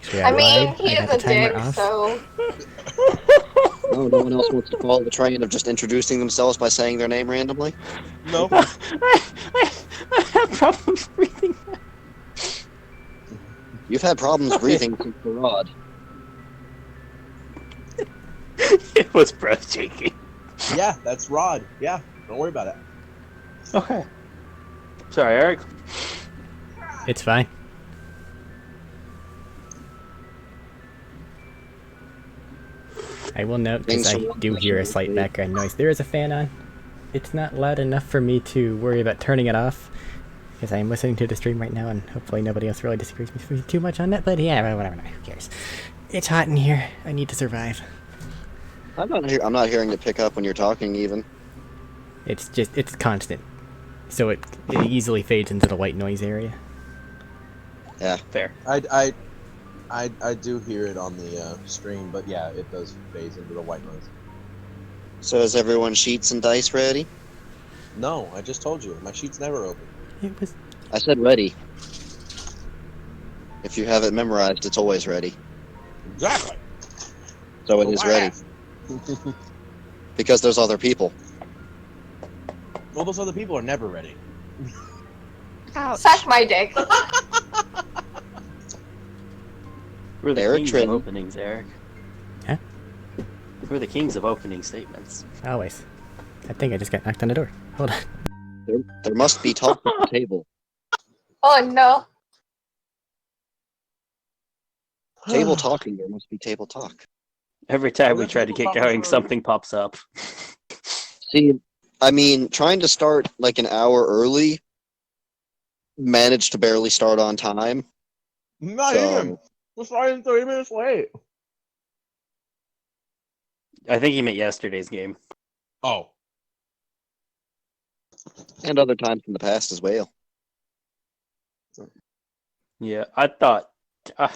Actually, I I mean, lied. he I is got the a timer dick, off. so... No, no one else wants to follow the train of just introducing themselves by saying their name randomly? No. I have problems breathing. You've had problems Okay. breathing since the rod. It was breathtaking. Yeah, that's Rod. Yeah, don't worry about it. Okay. Sorry, Eric. It's fine. I will note, because Things I are do hear a slight background noise. There is a fan on. It's not loud enough for me to worry about turning it off, because I am listening to the stream right now, and hopefully nobody else really disagrees with me too much on that, but yeah, whatever, who cares. It's hot in here. I need to survive. I'm not hearing it pick up when you're talking, even. It's constant. So it easily fades into the white noise area. Yeah. Fair. I do hear it on the stream, but yeah, it does phase into the white noise. So is everyone sheets and dice ready? No, I just told you, my sheet's never open. It was... I said ready. If you have it memorized, it's always ready. Exactly. So it is ready. Because there's other people. Well, those other people are never ready. Suck my dick. We're the Eric kings Trin. of openings, Eric. Huh? We're the kings of opening statements. Always. I think I just got knocked on the door. Hold on. There must be talk at the table. Oh no. Table talking, there must be table talk. Every time we Well, try to people get pop going, up. something pops up. See, I mean, trying to start like an hour early, managed to barely start on time. Not So- even. We're starting 30 minutes late. I think he meant yesterday's game. Oh. And other times in the past as well. Yeah, I thought. Uh,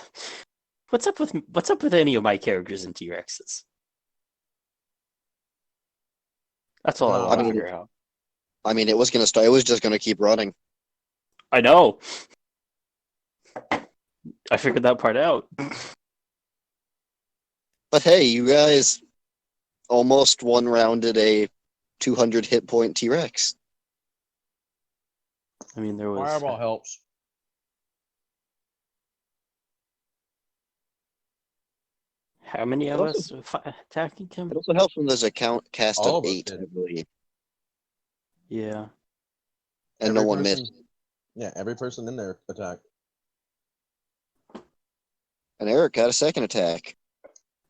what's up with any of my characters in T-Rexes? That's all I No, want I to mean- figure out. I mean, it was gonna start. It was just gonna keep running. I know. I figured that part out. But hey, you guys almost one-rounded a 200 hit point T-Rex. I mean, there was. Fireball helps. How many of It us attacking him? It also helps when there's a cast All of of us 8, did. I believe, Yeah. and no one missed. Yeah, every person in there attacked. And Eric got a second attack.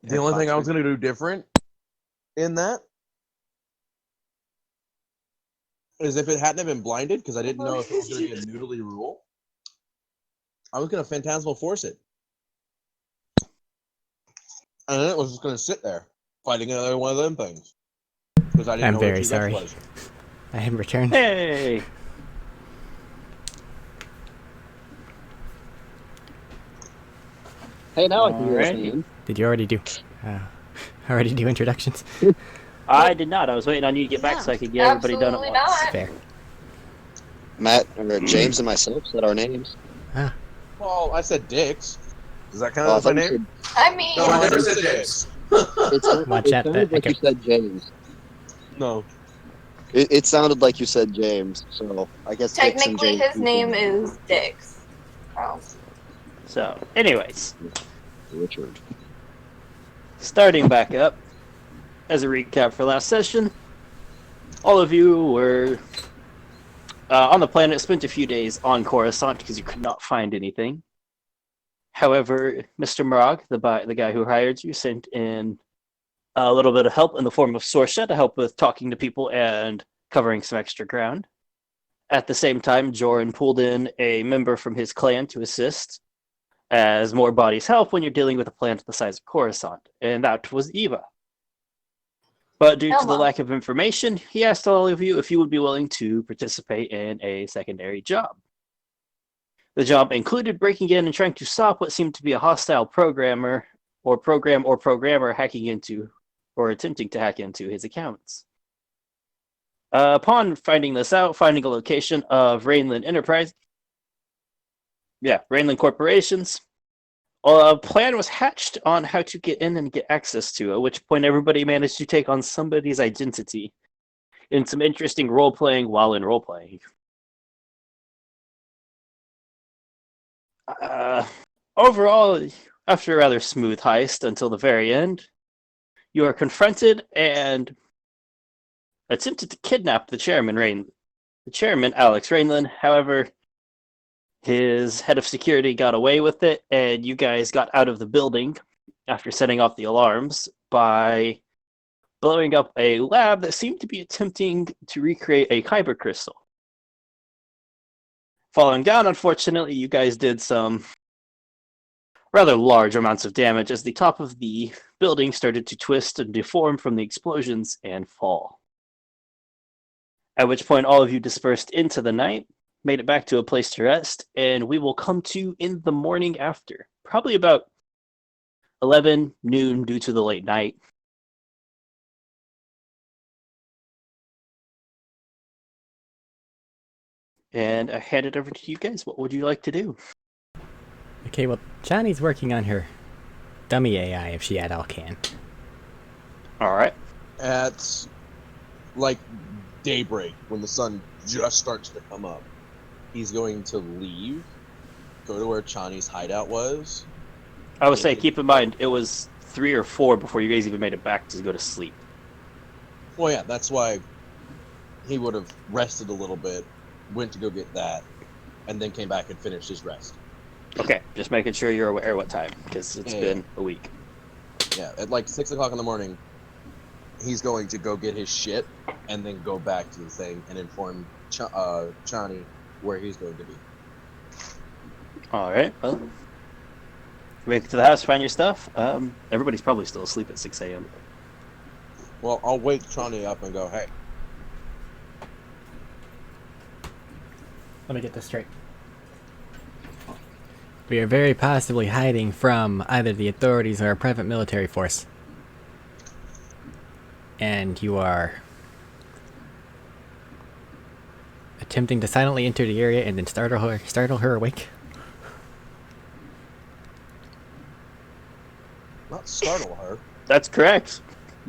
The only thing I was going to do different in that is if it hadn't been blinded, because I didn't know if it was going to be a noodly rule, I was going to Phantasmal Force it. And then it was just going to sit there, fighting another one of them things. Because I didn't I'm know what very T-Rex sorry. was. I am returned. Hey. Hey, now I can hear his Alrighty. name. Did you already do introductions? I did not. I was waiting on you to get back so I could get everybody done at Absolutely once. not. Fair. Matt, or James and myself said our names. Well, I said dicks. Does that count Oh, I as my thought you name? I mean, No, I never said James. It sounded Watch out, like that you echo. said James. No. It sounded like you said James, so I guess Dix and technically James his equal. name is Dix. Oh. So, anyways, Richard. starting back up, as a recap for last session, all of you were on the planet, spent a few days on Coruscant because you could not find anything. However, Mr. Marag, the guy who hired you, sent in a little bit of help in the form of Sorsha to help with talking to people and covering some extra ground. At the same time, Joran pulled in a member from his clan to assist, as more bodies help when you're dealing with a planet the size of Coruscant, and that was Eva. But due to the Elma. lack of information, he asked all of you if you would be willing to participate in a secondary job. The job included breaking in and trying to stop what seemed to be a hostile programmer or programmer hacking into or attempting to hack into his accounts. Upon finding this out, finding a location of Rainland Corporations, A plan was hatched on how to get in and get access to, at which point everybody managed to take on somebody's identity in some interesting role playing while in role playing. Overall, after a rather smooth heist until the very end, you are confronted and attempted to kidnap the chairman, Alex Rainland. However, his head of security got away with it, and you guys got out of the building after setting off the alarms by blowing up a lab that seemed to be attempting to recreate a kyber crystal. Falling down, unfortunately, you guys did some rather large amounts of damage as the top of the building started to twist and deform from the explosions and fall. At which point, all of you dispersed into the night, made it back to a place to rest, and we will come to you in the morning after, probably about 11 noon due to the late night. And I hand it over to you guys. What would you like to do? Okay, well, Johnny's working on her dummy AI if she at all can. All right. At like daybreak, when the sun just starts to come up, he's going to leave, go to where Chani's hideout was. I would say, keep in mind, it was 3 or 4 before you guys even made it back to go to sleep. Well, yeah, that's why he would have rested a little bit, went to go get that, and then came back and finished his rest. Okay, just making sure you're aware what time, because it's been a week. Yeah, at like 6 o'clock in the morning, he's going to go get his shit, and then go back to the thing and inform Chani where he's going to be. All right, well, make it to the house, find your stuff. Everybody's probably still asleep at 6 a.m. Well, I'll wake Chani up and go, hey. Let me get this straight. We are very possibly hiding from either the authorities or a private military force. And you are attempting to silently enter the area and then startle her awake. Not startle her. That's correct.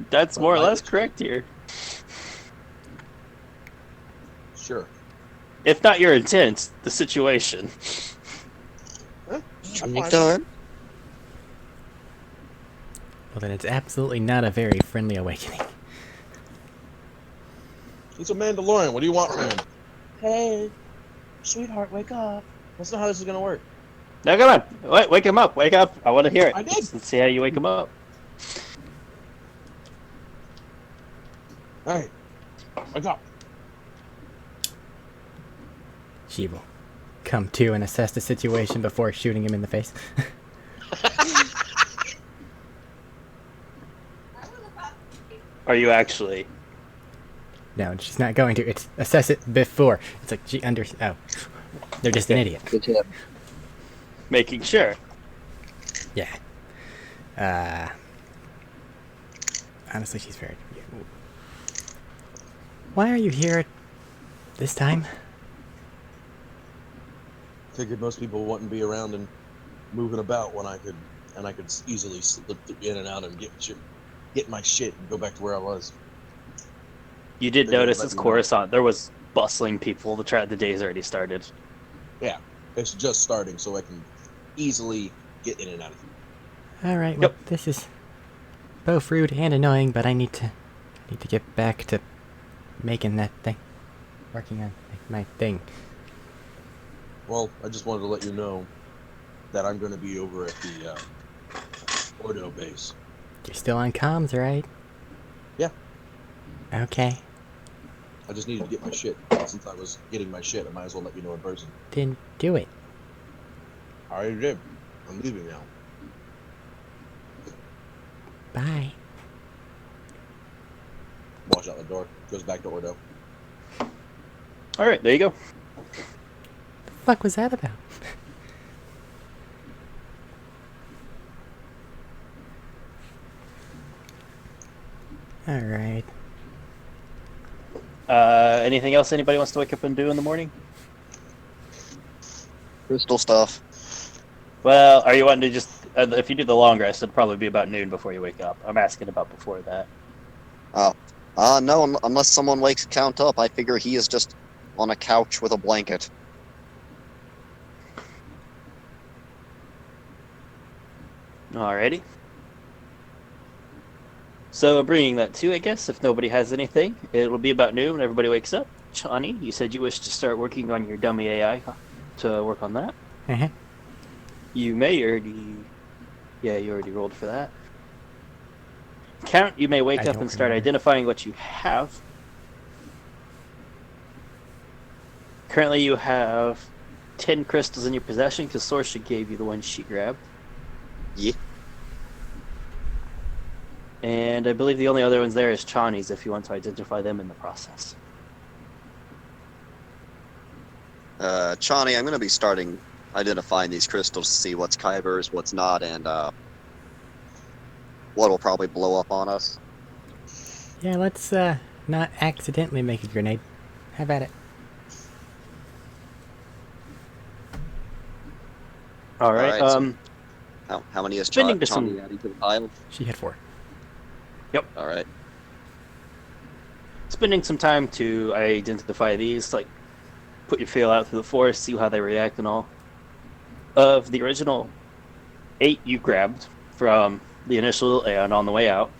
That's more or less correct here. Sure. If not your intent, the situation. Well, then it's absolutely not a very friendly awakening. He's a Mandalorian. What do you want from him? Hey, sweetheart, wake up. That's not how this is gonna work. No, come on. Wake him up. Wake up. I want to hear it. I did. Let's see how you wake him up. Hey, wake up. She will come to and assess the situation before shooting him in the face. Are you actually? No, she's not going to. It's assess it before. It's like she oh. They're just an idiot. Good tip. Making sure. Yeah. Honestly, she's very... Why are you here this time? Figured most people wouldn't be around and moving about when I could easily slip in and out and get my shit and go back to where I was. You did They didn't notice let it's me know. Coruscant. There was bustling people. The day's already started. Yeah, it's just starting, so I can easily get in and out of here. Alright, well, this is both rude and annoying, but I need to get back to making that thing. Working on my thing. Well, I just wanted to let you know that I'm going to be over at the Ordo base. You're still on comms, right? Yeah. Okay. I just needed to get my shit. Since I was getting my shit, I might as well let you know in person. Then do it. I already did. I'm leaving now. Bye. Walks out the door. Goes back to Ordo. All right, there you go. The fuck was that about? Alright. Anything else anybody wants to wake up and do in the morning? Crystal stuff. Well, are you wanting to just? If you do the long rest, it'd probably be about noon before you wake up. I'm asking about before that. Oh. No, unless someone wakes Count up, I figure he is just on a couch with a blanket. Alrighty. So bringing that to, I guess, if nobody has anything, it'll be about noon when everybody wakes up. Chani, you said you wish to start working on your dummy AI to work on that. Uh-huh. You may already... Yeah, you already rolled for that. Count, you may wake I up don't and start remember. identifying what you have. Currently you have 10 crystals in your possession because Sorsha gave you the one she grabbed. Yeah. And I believe the only other ones there is Chani's if you want to identify them in the process. Chani, I'm gonna be starting identifying these crystals to see what's Kyber's, what's not, and what'll probably blow up on us. Yeah, let's not accidentally make a grenade. How about it? Alright, Alright, so how many is spending to Chani some- adding to the pile? She had 4. Alright. spending some time to identify these, like put your feel out through the forest, see how they react and all. Of the original 8 you grabbed from the initial and on the way out,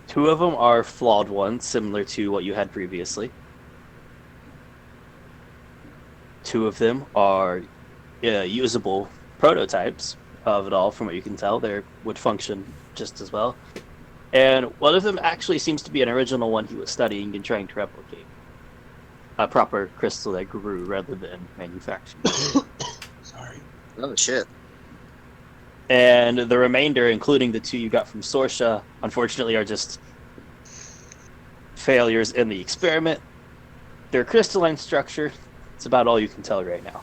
2 of them are flawed ones, similar to what you had previously. 2 of them are usable prototypes of it all, from what you can tell. They would function just as well. And one of them actually seems to be an original one he was studying and trying to replicate. A proper crystal that grew rather than manufactured. Sorry. Oh shit. And the remainder, including the 2 you got from Sorsha, unfortunately are just failures in the experiment. Their crystalline structure, it's about all you can tell right now.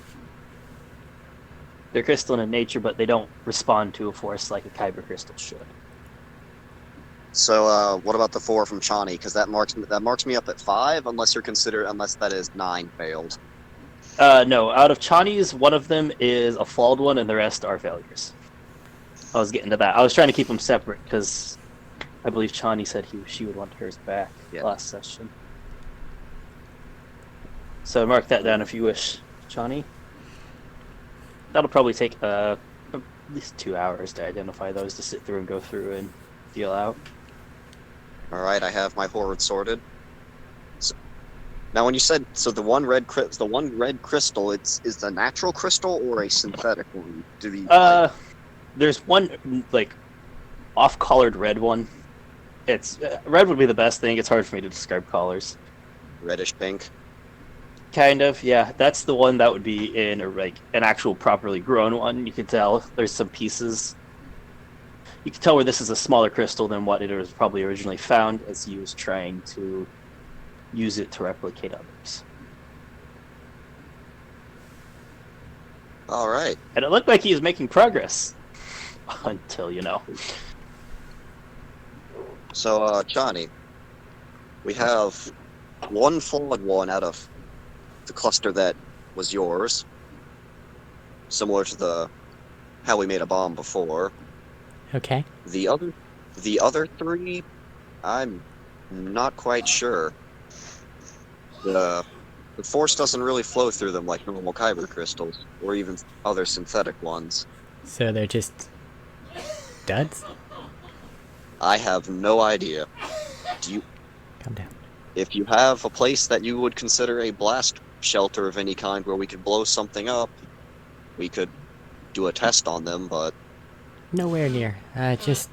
They're crystalline in nature, but they don't respond to a force like a kyber crystal should. So, what about the 4 from Chani? Because that marks me up at 5, unless that is 9 failed. No, out of Chani's, one of them is a flawed one, and the rest are failures. I was getting to that. I was trying to keep them separate because I believe Chani said she would want hers back last session. So mark that down if you wish, Chani. That'll probably take at least 2 hours to identify those, to sit through and go through and feel out. Alright, I have my horde sorted. So, now, when you said the one red crystal, is the natural crystal or a synthetic one? There's one like off-colored red one. It's red would be the best thing. It's hard for me to describe colors. Reddish pink. Kind of, yeah. That's the one that would be in an actual properly grown one. You can tell there's some pieces. You can tell where this is a smaller crystal than what it was probably originally found, as he was trying to use it to replicate others. All right. And it looked like he was making progress until, So, Chani, we have one flawed one out of the cluster that was yours, similar to how we made a bomb before. Okay. The other 3, I'm not quite sure. The force doesn't really flow through them like normal kyber crystals, or even other synthetic ones. So they're just duds? I have no idea. Calm down. If you have a place that you would consider a blast shelter of any kind where we could blow something up, we could do a test on them, but... Nowhere near. Just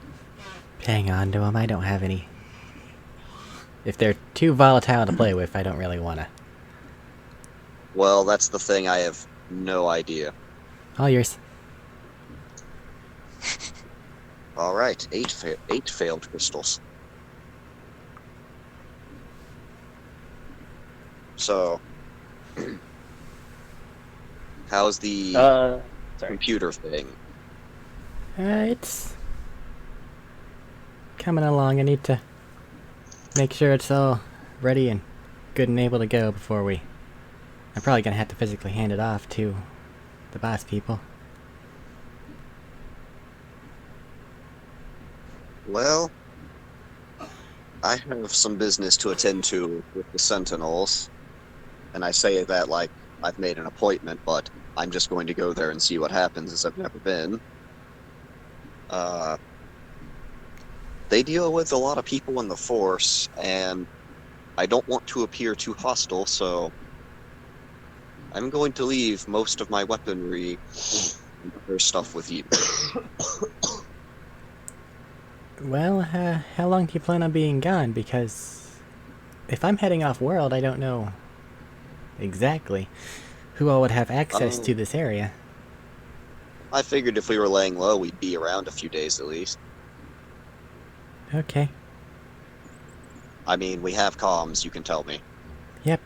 hang on to them. I don't have any. If they're too volatile to play with, I don't really want to. Well, that's the thing, I have no idea. All yours. Alright, 8 failed crystals. So... how's the sorry. computer thing? It's coming along. I need to make sure it's all ready and good and able to go before I'm probably gonna have to physically hand it off to the boss people. Well, I have some business to attend to with the Sentinels, and I say that like I've made an appointment, but I'm just going to go there and see what happens, as I've never been. Uh, they deal with a lot of people in the Force, and I don't want to appear too hostile, so I'm going to leave most of my weaponry and other stuff with you. Well, how long do you plan on being gone? Because if I'm heading off world, I don't know exactly who all would have access to this area. I figured if we were laying low, we'd be around a few days at least. Okay. I mean, we have comms, you can tell me. Yep.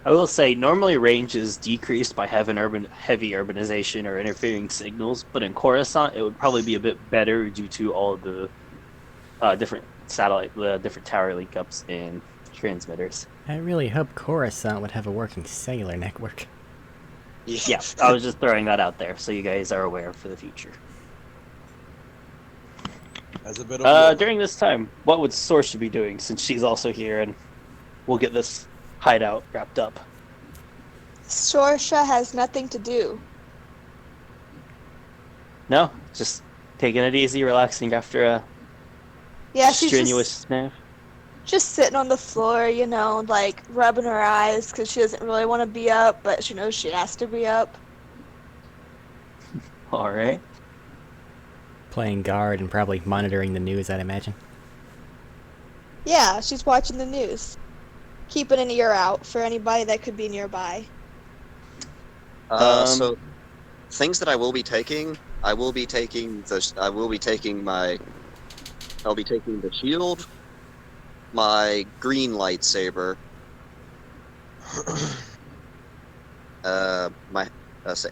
I will say, normally range is decreased by having heavy urbanization or interfering signals, but in Coruscant, it would probably be a bit better due to all of the different different tower link ups and transmitters. I really hope Coruscant would have a working cellular network. Yeah, I was just throwing that out there so you guys are aware for the future. As a bit of During this time, what would Sorsha be doing since she's also here, and we'll get this hideout wrapped up? Sorsha has nothing to do. No, just taking it easy, relaxing after a Yeah, she's strenuous nap. just sitting on the floor, you know, like rubbing her eyes because she doesn't really want to be up, but she knows she has to be up. All right. Playing guard and probably monitoring the news, I'd imagine. Yeah, she's watching the news. Keeping an ear out for anybody that could be nearby. So things that I will be taking, I'll be taking the shield, my green lightsaber, my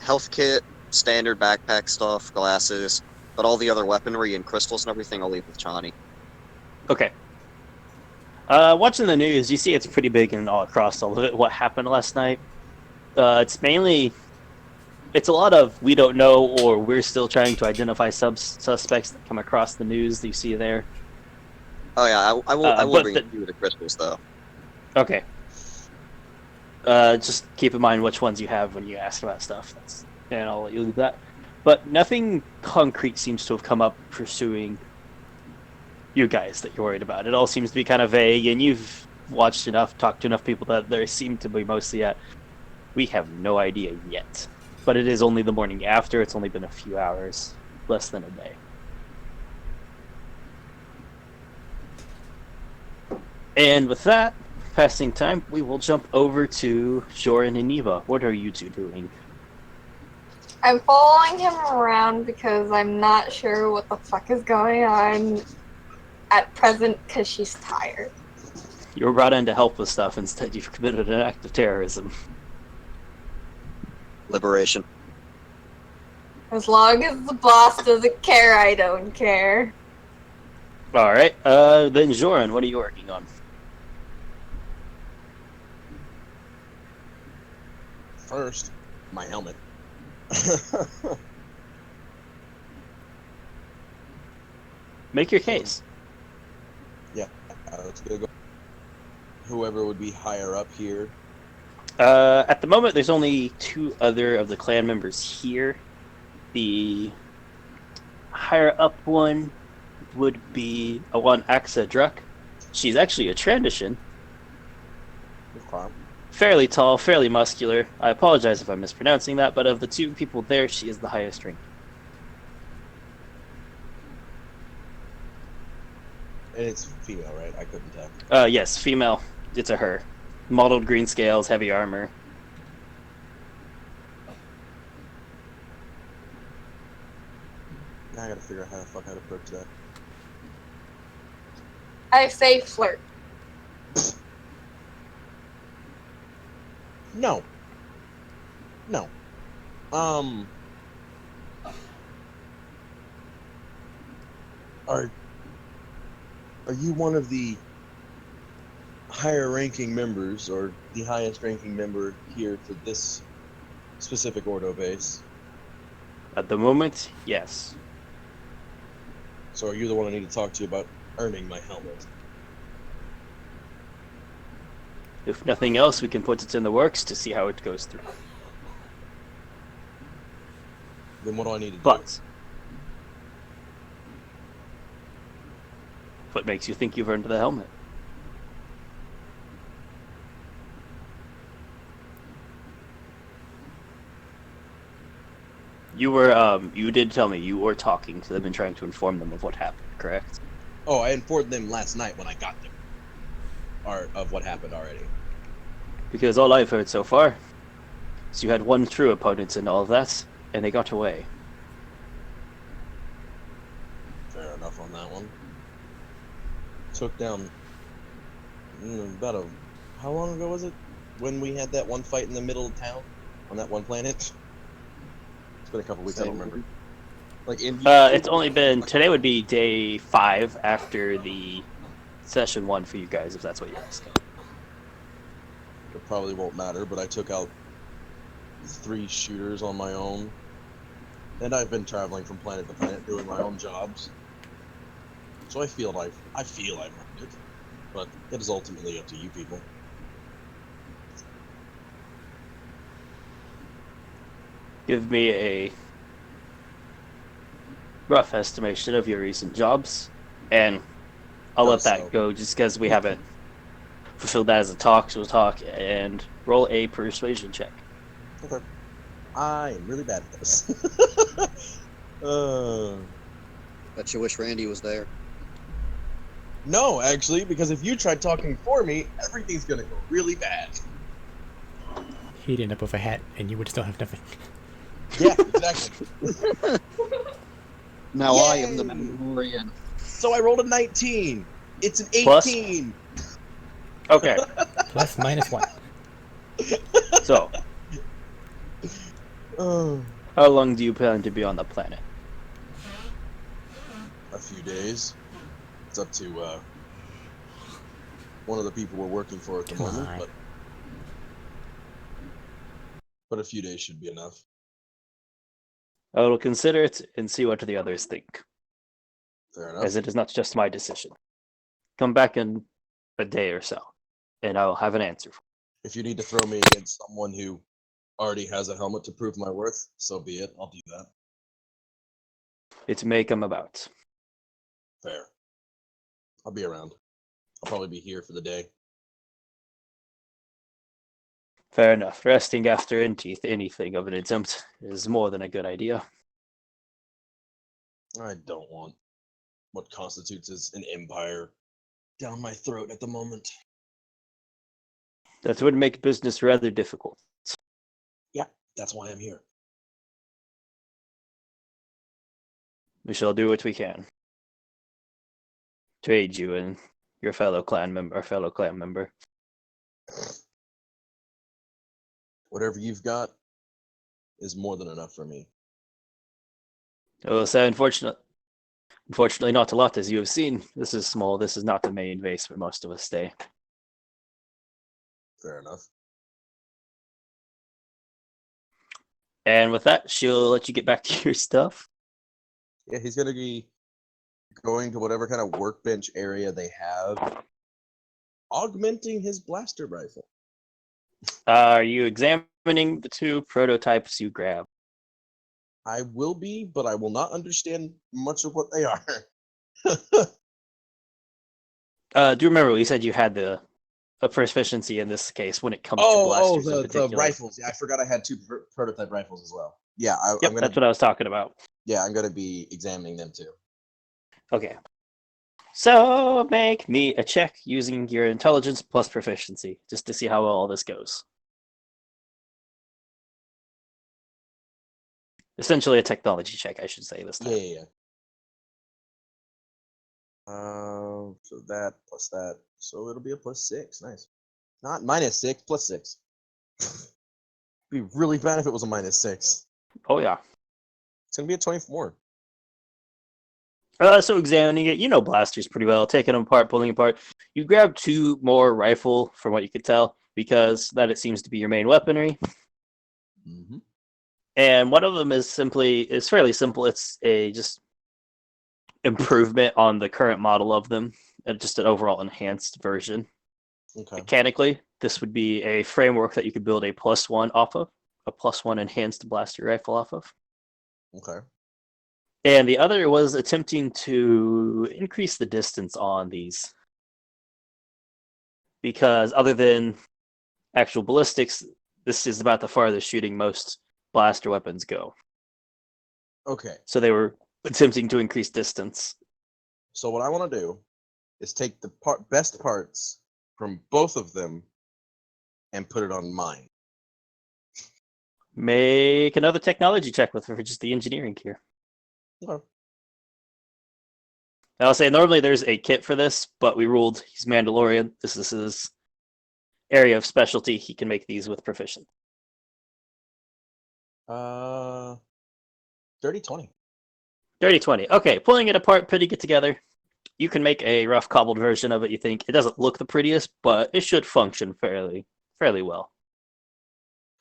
health kit, standard backpack stuff, glasses, but all the other weaponry and crystals and everything I'll leave with Chani. Okay. Watching the news, you see it's pretty big and all across all of it. What happened last night? It's a lot of we don't know, or we're still trying to identify suspects that come across the news that you see there. Oh yeah, I will but bring you the crystals though. Okay. Just keep in mind which ones you have when you ask about stuff. And I'll let you leave that. But nothing concrete seems to have come up pursuing you guys that you're worried about. It all seems to be kind of vague, and you've watched enough, talked to enough people that there seem to be mostly at, we have no idea yet. But it is only the morning after. It's only been a few hours, less than a day. And with that, passing time, we will jump over to Joran and Neva. What are you two doing? I'm following him around because I'm not sure what the fuck is going on at present because she's tired. You were brought in to help with stuff. Instead, you've committed an act of terrorism. Liberation. As long as the boss doesn't care, I don't care. All right. Then Joran, what are you working on? first, my helmet. Make your case. Yeah, let's go. Whoever would be higher up here. At the moment, there's only 2 other of the clan members here. The higher up one would be a one Axa Druck. She's actually a Transition. Okay. Fairly tall, fairly muscular. I apologize if I'm mispronouncing that, but of the 2 people there, she is the highest rank. And it's female, right? I couldn't tell. Yes, female. It's a her. Mottled green scales, heavy armor. Now I gotta figure out how the fuck I'd approach that. I say flirt. No. No. Are you one of the higher ranking members or the highest ranking member here for this specific Ordo base. At the moment, yes. So are you the one I need to talk to about earning my helmet? If nothing else, we can put it in the works to see how it goes through. Then what do I need to do? But what makes you think you've earned the helmet? You did tell me you were talking to them and trying to inform them of what happened, correct? Oh, I informed them last night when I got there. Or of what happened already. Because all I've heard so far is you had one true opponent in all of that, and they got away. Fair enough on that one. Took down how long ago was it? When we had that one fight in the middle of town on that one planet? It's been a couple weeks, I don't remember. Like It's only been today would be day 5 after the session 1 for you guys, if that's what you're asking. It probably won't matter, but I took out 3 shooters on my own. And I've been traveling from planet to planet doing my own jobs. So I feel I've earned it. But it is ultimately up to you people. Give me a rough estimation of your recent jobs, and I'll let that go just because we haven't fulfilled that as a talk, so we'll talk and roll a persuasion check. Okay. I am really bad at this. Bet you wish Randy was there. No, actually, because if you tried talking for me, everything's gonna go really bad. He'd end up with a hat, and you would still have nothing. Yeah, exactly. Now Yay! I am the Mandalorian. So I rolled a 19. It's an 18. Okay, Plus minus 1. so Oh, how long do you plan to be on the planet? a few days. It's up to one of the people we're working for at the Come moment, on. but a few days should be enough. I will consider it and see what the others think, Fair enough. as it is not just my decision. Come back in a day or so, and I will have an answer. If you need to throw me against someone who already has a helmet to prove my worth, so be it. I'll do that. It may come about. Fair. I'll be around. I'll probably be here for the day. Fair enough. Resting after anything of an attempt is more than a good idea. I don't want what constitutes as an empire down my throat at the moment. That would make business rather difficult. Yeah, that's why I'm here. We shall do what we can to aid you and your fellow clan member. Whatever you've got is more than enough for me. I will say, unfortunately, not a lot, as you have seen. This is small. This is not the main base where most of us stay. Fair enough. And with that, she'll let you get back to your stuff. Yeah, he's gonna be going to whatever kind of workbench area they have, augmenting his blaster rifle. Are you examining the 2 prototypes you grabbed? I will be, but I will not understand much of what they are. Do you remember you said you had a proficiency in this case when it comes to blasters in the particular? rifles. Yeah, I forgot I had 2 prototype rifles as well. Yeah, Yep, that's what I was talking about. Yeah, I'm gonna be examining them too. Okay. So make me a check using your intelligence plus proficiency, just to see how well all this goes. Essentially a technology check, I should say, this time. Yeah. So that plus that, so it'll be a +6. Nice. Not -6, +6. Be really bad if it was a -6. Oh, yeah. It's gonna be a 24. So examining it, you know blasters pretty well, taking them apart, pulling apart. You grab 2 more rifle, from what you could tell. because that it seems to be your main weaponry. Mm-hmm. And one of them is fairly simple. It's a just improvement on the current model of them, and just an overall enhanced version. Okay. Mechanically, this would be a framework that you could build a +1 off of, a +1 enhanced blaster rifle off of. Okay. And the other was attempting to increase the distance on these. Because other than actual ballistics, this is about the farthest shooting most blaster weapons go. Okay. So they were attempting to increase distance. So what I want to do is take the best parts from both of them and put it on mine. Make another technology check with for just the engineering here. Okay. I'll say normally there's a kit for this, but we ruled he's Mandalorian. This is his area of specialty. He can make these with proficiency. Dirty 20. Dirty 20. Okay, pulling it apart, putting it together. You can make a rough cobbled version of it, you think. It doesn't look the prettiest, but it should function fairly well.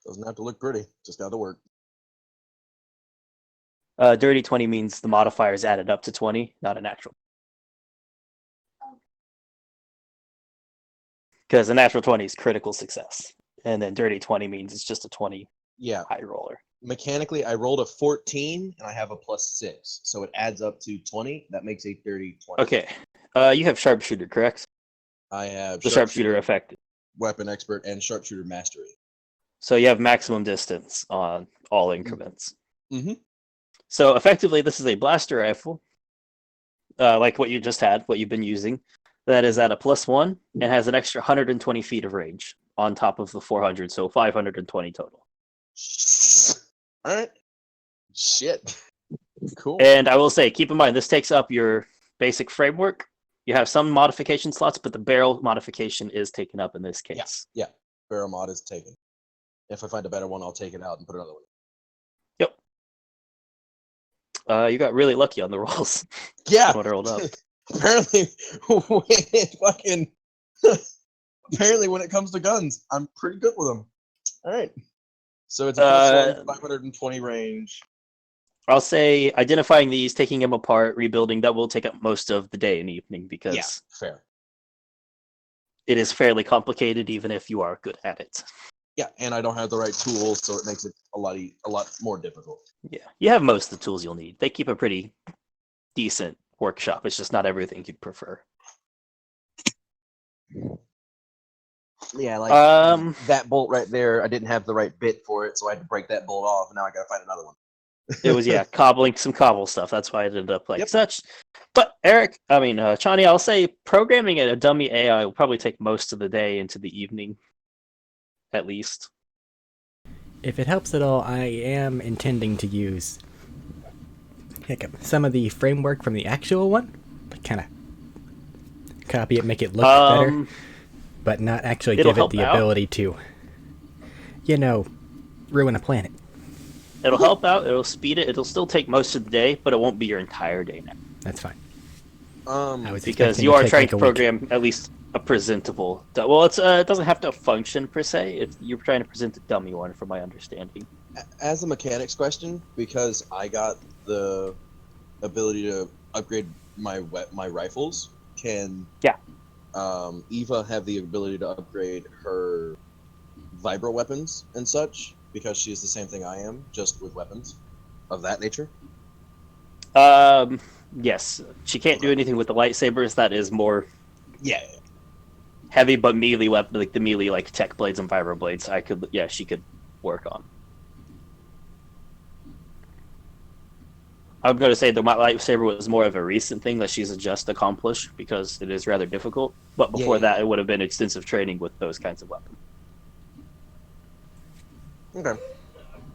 Doesn't have to look pretty, just got to work. Dirty 20 means the modifier is added up to 20, not a natural. Because a natural 20 is critical success. And then dirty 20 means it's just a 20 Yeah. high roller. Mechanically, I rolled a 14 and I have a +6. So it adds up to 20. That makes a dirty 20. Okay. You have sharpshooter, correct? I have The sharpshooter effect. weapon expert, and sharpshooter mastery. So you have maximum distance on all increments. Mm-hmm. So effectively, this is a blaster rifle, like what you just had, what you've been using. That is at a +1 and has an extra 120 feet of range on top of the 400, so 520 total. All right. Shit. Cool. And I will say, keep in mind, this takes up your basic framework. You have some modification slots, but the barrel modification is taken up in this case. Yeah. Barrel mod is taken. If I find a better one, I'll take it out and put another one. Yep. You got really lucky on the rolls. Yeah. What I rolled up. Apparently, apparently, when it comes to guns, I'm pretty good with them. All right. So it's a +1, 520 range. I'll say identifying these, taking them apart, rebuilding, that will take up most of the day and evening because fair. It is fairly complicated, even if you are good at it. Yeah, and I don't have the right tools, so it makes it a lot more difficult. Yeah, you have most of the tools you'll need. They keep a pretty decent workshop. It's just not everything you'd prefer. Yeah, like that bolt right there, I didn't have the right bit for it, so I had to break that bolt off, and now I gotta find another one. It was cobbling some cobble stuff. That's why it ended up like Yep. such. But Chani, I'll say programming a dummy AI will probably take most of the day into the evening, at least. If it helps at all, I am intending to use some of the framework from the actual one, kind of copy it, make it look better, but not actually give it the ability to, ruin a planet. It'll help out. It'll speed it. It'll still take most of the day, but it won't be your entire day now. That's fine. Because you are trying to program at least a presentable. Well, it doesn't have to function per se. You're trying to present a dummy one, from my understanding. As a mechanics question, because I got the ability to upgrade my rifles, can Eva have the ability to upgrade her vibro weapons and such? Because she is the same thing I am, just with weapons of that nature? Yes. She can't do anything with the lightsabers. That is more Yeah. heavy, but melee weapon, like the melee, like tech blades and vibro blades. She could work on. I'm going to say the lightsaber was more of a recent thing that she's just accomplished because it is rather difficult. But before that, it would have been extensive training with those kinds of weapons. Okay.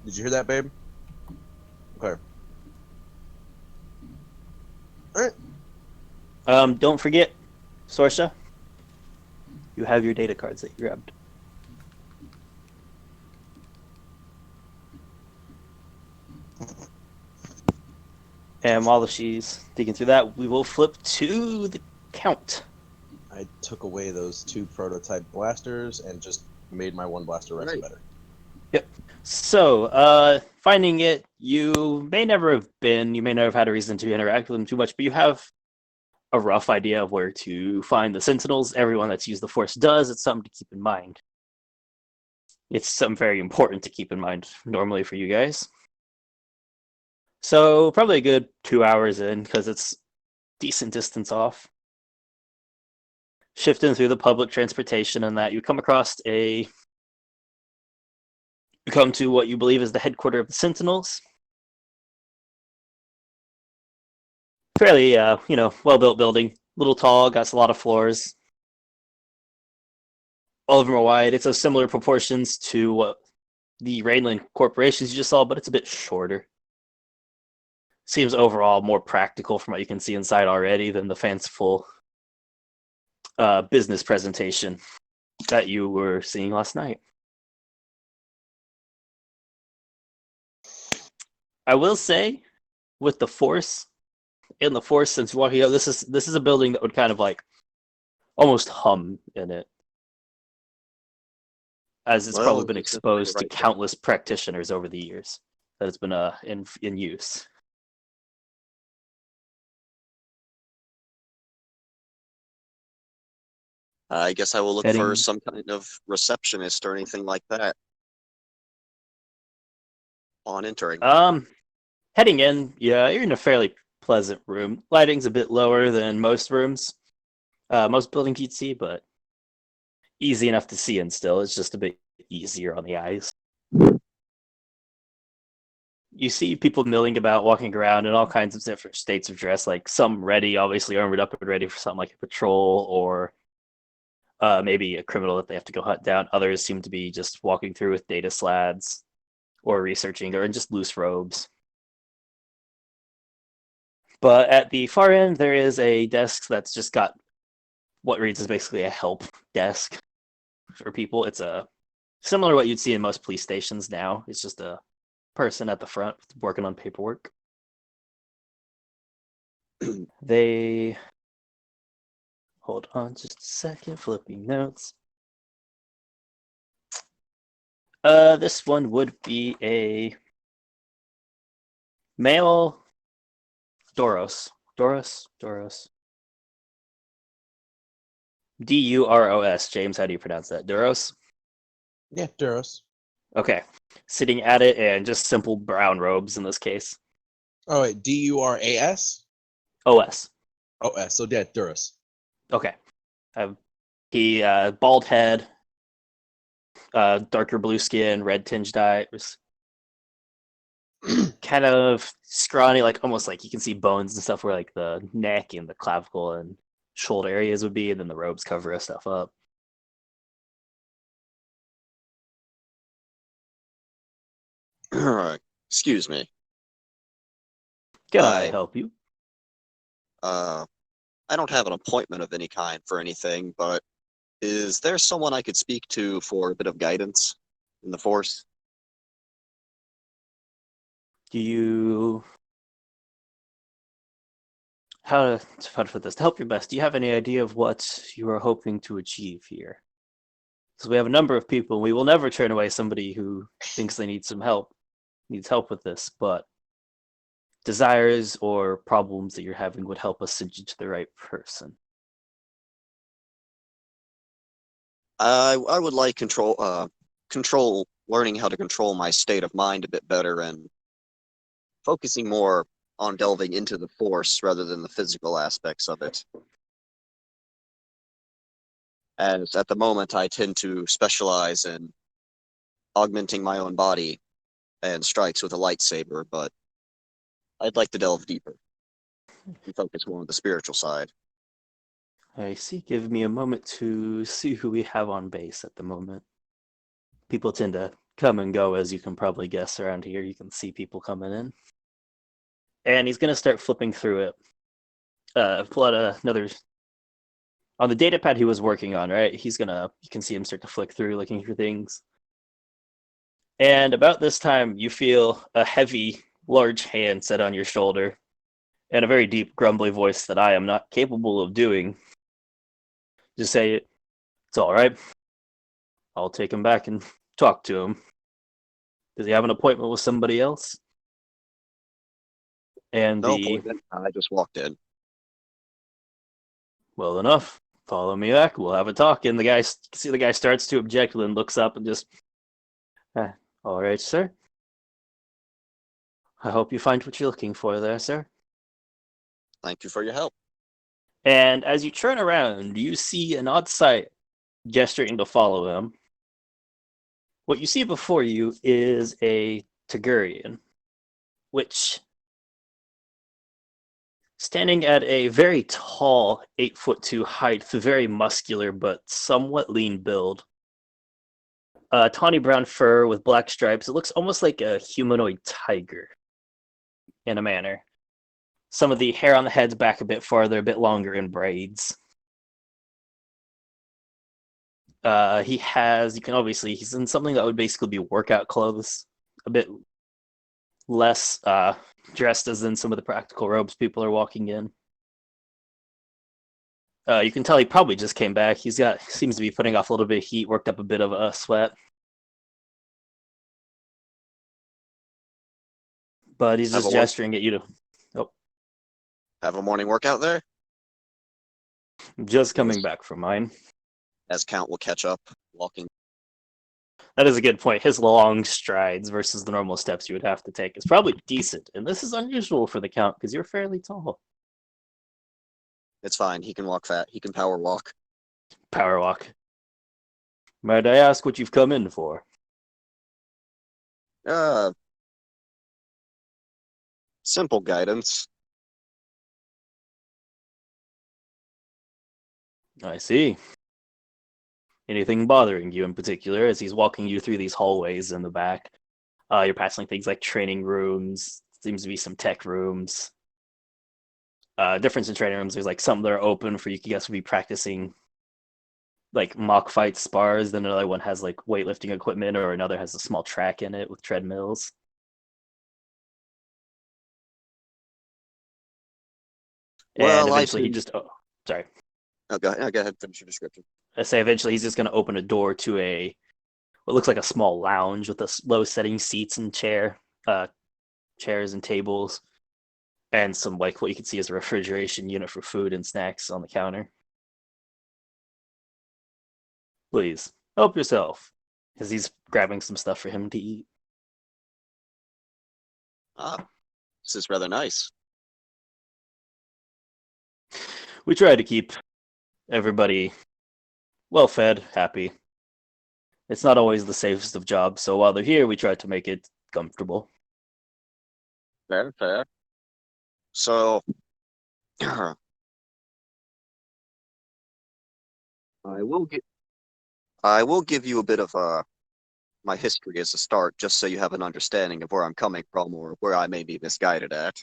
Did you hear that, babe? Okay. All right. Don't forget, Sorsha, you have your data cards that you grabbed. And while she's digging through that, we will flip to the count. I took away those 2 prototype blasters and just made my one blaster rest Right. better. So, finding it, you may never have had a reason to interact with them too much, but you have a rough idea of where to find the Sentinels. Everyone that's used the Force does. It's something to keep in mind. It's something very important to keep in mind normally for you guys. So, probably a good 2 hours in, because it's decent distance off. Shifting through the public transportation and that, you come to what you believe is the headquarters of the Sentinels. Fairly, well-built building. Little tall, got a lot of floors. All of them are wide. It's of similar proportions to what the Rainland corporations you just saw, but it's a bit shorter. Seems overall more practical from what you can see inside already than the fanciful business presentation that you were seeing last night. I will say, with the Force, since walking up, this is a building that would kind of like almost hum in it, as it's probably been It's definitely the exposed to right thing. countless practitioners over the years that it's been in use. I guess I will look for Heading some kind of receptionist or anything like that on entering. heading in, yeah, you're in a fairly pleasant room. Lighting's a bit lower than most rooms, most buildings you'd see, but easy enough to see in still. It's just a bit easier on the eyes. You see people milling about, walking around in all kinds of different states of dress, like some ready, obviously armored up and ready for something like a patrol or maybe a criminal that they have to go hunt down. Others seem to be just walking through with data slads or researching or in just loose robes. But at the far end, there is a desk that's just got what reads as basically a help desk for people. It's a similar to what you'd see in most police stations now. It's just a person at the front working on paperwork. They hold on just a second, flipping notes. This one would be a male Doros. Doros. Duros. James, how do you pronounce that? Duros? Yeah, Duros. Okay. Sitting at it and just simple brown robes in this case. Oh wait, Duras? OS. OS. So yeah, Duros. Okay. He bald head, darker blue skin, red tinged eyes, kind of scrawny, like almost like you can see bones and stuff where like the neck and the clavicle and shoulder areas would be, and then the robes cover stuff up. Excuse me. Can I I help you? uh I don't have an appointment of any kind for anything, but is there someone I could speak to for a bit of guidance in the Force? Do you how to put this to help your best? Do you have any idea of what you are hoping to achieve here? Because we have a number of people. We will never turn away somebody who thinks they need needs help with this, but desires or problems that you're having would help us send you to the right person. I would like control learning how to control my state of mind a bit better and focusing more on delving into the Force rather than the physical aspects of it. As at the moment, I tend to specialize in augmenting my own body and strikes with a lightsaber, but I'd like to delve deeper and focus more on the spiritual side. I see. Give me a moment to see who we have on base at the moment. People tend to come and go, as you can probably guess around here. You can see people coming in. And he's going to start flipping through it. Pull out another. On the data pad he was working on, right? You can see him start to flick through, looking for things. And about this time, you feel a heavy, large hand set on your shoulder and a very deep, grumbly voice that I am not capable of doing. Just say it. It's all right. I'll take him back and talk to him. Does he have an appointment with somebody else? And No the appointment. I just walked in. well enough. Follow me back. We'll have a talk. And the guy, see the guy starts to object, and then looks up and just, all right, sir. I hope you find what you're looking for there, sir. Thank you for your help. And as you turn around, you see an odd sight gesturing to follow him. What you see before you is a Tagurian, which, standing at a very tall, 8'2" height, very muscular but somewhat lean build. Tawny brown fur with black stripes. It looks almost like a humanoid tiger in a manner. Some of the hair on the head's back a bit farther, a bit longer in braids. He has, you can obviously, he's in something that would basically be workout clothes, a bit less dressed as in some of the practical robes people are walking in. You can tell he probably just came back. Seems to be putting off a little bit of heat, worked up a bit of a sweat. But he's just gesturing at you to, Have a morning workout there? just coming back from mine. As Count will catch up, walking. That is a good point. His long strides versus the normal steps you would have to take is probably decent. And this is unusual for the Count because you're fairly tall. It's fine. He can walk fat. He can power walk. Power walk. Might I ask what you've come in for? Simple guidance. I see. Anything bothering you in particular as he's walking you through these hallways in the back? You're passing things like training rooms. Seems to be some tech rooms. Difference in training rooms, there's like some that are open for you guys to be practicing like mock fight spars. Then another one has like weightlifting equipment, or another has a small track in it with treadmills. Well, and eventually he just sorry. Oh, go ahead. Finish your description. I say eventually he's just going to open a door to what looks like a small lounge with low-setting seats and chairs and tables, and some like what you can see as a refrigeration unit for food and snacks on the counter. Please help yourself, as he's grabbing some stuff for him to eat. This is rather nice. We try to keep everybody well-fed, happy. It's not always the safest of jobs, so while they're here, we try to make it comfortable. Fair. So, I will give you a bit of my history as a start, just so you have an understanding of where I'm coming from or where I may be misguided at.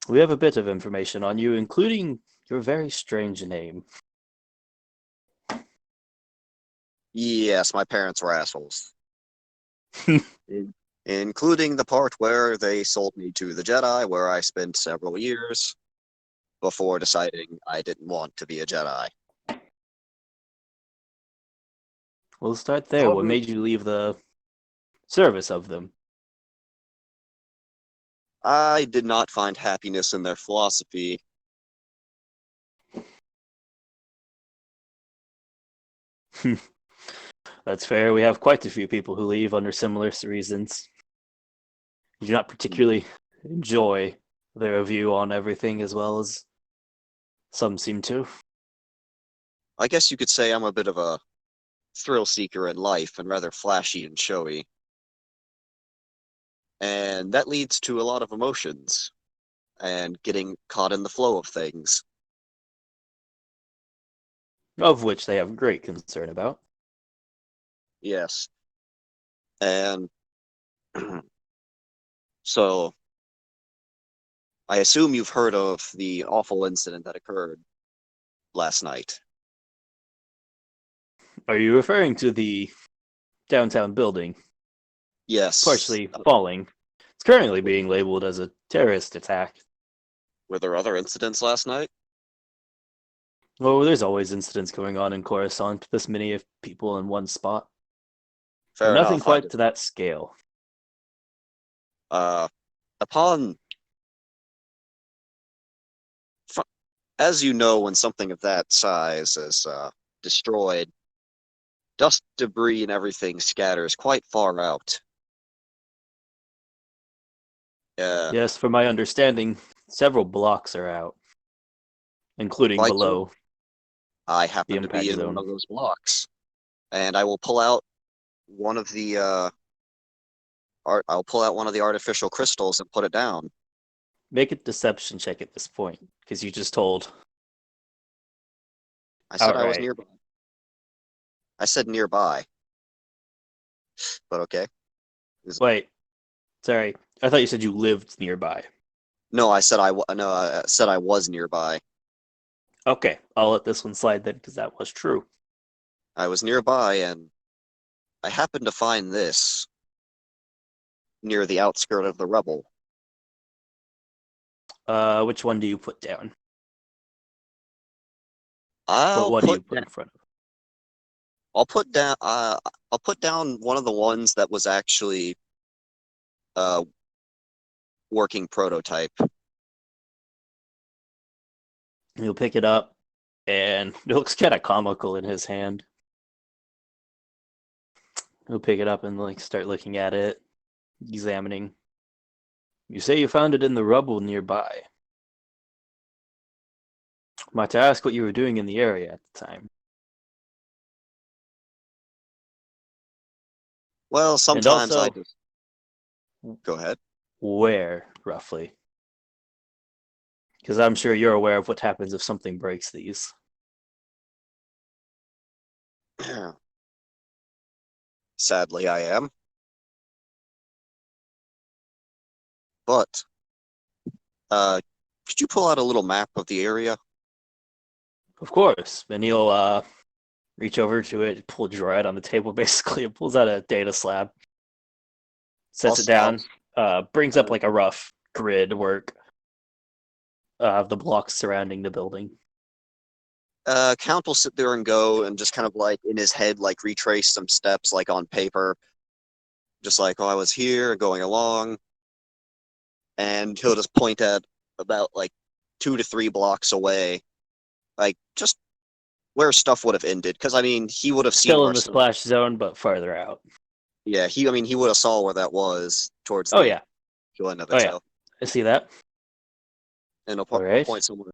We have a bit of information on you, including your very strange name. Yes, my parents were assholes. Including the part where they sold me to the Jedi, where I spent several years before deciding I didn't want to be a Jedi. We'll start there. What made you leave the service of them? I did not find happiness in their philosophy. That's fair. We have quite a few people who leave under similar reasons. You do not particularly enjoy their view on everything as well as some seem to. I guess you could say I'm a bit of a thrill seeker in life and rather flashy and showy. And that leads to a lot of emotions and getting caught in the flow of things. Of which they have great concern about. Yes. And so I assume you've heard of the awful incident that occurred last night. Are you referring to the downtown building Yes. partially falling? It's currently being labeled as a terrorist attack. Were there other incidents last night? Oh, there's always incidents going on in Coruscant. This many of people in one spot, but Fair nothing enough. quite to that scale. Uh, upon, as you know, when something of that size is destroyed, dust, debris, and everything scatters quite far out. Yes, from my understanding, several blocks are out, including Quite so. below I the happen to be impact in one zone. of those blocks, and I will pull out one of the I'll pull out one of the artificial crystals and put it down. Make a deception check at this point, because you just told I said I was outright. nearby. I said nearby, but okay. Wait, sorry. I thought you said you lived nearby. No, I said I was nearby. Okay, I'll let this one slide then, because that was true. I was nearby, and I happened to find this near the outskirt of the rubble. Which one do you put down? I'll What do you put put in front of? I'll put down one of the ones that was actually a working prototype. He'll pick it up, and it looks kind of comical in his hand. He'll pick it up and start looking at it, examining. You say you found it in the rubble nearby. Might I ask what you were doing in the area at the time? Well, And sometimes I also, just go ahead. where, roughly? Because I'm sure you're aware of what happens if something breaks these. Sadly, I am. But could you pull out a little map of the area? Of course. And he'll reach over to it, pull a drawer out on the table, basically, and pulls out a data slab, sets it I'll down, brings up a rough grid work of the blocks surrounding the building. Count will sit there and go and just kind of in his head retrace some steps on paper, just oh, I was here going along, and he'll just point at about 2 to 3 blocks away, just where stuff would have ended, because I mean he would have seen Still where in the stuff. splash zone, but farther out. Yeah, he would have saw where that was towards Oh the yeah, end of oh it. yeah, So, I see that. and he'll All right. point somewhere.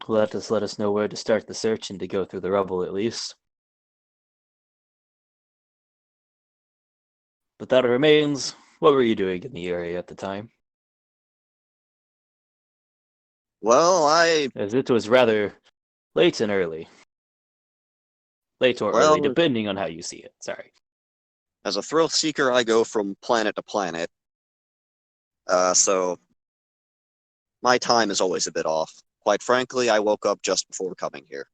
Let us know where to start the search and to go through the rubble at least. But that remains, what were you doing in the area at the time? Well, As it was rather late and early. Late or early, well, depending on how you see it. Sorry. as a thrill seeker, I go from planet to planet. So my time is always a bit off. Quite frankly, I woke up just before coming here.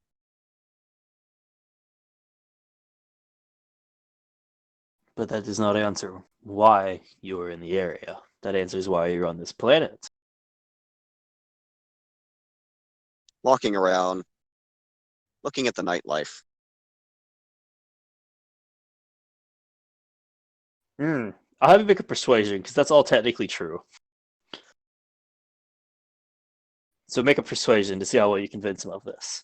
But that does not answer why you were in the area. That answers why you're on this planet. Walking around, looking at the nightlife. I'll have you make a persuasion, because that's all technically true. So make a persuasion to see how well you convince him of this.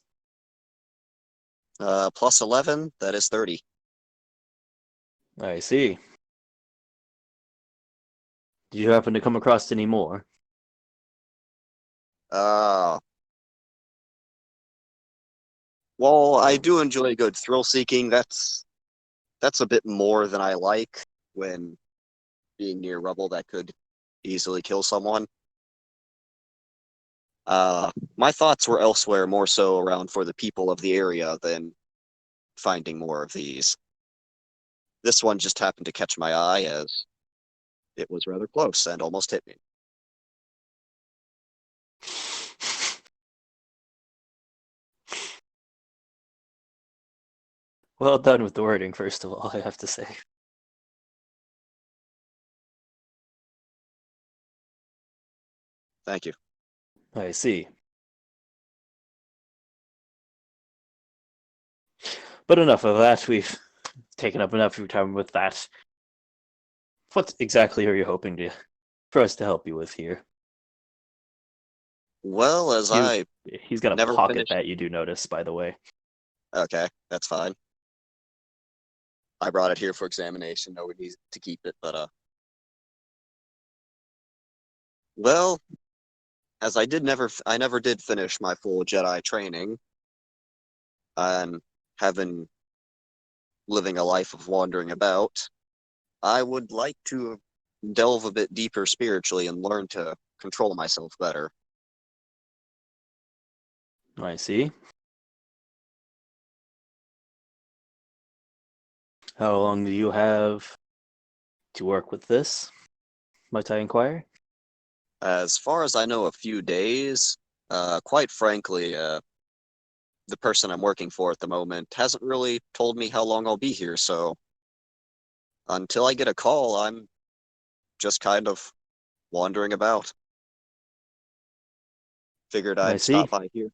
Plus 11, that is 30. I see. Did you happen to come across any more? Well, I do enjoy good thrill seeking. That's a bit more than I like when being near rubble that could easily kill someone. My thoughts were elsewhere, more so around for the people of the area than finding more of these. This one just happened to catch my eye as it was rather close and almost hit me. Well done with the wording, first of all, I have to say. Thank you. I see. But enough of that. We've taken up enough of your time with that. What exactly are you hoping for us to help you with here? Well, as You, I he's got a never pocket finished. that you do notice, by the way. Okay, that's fine. I brought it here for examination. No one needs to keep it, but well, as I never did finish my full Jedi training, and having living a life of wandering about, I would like to delve a bit deeper spiritually and learn to control myself better. I see. How long do you have to work with this? Might I inquire? As far as I know, a few days. Quite frankly, the person I'm working for at the moment hasn't really told me how long I'll be here, so until I get a call, I'm just kind of wandering about. Figured I I'd see. stop by here.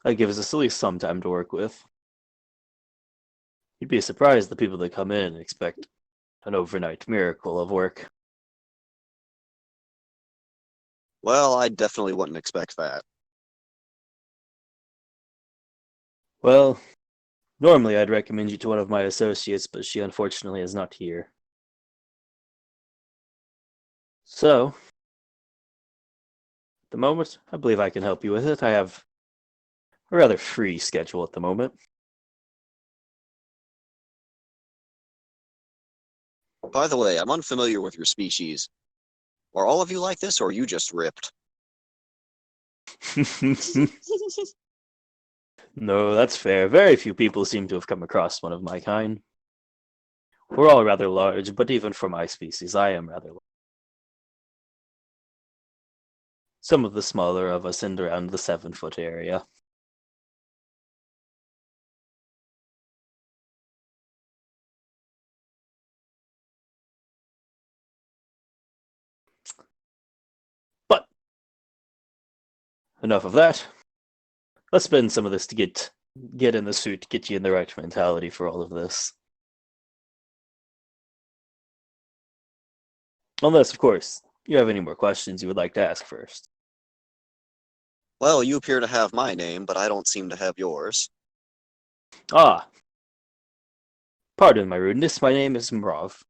That gives us at least some time to work with. You'd be surprised the people that come in and expect an overnight miracle of work. Well, I definitely wouldn't expect that. Well, normally I'd recommend you to one of my associates, but she unfortunately is not here. So, at the moment, I believe I can help you with it. I have a rather free schedule at the moment. By the way, I'm unfamiliar with your species. Are all of you like this, or are you just ripped? No, that's fair. Very few people seem to have come across one of my kind. We're all rather large, but even for my species, I am rather large. Some of the smaller of us end around the 7-foot area. But enough of that. Let's spend some of this to get in the suit, get you in the right mentality for all of this. Unless, of course, you have any more questions you would like to ask first. Well, you appear to have my name, but I don't seem to have yours. Ah, pardon my rudeness. My name is Mrov.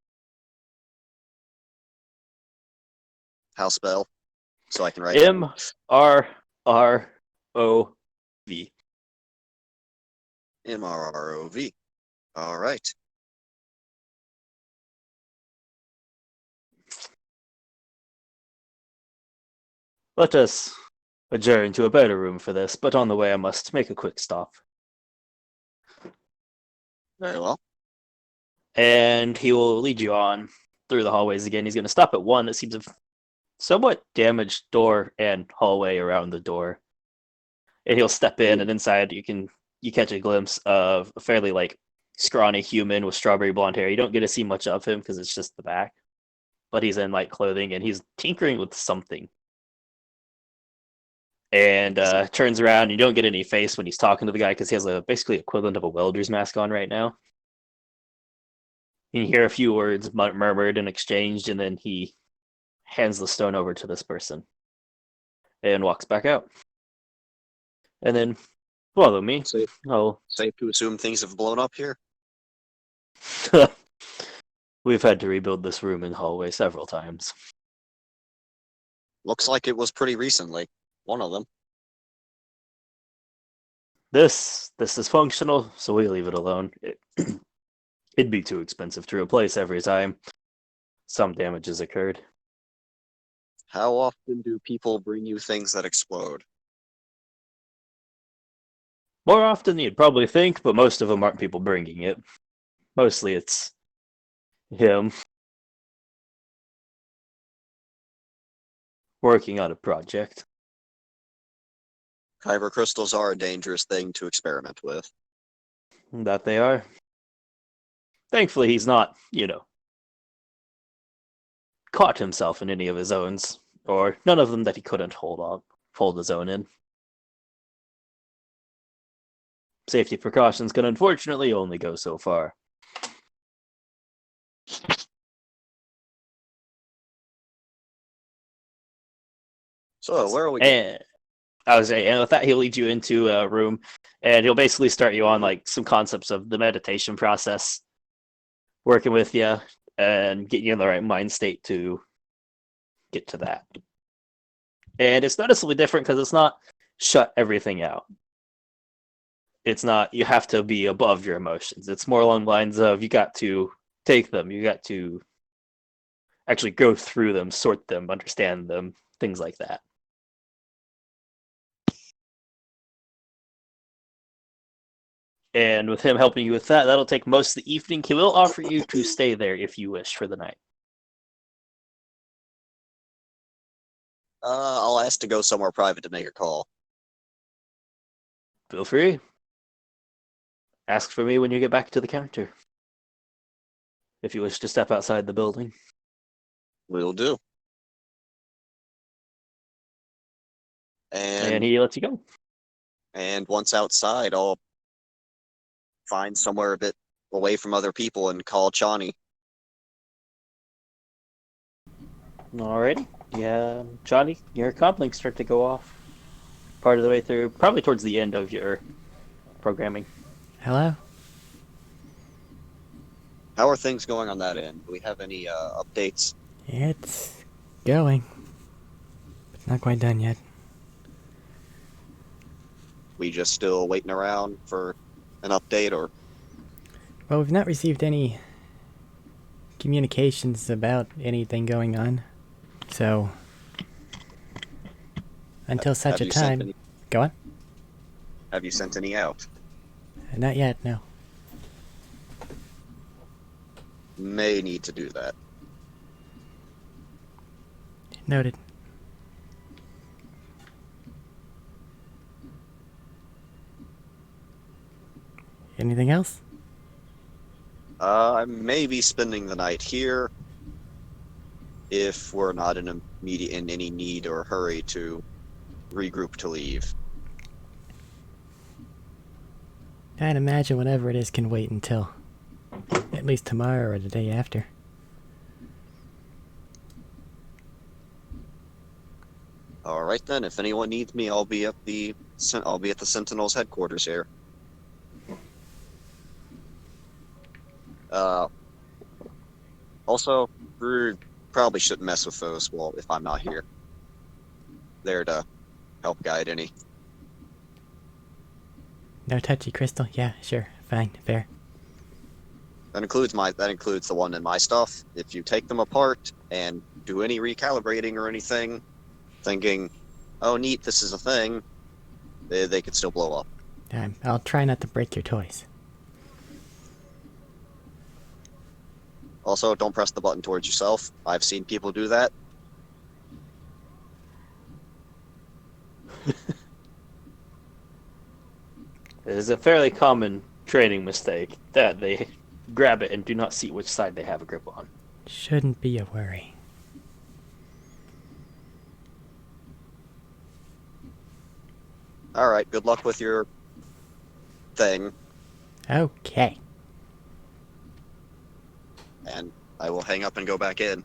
How spell? So I can write down. Mrrov. Mrrov. All right. Let us adjourn to a better room for this, but on the way I must make a quick stop. Very well. And he will lead you on through the hallways again. He's going to stop at one that seems a somewhat damaged door and hallway around the door. And he'll step in, and inside you catch a glimpse of a fairly scrawny human with strawberry blonde hair. You don't get to see much of him because it's just the back, but he's in light clothing and he's tinkering with something. And turns around. And you don't get any face when he's talking to the guy because he has a basically equivalent of a welder's mask on right now. You hear a few words murmured and exchanged, and then he hands the stone over to this person and walks back out. And then follow me. Safe, Oh, safe to assume things have blown up here. we've had to rebuild this room and hallway several times. Looks like it was pretty recently. One of them. This is functional, so we leave it alone. It'd be too expensive to replace every time some damage has occurred. How often do people bring you things that explode? More often than you'd probably think, but most of them aren't people bringing it. Mostly it's him working on a project. Kyber crystals are a dangerous thing to experiment with. That they are. Thankfully, he's not, caught himself in any of his own or none of them that he couldn't hold his own in. Safety precautions can unfortunately only go so far. So where are we going? And I was saying, and with that, he'll lead you into a room, and he'll basically start you on like some concepts of the meditation process, working with you and getting you in the right mind state to get to that. And it's noticeably different because it's not shut everything out. It's not you have to be above your emotions. It's more along the lines of you got to take them, you got to actually go through them, sort them, understand them, things like that. And with him helping you with that, that'll take most of the evening. He will offer you to stay there if you wish for the night. I'll ask to go somewhere private to make a call. Feel free. Ask for me when you get back to the counter. If you wish to step outside the building. Will do. And he lets you go. And once outside, I'll find somewhere a bit away from other people and call Chani. Alrighty. Yeah, Johnny, your comlinks start to go off. Part of the way through, probably towards the end of your programming. Hello? How are things going on that end? Do we have any updates? It's going. It's not quite done yet. We just still waiting around for an update, or Well, we've not received any communications about anything going on. So, until such a have you sent time... any- Go on. have you sent any out? Not yet, no. May need to do that. Noted. Anything else? I may be spending the night here if we're not in any need or hurry to regroup to leave. I'd imagine whatever it is can wait until at least tomorrow or the day after. All right then. If anyone needs me, I'll be at the Sentinels headquarters here. Also, we probably shouldn't mess with those. Well, if I'm not here, there to help guide any. No touchy crystal? Yeah, sure. Fine. Fair. That includes the one in my stuff. If you take them apart and do any recalibrating or anything, thinking, "Oh, neat, this is a thing," they could still blow up. I'll try not to break your toys. Also, don't press the button towards yourself. I've seen people do that. It is a fairly common training mistake that they grab it and do not see which side they have a grip on. Shouldn't be a worry. All right, good luck with your thing, Okay. and I will hang up and go back in.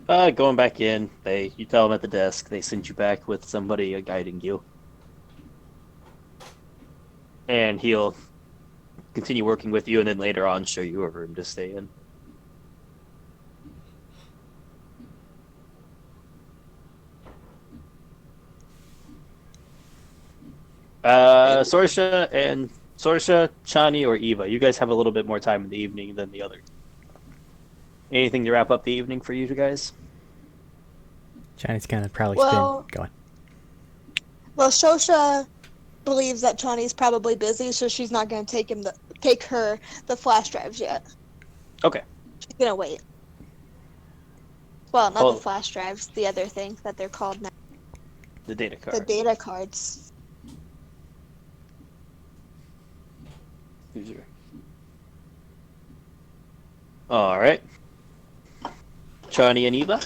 Going back in, you tell them at the desk, they send you back with somebody guiding you. And he'll continue working with you and then later on show you a room to stay in. Sorsha, Chani, or Eva, you guys have a little bit more time in the evening than the others. Anything to wrap up the evening for you two guys? Johnny's gonna probably Well- spin. Go on. Well, Shosha believes that Chani's probably busy, so she's not going to take her the flash drives yet. Okay. She's going to wait. Well, not Oh. the flash drives, the other thing that they're called now. The data card. The data cards. User. All right. Chani and Eva.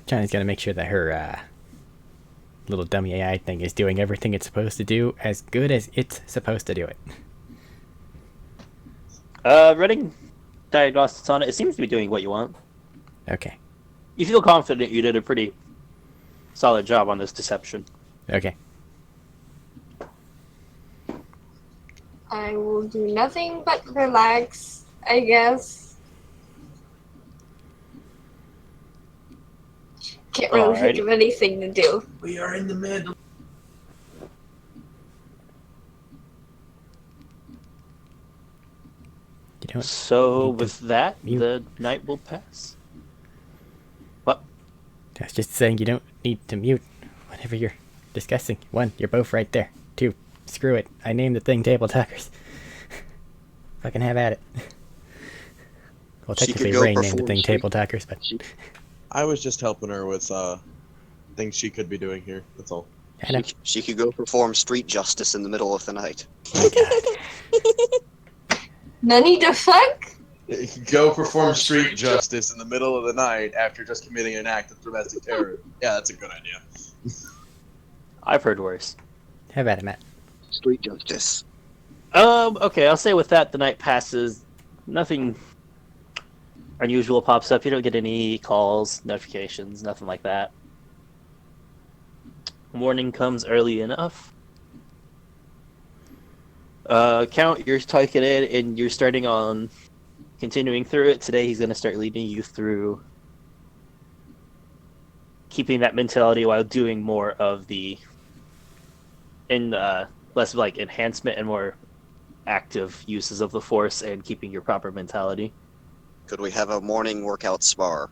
China's got to make sure that her little dummy AI thing is doing everything it's supposed to do as good as it's supposed to do it. Running diagnostics on it, it seems to be doing what you want. Okay. You feel confident you did a pretty solid job on this deception. Okay. I will do nothing but relax, I guess. Can't really think Alrighty. of anything to do. We are in the middle. You don't. So need to with that, mute. the night will pass. What? I was just saying you don't need to mute whatever you're discussing. 1, you're both right there. 2, screw it. I named the thing Tabletalkers. Fucking have at it. Well, She could technically go Rain named the perform thing street- Tabletalkers, but I was just helping her with things she could be doing here. That's all. I know. She could go perform street justice in the middle of the night. My God. Nani the fuck? Go perform street justice in the middle of the night after just committing an act of domestic terror. Yeah, that's a good idea. I've heard worse. Have at it, Matt. Street justice. Okay, I'll say with that, the night passes. Nothing unusual pops up. You don't get any calls, notifications, nothing like that. Morning comes early enough. Count, you're taking it, and you're starting on continuing through it. Today, he's going to start leading you through keeping that mentality while doing more of the less like enhancement and more active uses of the force and keeping your proper mentality. Could we have a morning workout spar?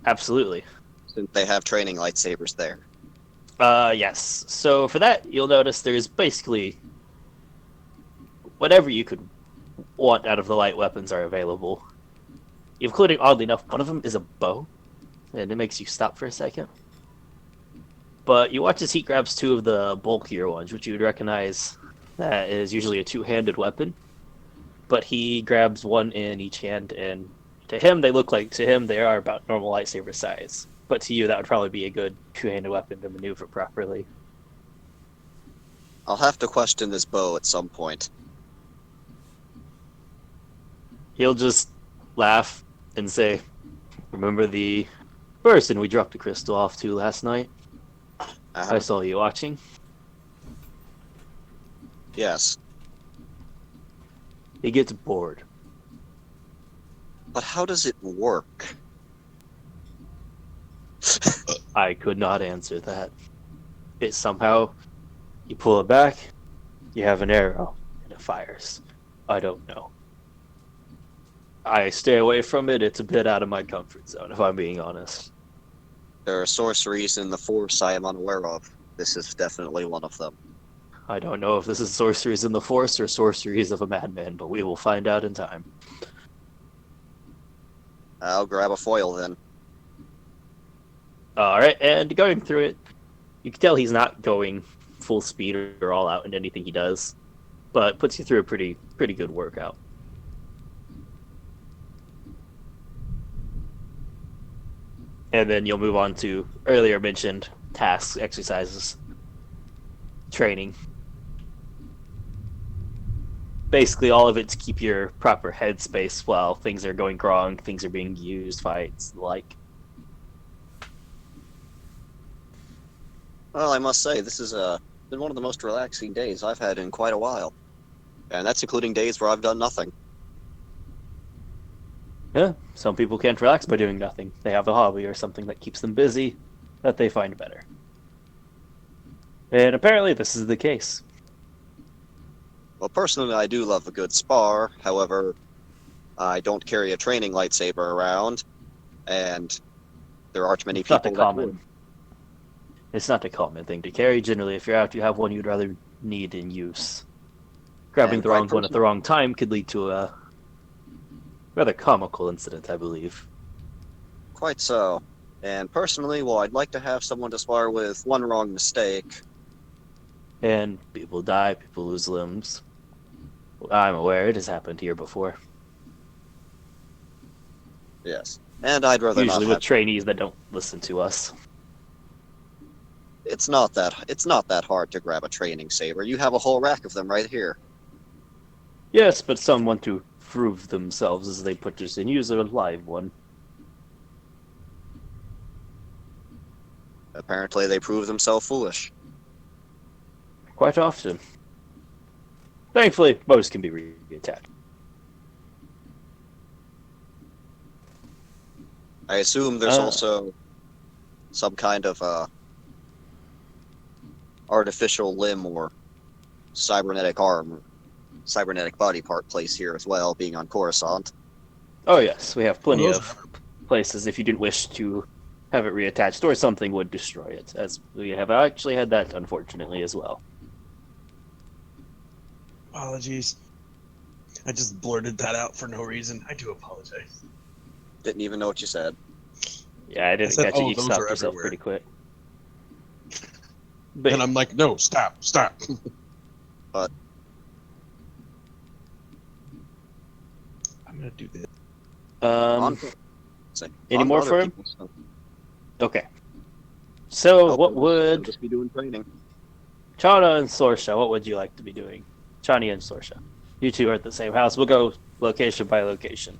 Absolutely. Since they have training lightsabers there. Yes. So for that, you'll notice there's basically whatever you could want out of the light weapons are available. Including, oddly enough, one of them is a bow, and it makes you stop for a second. But you watch as he grabs 2 of the bulkier ones, which you would recognize that is usually a 2-handed weapon. But he grabs 1 in each hand, and to him they are about normal lightsaber size. But to you, that would probably be a good 2-handed weapon to maneuver properly. I'll have to question this bow at some point. He'll just laugh and say, "Remember the person we dropped the crystal off to last night? I saw you watching." Yes. He gets bored. But how does it work? I could not answer that. It somehow, you pull it back, you have an arrow, and it fires. I don't know. I stay away from it. It's a bit out of my comfort zone, if I'm being honest. There are sorceries in the Force I am unaware of. This is definitely one of them. I don't know if this is sorceries in the Force or sorceries of a madman, but we will find out in time. I'll grab a foil then. Alright, and going through it, you can tell he's not going full speed or all out in anything he does, but puts you through a pretty good workout. And then you'll move on to earlier mentioned tasks, exercises, training. Basically, all of it to keep your proper headspace while things are going wrong, things are being used, fights, the like. Well, I must say, this has been one of the most relaxing days I've had in quite a while. And that's including days where I've done nothing. Yeah, some people can't relax by doing nothing. They have a hobby or something that keeps them busy that they find better. And apparently this is the case. Well, personally, I do love a good spar. However, I don't carry a training lightsaber around, and there aren't many It's not people the that common. would. It's not the common thing to carry. Generally, if you're out, you have one you'd rather need in use. Grabbing And the quite wrong one at the wrong time could lead to a rather comical incident, I believe. Quite so. And personally, well, I'd like to have someone to spar with one wrong mistake. And people die, people lose limbs. I'm aware it has happened here before. Yes. And I'd rather not Usually have. with trainees that don't listen to us. It's not that hard to grab a training saber. You have a whole rack of them right here. Yes, but some want to prove themselves as they put us in. Use a live one. Apparently, they prove themselves foolish. Quite often. Thankfully, most can be reattached. I assume there's also some kind of artificial limb or cybernetic arm, or cybernetic body part place here as well, being on Coruscant. Oh yes, we have plenty those of places if you didn't wish to have it reattached or something would destroy it, as we have actually had that unfortunately as well. Apologies. I just blurted that out for no reason. I do apologize. Didn't even know what you said. Yeah, I didn't said, catch it. "Oh, You those stopped are yourself everywhere." pretty quick. But And I'm like, no, stop. But I'm gonna do this. on any on more other for him? people's stuff. Okay. So, Nope, what they'll would just be doing training? Chana and Sorsha? What would you like to be doing? Chani and Sorsha. You two are at the same house. We'll go location by location.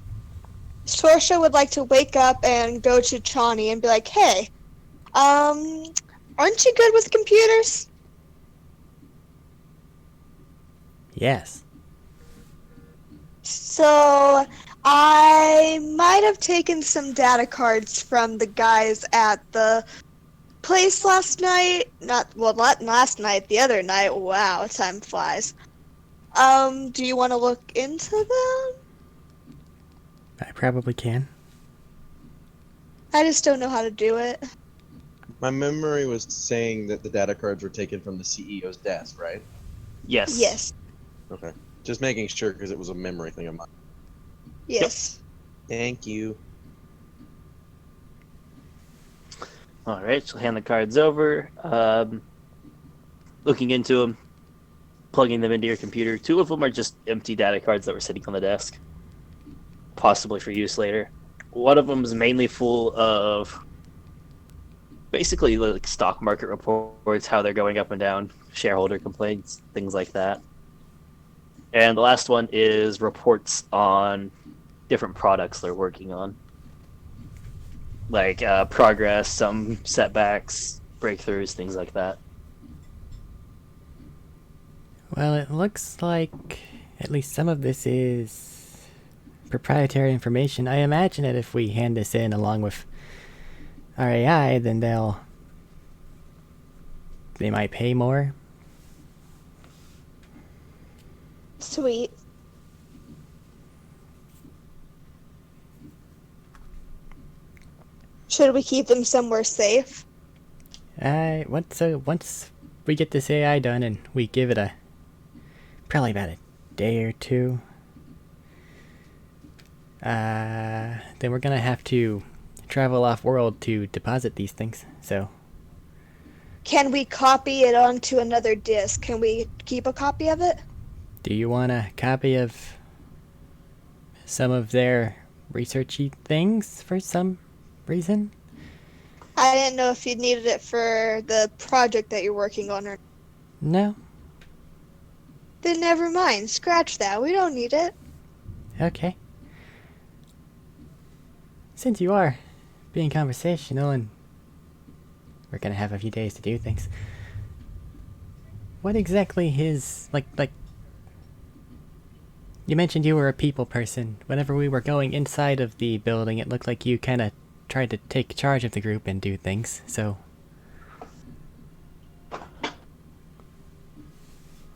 Sorsha would like to wake up and go to Chani and be like, hey, aren't you good with computers? Yes. So I might have taken some data cards from the guys at the place last night. Not last night, the other night. Wow, time flies. Do you want to look into them? I probably can. I just don't know how to do it. My memory was saying that the data cards were taken from the CEO's desk, right? Yes. Yes. Okay. Just making sure because it was a memory thing of mine. Yes. Thank you. All right. She'll hand the cards over. Looking into them, plugging them into your computer. 2 of them are just empty data cards that were sitting on the desk, possibly for use later. One of them is mainly full of basically like stock market reports, how they're going up and down, shareholder complaints, things like that. And the last one is reports on different products they're working on, like progress, some setbacks, breakthroughs, things like that. Well, it looks like at least some of this is proprietary information. I imagine that if we hand this in along with our AI, then they might pay more. Sweet. Should we keep them somewhere safe? Once we get this AI done and we give it probably about a day or two, then we're gonna have to travel off world to deposit these things. So Can we copy it onto another disk? Can we keep a copy of it? do you want a copy of some of their researchy things for some reason? I didn't know if you needed it for the project that you're working on or... No? Then never mind. Scratch that. We don't need it. Okay. Since you are being conversational and we're gonna have a few days to do things, what exactly is like you mentioned you were a people person. Whenever we were going inside of the building, it looked like you kind of tried to take charge of the group and do things, so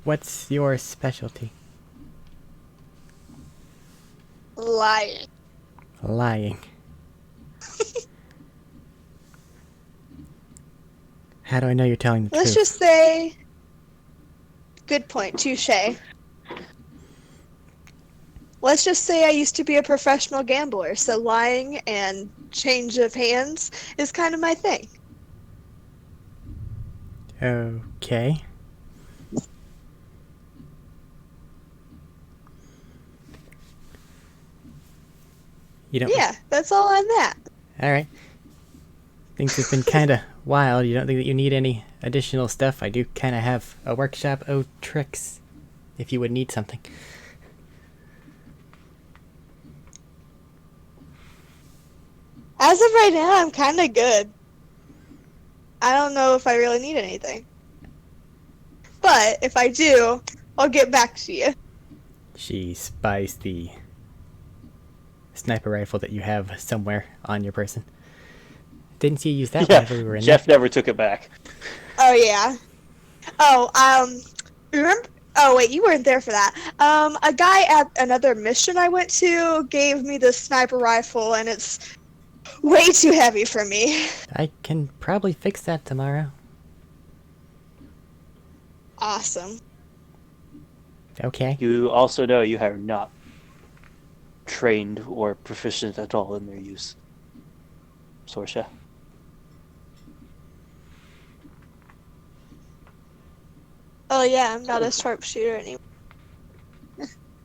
what's your specialty? Lying. Lying. How do I know you're telling the Let's truth? just say... Good point. Touche. Let's just say I used to be a professional gambler, so lying and change of hands is kind of my thing. Okay. You don't. Yeah, that's all on that. All right. Things have been kind of wild. You don't think that you need any additional stuff? I do kind of have a workshop of tricks, if you would need something. As of right now, I'm kind of good. I don't know if I really need anything. But if I do, I'll get back to you. She spies the sniper rifle that you have somewhere on your person. Didn't see you use that whenever we were in Jeff there. never took it back. Oh, yeah. Oh, remember? Oh, wait, you weren't there for that. A guy at another mission I went to gave me the sniper rifle, and it's way too heavy for me. I can probably fix that tomorrow. Awesome. Okay. You also know you are not trained or proficient at all in their use. Sorsha. Oh, yeah, I'm not a sharpshooter anymore.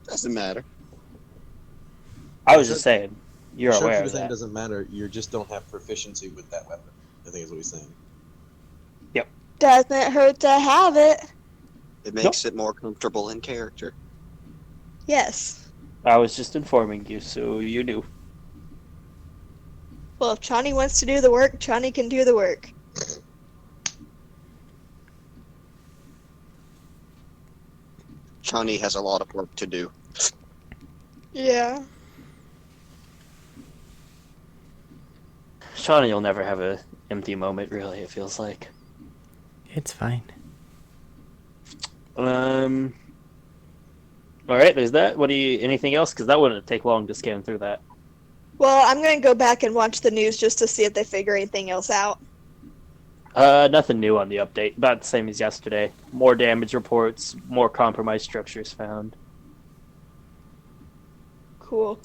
Doesn't matter. I was just saying, you're Sure, aware the of thing that. doesn't matter. You just don't have proficiency with that weapon. I think is what he's saying. Doesn't hurt to have it. It makes it more comfortable in character. Yes. I was just informing you, so you knew. Well, if Chani wants to do the work, Chani can do the work. Chani has a lot of work to do. Yeah. Shawnee, you'll never have a empty moment, really, it feels like. It's fine. Alright, there's that. Anything else? Because that wouldn't take long to scan through that. Well, I'm going to go back and watch the news just to see if they figure anything else out. Nothing new on the update. About the same as yesterday. More damage reports, more compromised structures found. Cool.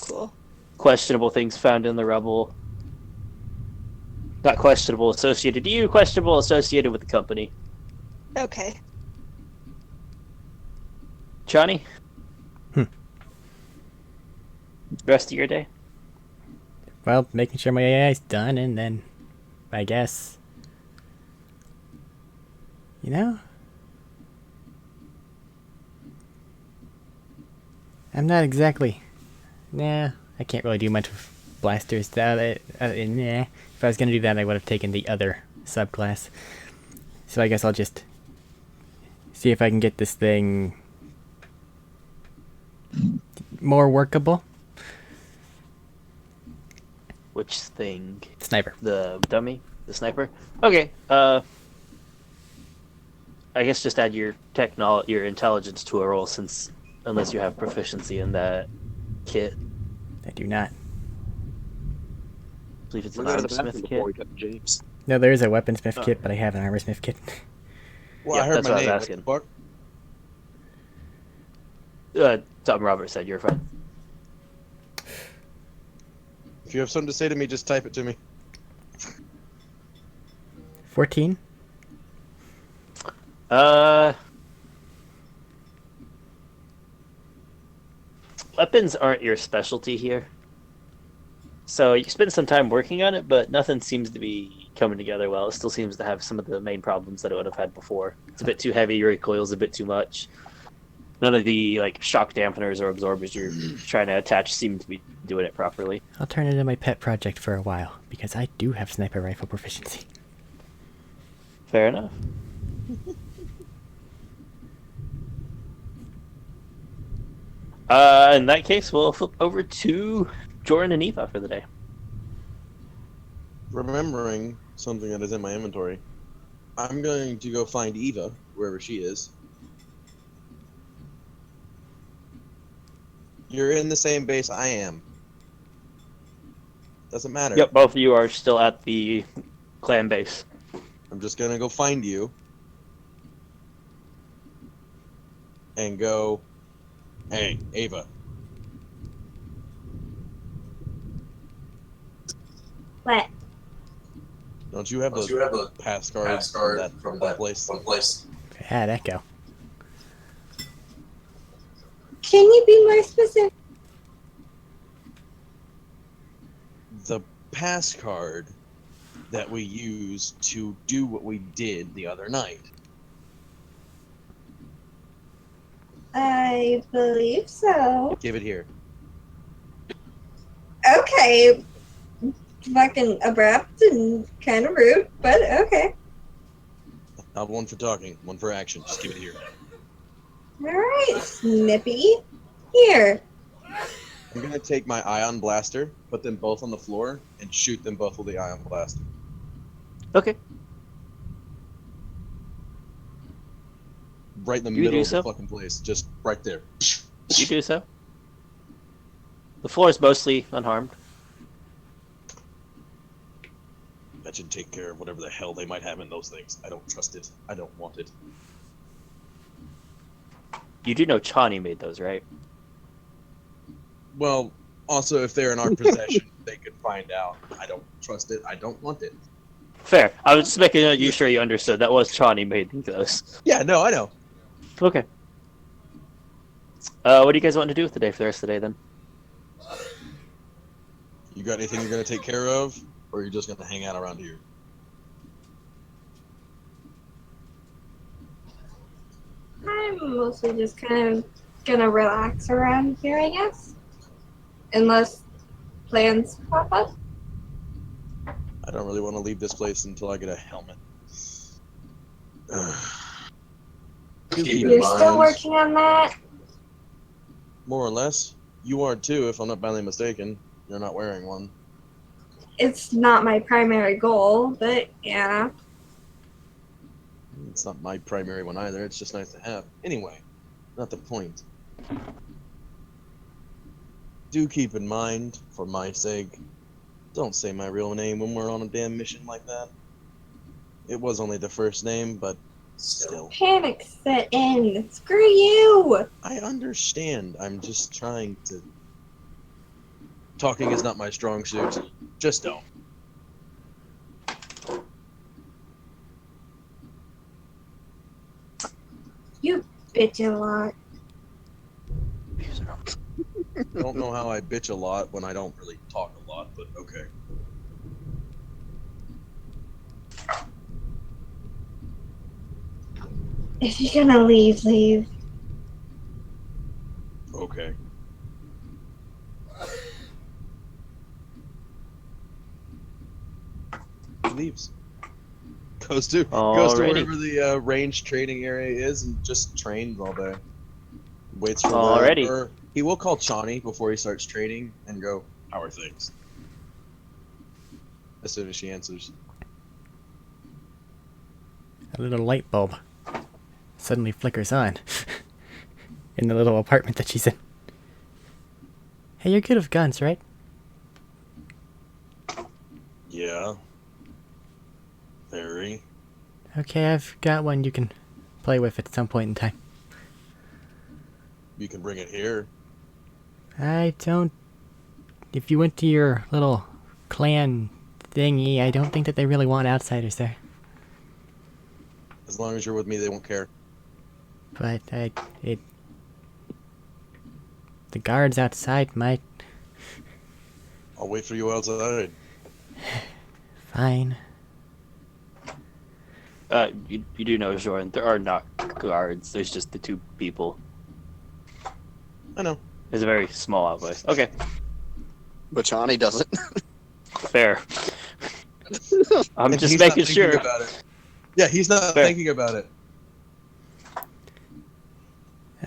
Questionable things found in the rubble. Not questionable associated to you, questionable associated with the company. Okay. Johnny? Rest of your day? Well, making sure my AI's done, and then I guess, you know, I'm not exactly. Nah, I can't really do much with blasters. Nah. If I was gonna do that, I would have taken the other subclass. So I guess I'll just see if I can get this thing more workable. Which thing? Sniper. The dummy? The sniper? Okay, I guess just add your your intelligence to a roll, since unless you have proficiency in that kit. I do not. I believe it's We'll an go to the bathroom armorsmith kit. before we got James. No, there is a weaponsmith Oh. kit, but I have an armorsmith kit. Well, Yeah, I heard that's my what I was name. asking. What the fuck? Something Robert said, you're fine. If you have something to say to me, just type it to me. 14? Weapons aren't your specialty here. So you spend some time working on it, but nothing seems to be coming together well. It still seems to have some of the main problems that it would have had before. It's a bit too heavy, your recoil's a bit too much. None of the shock dampeners or absorbers you're trying to attach seem to be doing it properly. I'll turn it into my pet project for a while, because I do have sniper rifle proficiency. Fair enough. In that case, we'll flip over to Jordan and Eva for the day. Remembering something that is in my inventory, I'm going to go find Eva, wherever she is. You're in the same base I am. Doesn't matter. Yep, both of you are still at the clan base. I'm just gonna go find you. And go, hey, Ava. What? Don't you have the pass card from that place? How'd that go? Can you be more specific? the pass card that we used to do what we did the other night. I believe so. Give it here. Okay. Fucking abrupt and kind of rude, but okay. Not one for talking, one for action. Just give it here. Alright, Snippy. Here. I'm gonna take my ion blaster, put them both on the floor, and shoot them both with the ion blaster. Okay. Right in the You middle do of so. the fucking place. Just right there. You do so. The floor is mostly unharmed. That should take care of whatever the hell they might have in those things. I don't trust it. I don't want it. You do know Chani made those, right? Well, also, if they're in our possession, they could find out. I don't trust it. I don't want it. Fair. I was just making you sure you understood. That was Chani made those. Yeah, no, I know. Okay. What do you guys want to do with the day for the rest of the day then? You got anything you're gonna take care of, or are you just gonna hang out around here? I'm mostly just kind of gonna relax around here, I guess. Unless plans pop up. I don't really want to leave this place until I get a helmet. Keep in You're still mind, working on that? more or less. You are too, if I'm not badly mistaken. You're not wearing one. It's not my primary goal, but yeah. It's not my primary one either. It's just nice to have. Anyway, not the point. Do keep in mind, for my sake, don't say my real name when we're on a damn mission like that. It was only the first name, but still. Panic set in. Screw you! I understand. I'm just trying to... Talking is not my strong suit. Just don't. You bitch a lot. I don't know how I bitch a lot when I don't really talk a lot, but okay. If you're gonna leave, leave. Okay. He leaves. Goes to Alrighty. wherever the range training area is and just trains all day. Waits for Alrighty. word. Or he will call Chani before he starts training and go, "How are things?" As soon as she answers. A little light bulb suddenly flickers on in the little apartment that she's in. Hey, you're good with guns, right? Yeah. Very. Okay, I've got one you can play with at some point in time. You can bring it here. I don't... If you went to your little clan thingy, I don't think that they really want outsiders there. As long as you're with me, they won't care. But the guards outside might... I'll wait for you outside. Fine. You do know, Jordan, there are not guards. There's just the two people. I know. It's a very small outpost. Okay, But Chani doesn't. fair. I'm And just he's not making thinking sure. about it. Yeah, he's not Fair. thinking about it.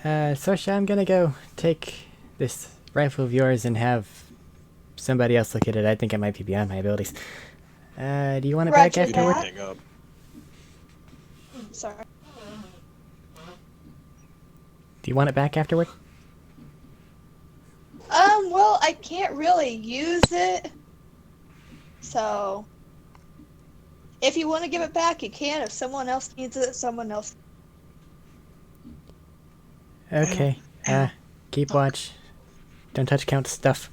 Sosha, I'm gonna go take this rifle of yours and have somebody else look at it. I think it might be beyond my abilities. Do you want it back Roger You don't afterward? that. hang up. Sorry. Do you want it back afterward? Well, I can't really use it. So, if you want to give it back, you can. If someone else needs it, someone else. Okay. Keep watch. Don't touch Count's stuff.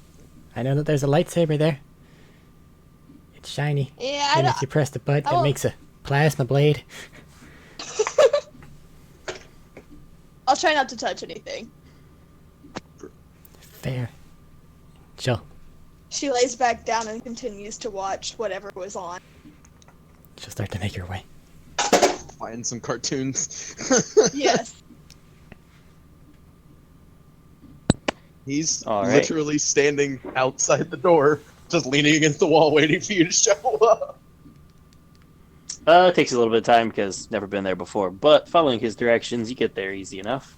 I know that there's a lightsaber there. It's shiny. Yeah, And if you press the button, I it won't- makes a plasma blade. I'll try not to touch anything. Fair. She'll She lays back down and continues to watch whatever was on. She'll start to make her way. Find some cartoons. Yes. He's All right. literally standing outside the door, just leaning against the wall, waiting for you to show up. It takes a little bit of time because never been there before, but following his directions, you get there easy enough.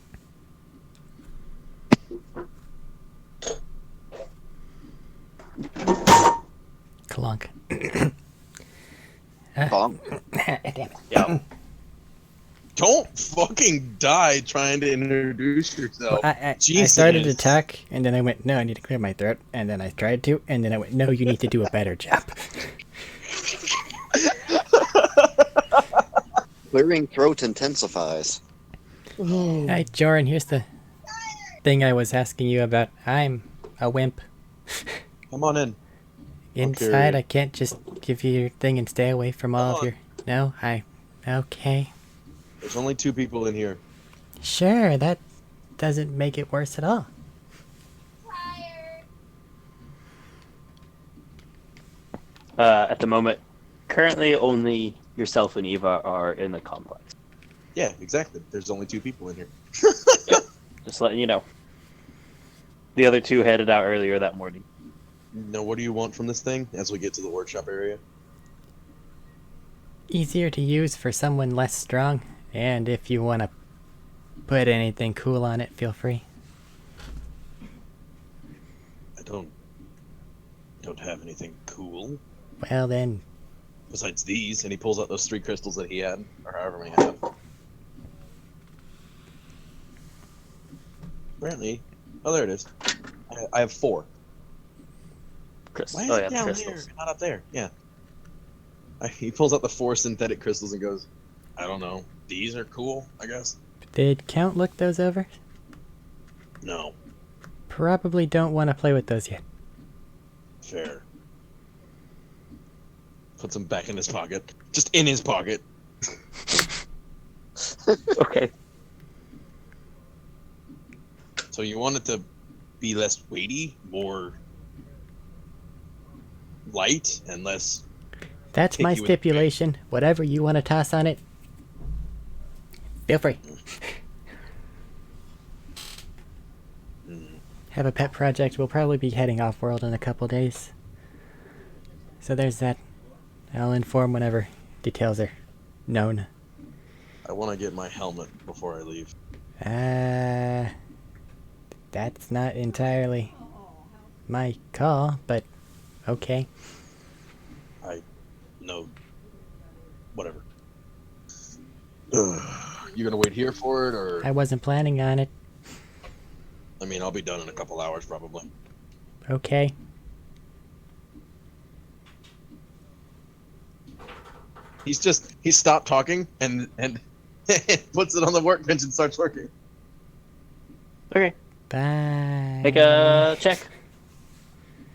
Clunk. Bonk. Damn it. Yeah. Don't fucking die trying to introduce yourself. I Jesus. started to talk, and then I went, no, I need to clear my throat. And then I tried to, and then I went, no, you need to do a better job. Clearing throat intensifies. Hi, Joran, here's the thing I was asking you about. I'm a wimp. Come on in. Inside, I can't just give you your thing and stay away from all of your... No, Okay. There's only 2 people in here. Sure, that doesn't make it worse at all. At the moment, currently only yourself and Eva are in the complex. Yeah, exactly. There's only 2 people in here. Just letting you know. The other 2 headed out earlier that morning. Now, what do you want from this thing as we get to the workshop area? Easier to use for someone less strong, and if you want to put anything cool on it, feel free. I don't have anything cool Well then, besides these, and he pulls out those 3 crystals that he had, or however many I have. Apparently, oh, there it is. I have 4. Crystals. Why is Oh, it yeah, down crystals. there, not up there? Yeah. He pulls out the 4 synthetic crystals and goes, I don't know. These are cool, I guess. did Count look those over? No. Probably don't want to play with those yet. Fair. Puts them back in his pocket. Just in his pocket. Okay. So you want it to be less weighty, more light, and less... That's Take my you with the stipulation. Whatever you want to toss on it, feel free. Have a pet project. We'll probably be heading off-world in a couple days. So there's that. I'll inform whenever details are known. I want to get my helmet before I leave. That's not entirely my call, but okay. No. Whatever. You gonna wait here for it, or... I wasn't planning on it. I mean, I'll be done in a couple hours, probably. Okay. He stopped talking and puts it on the workbench and starts working. Okay. Bye. Make a check.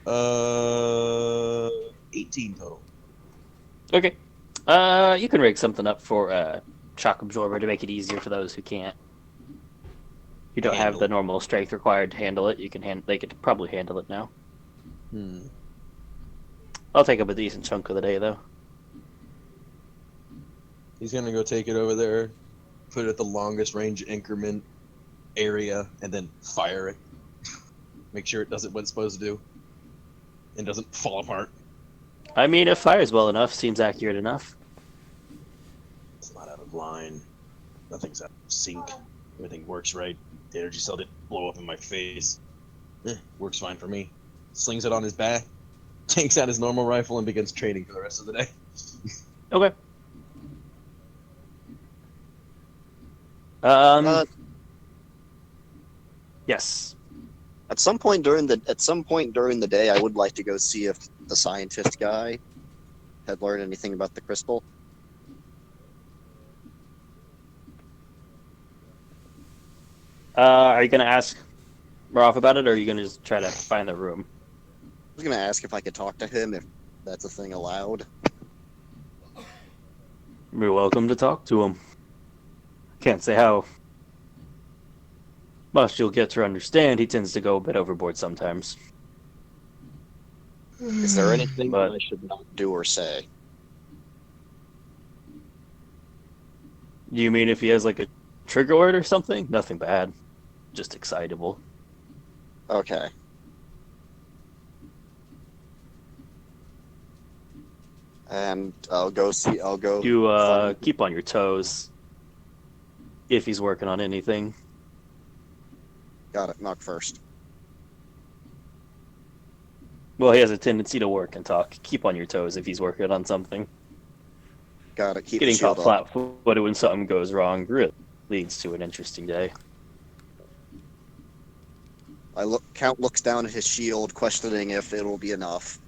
18 total. Okay. You can rig something up for shock absorber to make it easier for those who can't. You don't have the normal strength required to handle it. You can they could probably handle it now. I'll take up a decent chunk of the day though. He's gonna go take it over there, put it at the longest range increment area, and then fire it. Make sure it does what it's supposed to do, and doesn't fall apart. I mean, it fires well enough. Seems accurate enough. It's not out of line. Nothing's out of sync. Everything works right. The energy cell didn't blow up in my face. Works fine for me. Slings it on his back, takes out his normal rifle, and begins training for the rest of the day. Okay. Yes. At some point during the day, I would like to go see if the scientist guy had learned anything about the crystal. Are you gonna ask Roth about it, or are you gonna just try to find the room? I was gonna ask if I could talk to him, if that's a thing allowed. You're welcome to talk to him. Can't say how much you'll get to understand. He tends to go a bit overboard sometimes. Is there anything that But I should not do or say? you mean if he has like a trigger word or something? Nothing bad, just excitable. Okay. And I'll go see. I'll go You find. keep on your toes if he's working on anything. Got it. Knock first. Well, he has a tendency to work and talk. Keep on your toes if he's working on something. Got it. Keep the Getting shield caught up. flat-footed when something goes wrong really leads to an interesting day. Count looks down at his shield, questioning if it'll be enough.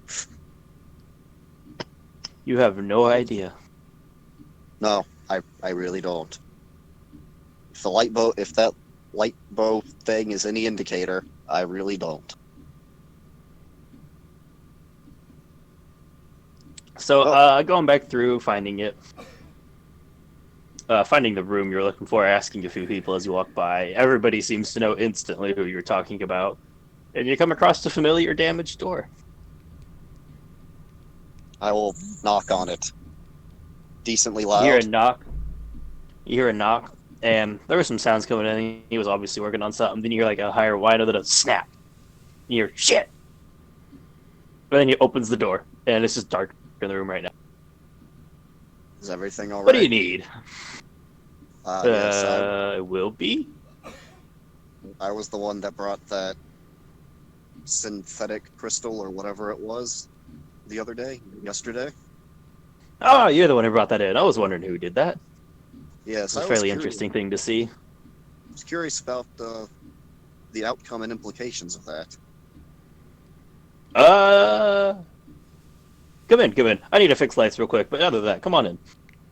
You have no idea. No, I really don't. If that light bow thing is any indicator, I really don't. So, Oh. going back through finding it, finding the room you're looking for, asking a few people as you walk by, everybody seems to know instantly who you're talking about, and you come across the familiar damaged door. I will knock on it. Decently You hear a loud. knock. You hear a knock, and there were some sounds coming in. He was obviously working on something. Then you hear like a higher whine, then a snap. And you hear shit. But then he opens the door, and it's just dark in the room right now. Is everything all right? What do you need? Yes, It will be. I was the one that brought that synthetic crystal or whatever it was yesterday. Oh, you're the one who brought that in. I was wondering who did that. Yes, It's a I was fairly curious. interesting thing to see. I was curious about the outcome and implications of that. Come in. I need to fix lights real quick, but other than that, come on in.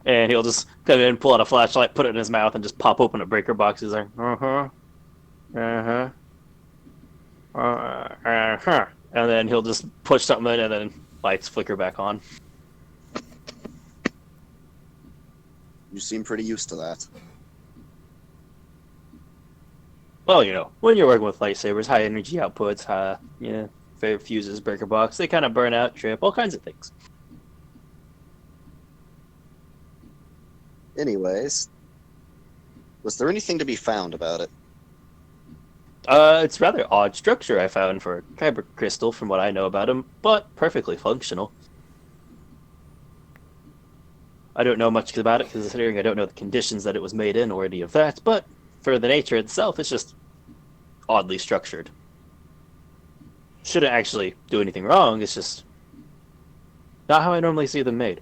And he'll just come in, pull out a flashlight, put it in his mouth, and just pop open a breaker box. He's like, and then he'll just push something in, and then lights flicker back on. You seem pretty used to that. Well, you know, when you're working with lightsabers, high energy outputs, favorite fuses, breaker box, they kind of burn out, trip, all kinds of things. Anyways, was there anything to be found about it? It's rather odd structure I found for a kyber crystal from what I know about him, but perfectly functional. I don't know much about it, considering I don't know the conditions that it was made in or any of that, but for the nature itself, it's just oddly structured. Shouldn't actually do anything wrong, it's just not how I normally see them made.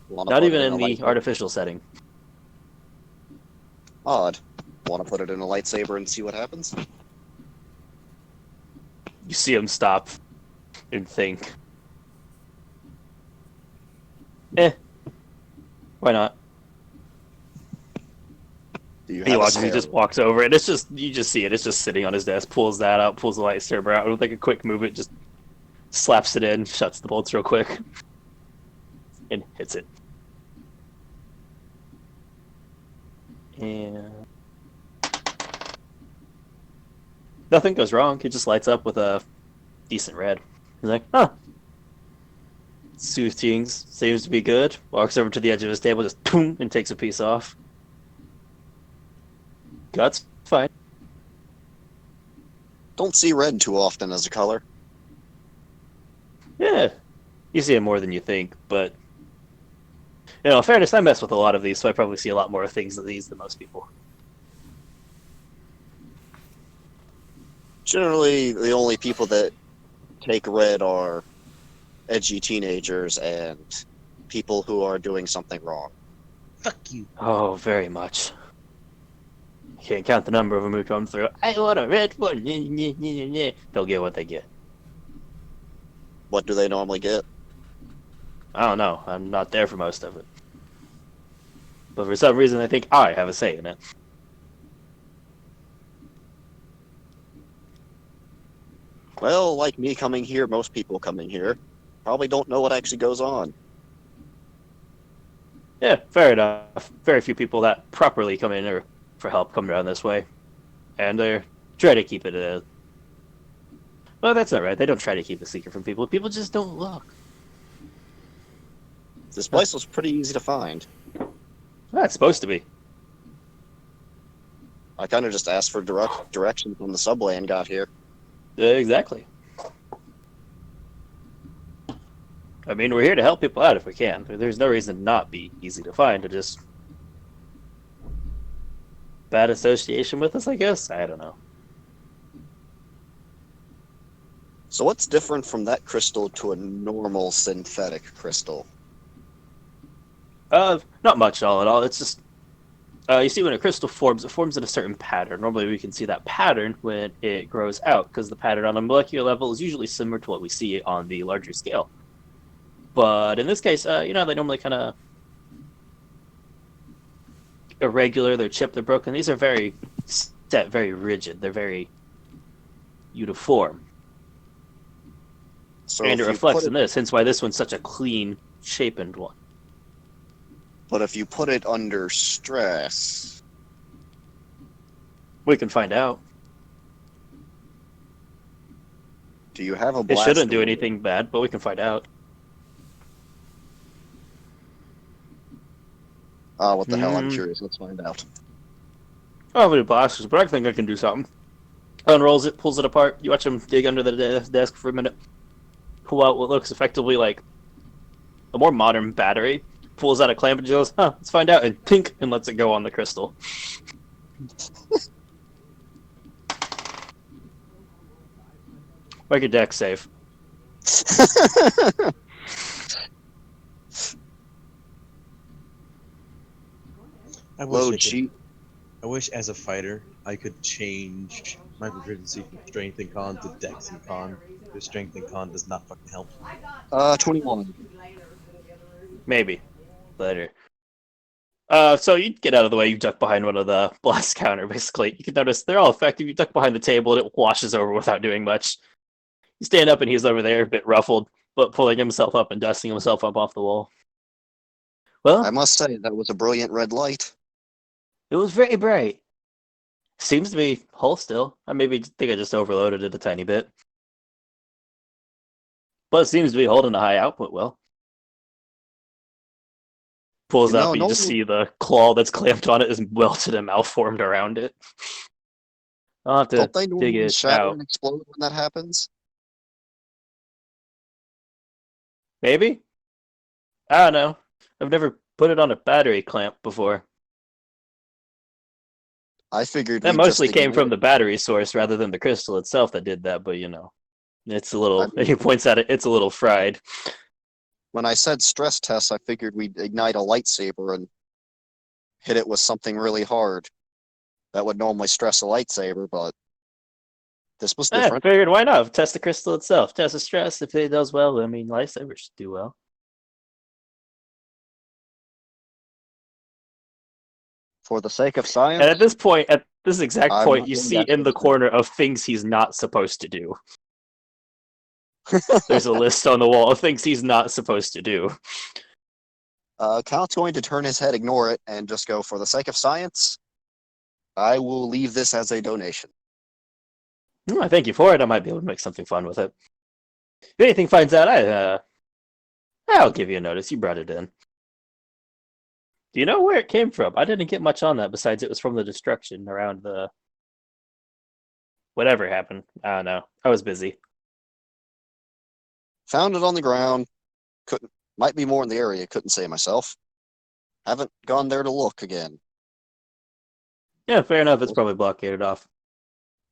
Not even in the artificial setting. Odd. Want to put it in a lightsaber and see what happens? You see him stop and think. Why not? He watches, he just walks over, and it's just, you just see it, it's just sitting on his desk, pulls that out, pulls the lightsaber out, with like a quick movement, just slaps it in, shuts the bolts real quick, and hits it. And nothing goes wrong, it just lights up with a decent red. He's like, huh. Soothing seems to be good. Walks over to the edge of his table, just boom, and takes a piece off. That's fine. Don't see red too often as a color. Yeah, you see it more than you think, but you know, in fairness, I mess with a lot of these, so I probably see a lot more things of these than most people. Generally, the only people that take red are edgy teenagers and people who are doing something wrong. Fuck you. Oh, very much. Can't count the number of them who come through. I want a red one. They'll get what they get. What do they normally get? I don't know. I'm not there for most of it. But for some reason, I think I have a say in it. Well, like me coming here, most people coming here probably don't know what actually goes on. Yeah, fair enough. Very few people that properly come in or for help come around this way. And they try to keep it Well, that's not right. They don't try to keep a secret from people. People just don't look. This place was pretty easy to find. Well, it's supposed to be. I kind of just asked for directions on the subway and got here. Exactly. I mean, we're here to help people out if we can. There's no reason to not be easy to find. To just bad association with us, I guess. I don't know. So what's different from that crystal to a normal synthetic crystal? Not much all at all. It's just you see when a crystal forms, it forms in a certain pattern. Normally, we can see that pattern when it grows out, because the pattern on a molecular level is usually similar to what we see on the larger scale. But in this case, they normally kind of irregular. They're chipped. They're broken. These are very set, very rigid. They're very uniform. So And it if you reflects put it, in this, hence why this one's such a clean, shapened one. but if you put it under stress, We can find out. do you have a It blast? shouldn't do anything bad, but we can find out. What the hell? I'm curious. Let's find out. I don't have any blasters, but I think I can do something. Unrolls it, pulls it apart. You watch him dig under the desk for a minute. Pull out what looks effectively like a more modern battery. Pulls out a clamp and goes, let's find out. And pink, and lets it go on the crystal. Make a deck save. Load sheet. I wish as a fighter I could change my proficiency from strength and con to dex and con. Because strength and con does not fucking help. 21. Maybe. Later. So you get out of the way, you duck behind one of the blast counter, basically. You can notice they're all effective. You duck behind the table and it washes over without doing much. You stand up and he's over there, a bit ruffled, but pulling himself up and dusting himself up off the wall. Well, I must say, that was a brilliant red light. it was very bright. Seems to be whole still. I maybe think I just overloaded it a tiny bit. But it seems to be holding a high output well. Pulls up and you just see the claw that's clamped on it is melted and malformed around it. I'll have to Don't they dig normally it shatter out. and explode when that happens? Maybe? I don't know. I've never put it on a battery clamp before. I figured That we'd mostly just came ignite from it. the battery source rather than the crystal itself that did that, but it's a little, I mean- he points at it, it's a little fried. When I said stress test, I figured we'd ignite a lightsaber and hit it with something really hard. That would normally stress a lightsaber, but this was I different. figured why not? Test the crystal itself. Test the stress. If it does well, I mean, lightsabers should do well. For the sake of And science, at this point, at this exact I'm point, not you doing see that in the sort of thing. corner of things he's not supposed to do. There's a list on the wall of things he's not supposed to do. Count's going to turn his head, ignore it, and just go, for the sake of science, I will leave this as a donation. I thank you for it. I might be able to make something fun with it. If anything finds out, I'll give you a notice. You brought it in. Do you know where it came from? I didn't get much on that besides it was from the destruction around the... Whatever happened. I don't know. I was busy. Found it on the ground. Might be more in the area, couldn't say myself. Haven't gone there to look again. Yeah, fair enough. It's probably blockaded off.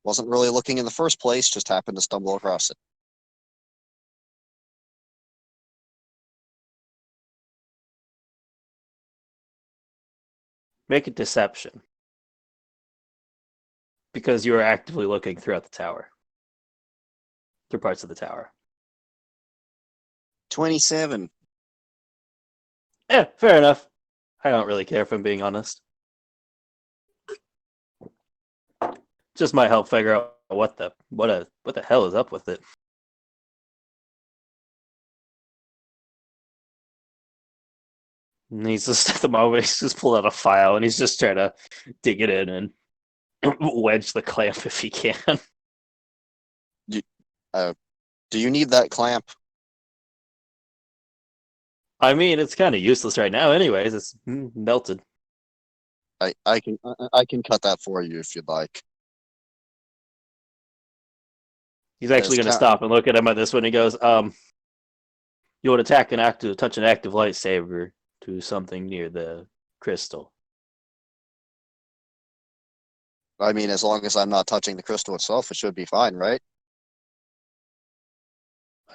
Wasn't really looking in the first place, just happened to stumble across it. Make a deception. Because you are actively looking throughout the tower. Through parts of the tower. 27. Yeah, fair enough. I don't really care if I'm being honest. Just might help figure out what the hell is up with it. And he's just at the moment he's just pulled out a file and he's just trying to dig it in and wedge the clamp if he can. Do you need that clamp? I mean, it's kind of useless right now, anyways. It's melted. I can cut that for you if you'd like. He's actually As going to stop and look at him at this one. He goes, you would touch an active lightsaber to something near the crystal. I mean, as long as I'm not touching the crystal itself, it should be fine, right?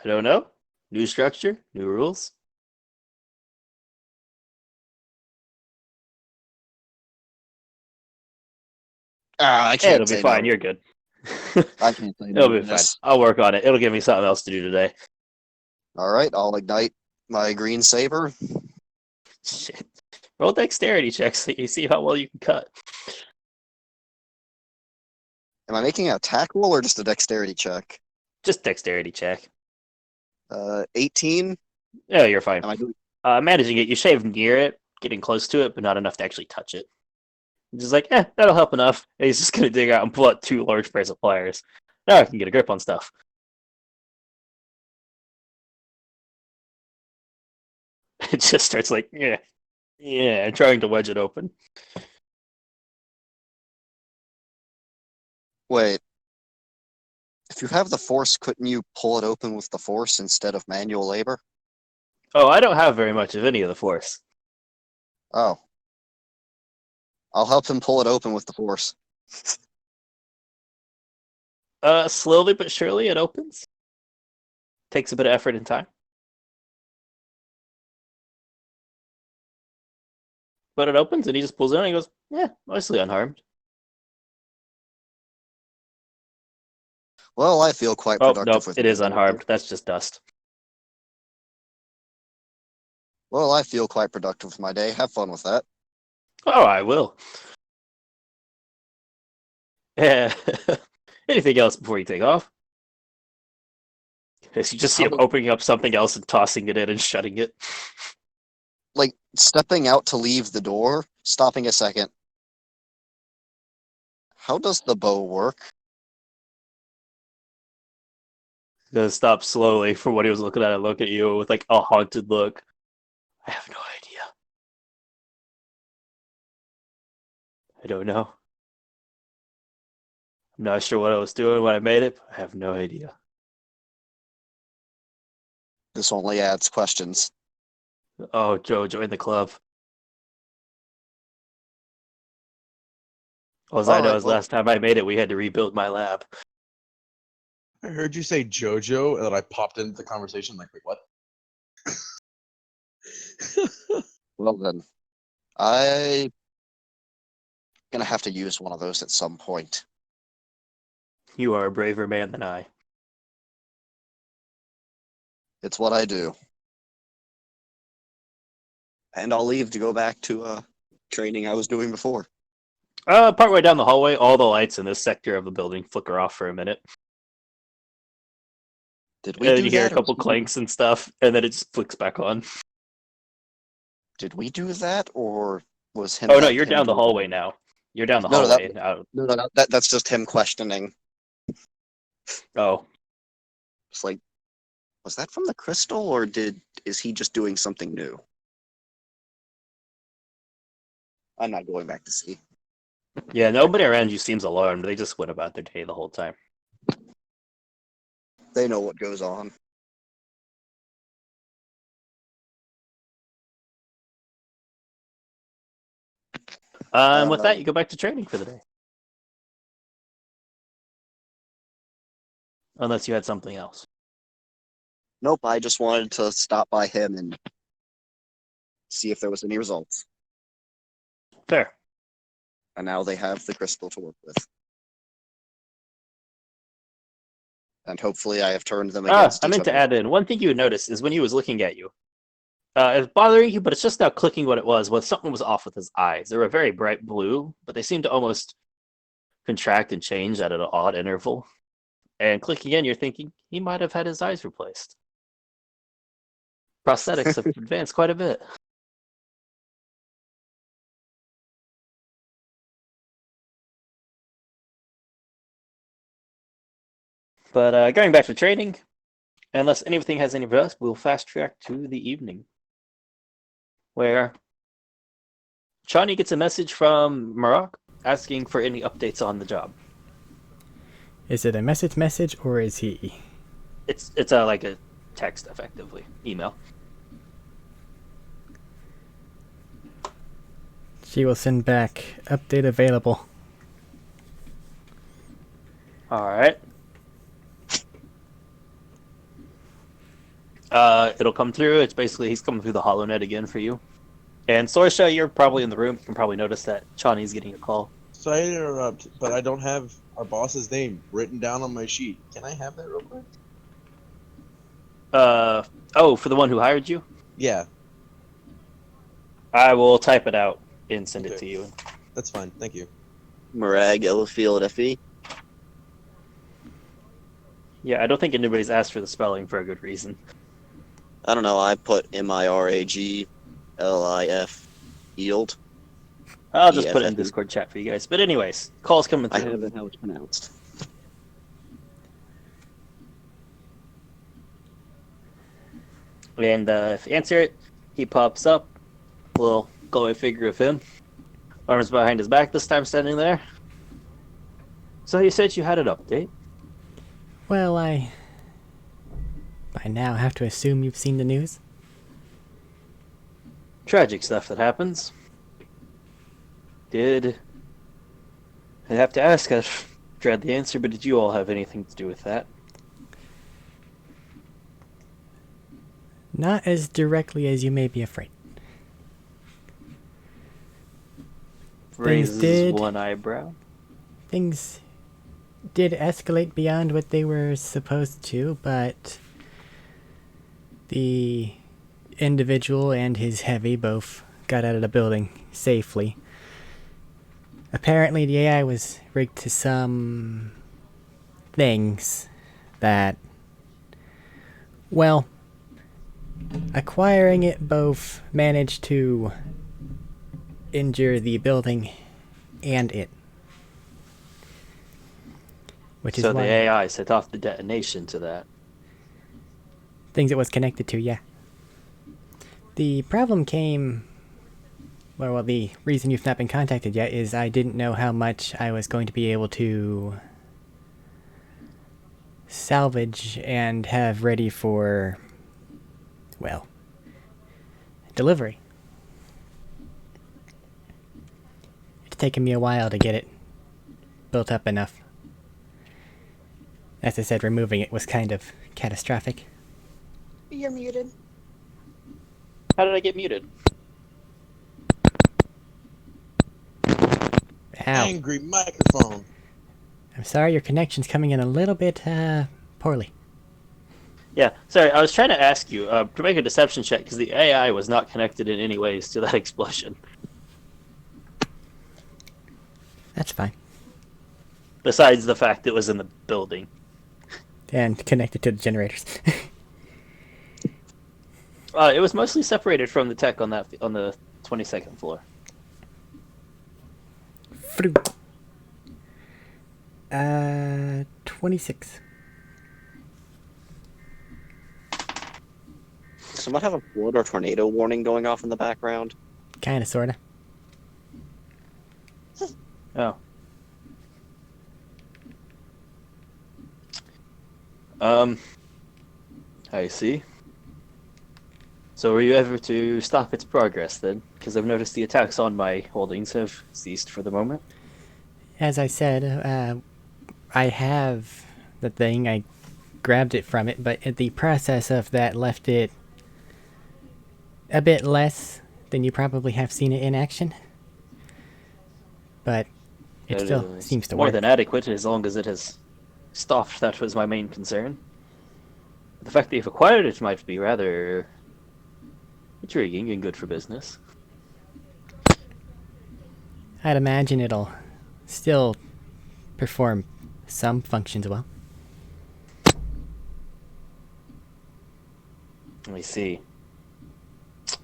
I don't know. New structure, new rules. I Hey, can't it'll be say fine. no. You're good. I can't say no It'll be to fine. this. I'll work on it. It'll give me something else to do today. All right, I'll ignite my green saber. Shit. Roll dexterity checks so you see how well you can cut. Am I making an attack roll or just a dexterity check? Just dexterity check. 18. Yeah, you're fine. Am I doing? Managing it, you shave near it, getting close to it, but not enough to actually touch it. He's just like, that'll help enough. And he's just gonna dig out and pull out 2 large pairs of pliers. Now I can get a grip on stuff. It just starts like, and trying to wedge it open. Wait. If you have the force, couldn't you pull it open with the force instead of manual labor? Oh, I don't have very much of any of the force. Oh. I'll help him pull it open with the force. Slowly but surely it opens. Takes a bit of effort and time. But it opens and he just pulls it out and he goes, mostly unharmed. Well, I feel quite Oh, productive nope, with it my is day. unharmed. That's just dust. Well, I feel quite productive with my day. Have fun with that. Oh, I will. Yeah. Anything else before you take off? Yes, you just see How him do, opening up something else and tossing it in and shutting it. like, stepping out to leave the door, stopping a second. How does the bow work? Gonna stop slowly from what he was looking at and look at you with like a haunted look. I have no idea. I don't know. I'm not sure what I was doing when I made it, but I have no idea. This only adds questions. Oh, Joe, join the club. All I All know right, is well, last time I made it, we had to rebuild my lab. I heard you say JoJo, and then I popped into the conversation like, wait, what? well then. I'm gonna have to use one of those at some point. You are a braver man than I. It's what I do. And I'll leave to go back to training I was doing before. Partway down the hallway, all the lights in this sector of the building flicker off for a minute. Did And we then do you hear a that? couple clanks and stuff, and then it just flicks back on. Did we do that, or was him? Oh no, you're him down the doing hallway now. You're down the No, no, that hallway now. no, that's just him questioning. Oh, It's like, was that from the crystal, or is he just doing something new? I'm not going back to see. yeah. Nobody around you seems alarmed. They just went about their day the whole time. They know what goes on. And with that, Uh, you go back to training for the day. Unless you had something else. nope, I just wanted to stop by him and see if there was any results. Fair. And now they have the crystal to work with. And hopefully I have turned them against I each meant to other. add in one thing you would notice is when he was looking at you. It's bothering you, but it's just now clicking what it was. Something was off with his eyes. They were very bright blue, but they seemed to almost contract and change at an odd interval. And clicking in, you're thinking he might have had his eyes replaced. Prosthetics have advanced quite a bit. But going back to training, unless anything has any of us, we'll fast track to the evening, where Chani gets a message from Marak asking for any updates on the job. Is it a message or is he? It's like a text, effectively, email. She will send back update available. All right. It'll come through. It's basically he's coming through the HoloNet again for you. And Sorsha, you're probably in the room. You can probably notice that Chani's getting a call. Sorry to interrupt, but I don't have our boss's name written down on my sheet. Can I have that real quick? Oh, for the one who hired you? Yeah, I will type it out and send it Okay. to you. that's fine. Thank you. Marag, Elafield, Fe. Yeah, I don't think anybody's asked for the spelling for a good reason. I don't know. I put Miraglif yield. I'll just put it in EFFE. Discord chat for you guys. But anyways, call's coming I through. have it how it's pronounced. And if you answer it, he pops up. Little glowing figure of him. Arms behind his back this time, standing there. So you said you had an update. Well, I by now have to assume you've seen the news. Tragic stuff that happens. I have to ask, I dread the answer, but did you all have anything to do with that? Not as directly as you may be afraid. Raises did. one eyebrow. Things did escalate beyond what they were supposed to, but the individual and his heavy both got out of the building safely. Apparently the AI was rigged to some things that, well, acquiring it both managed to injure the building and it. Which is So the why AI set off the detonation to that. things it was connected to, yeah. The problem came... Well, the reason you've not been contacted yet is I didn't know how much I was going to be able to salvage and have ready for, well, delivery. It's taken me a while to get it built up enough. As I said, removing it was kind of catastrophic. You're muted. How did I get muted? Ow. Angry microphone. I'm sorry, your connection's coming in a little bit, poorly. Yeah, sorry, I was trying to ask you to make a deception check because the AI was not connected in any ways to that explosion. That's fine. Besides the fact it was in the building. And connected to the generators. It was mostly separated from the tech on the 22nd floor. 26. Someone have a flood or tornado warning going off in the background? Kinda, sorta. Oh. I see. So were you ever to stop its progress then? Because I've noticed the attacks on my holdings have ceased for the moment. As I said, I have the thing, I grabbed it from it, but the process of that left it a bit less than you probably have seen it in action. But it That still is seems to more work. than adequate as long as it has stopped. That was my main concern. The fact that you've acquired it might be rather intriguing and good for business. I'd imagine it'll still perform some functions well. I see.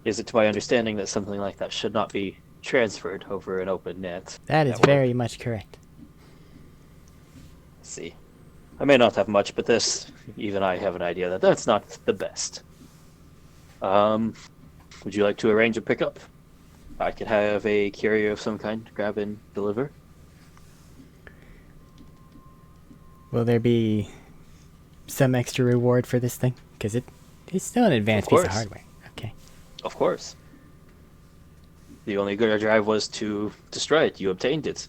Is it to my understanding that something like that should not be transferred over an open net? That is network? very much correct. I see. I may not have much, but this, even I have an idea that that's not the best. Would you like to arrange a pickup? I could have a courier of some kind grab and deliver. Will there be some extra reward for this thing? Because it's still an advanced Of piece of course. hardware. Okay. Of course. The only good drive was to destroy it. You obtained it.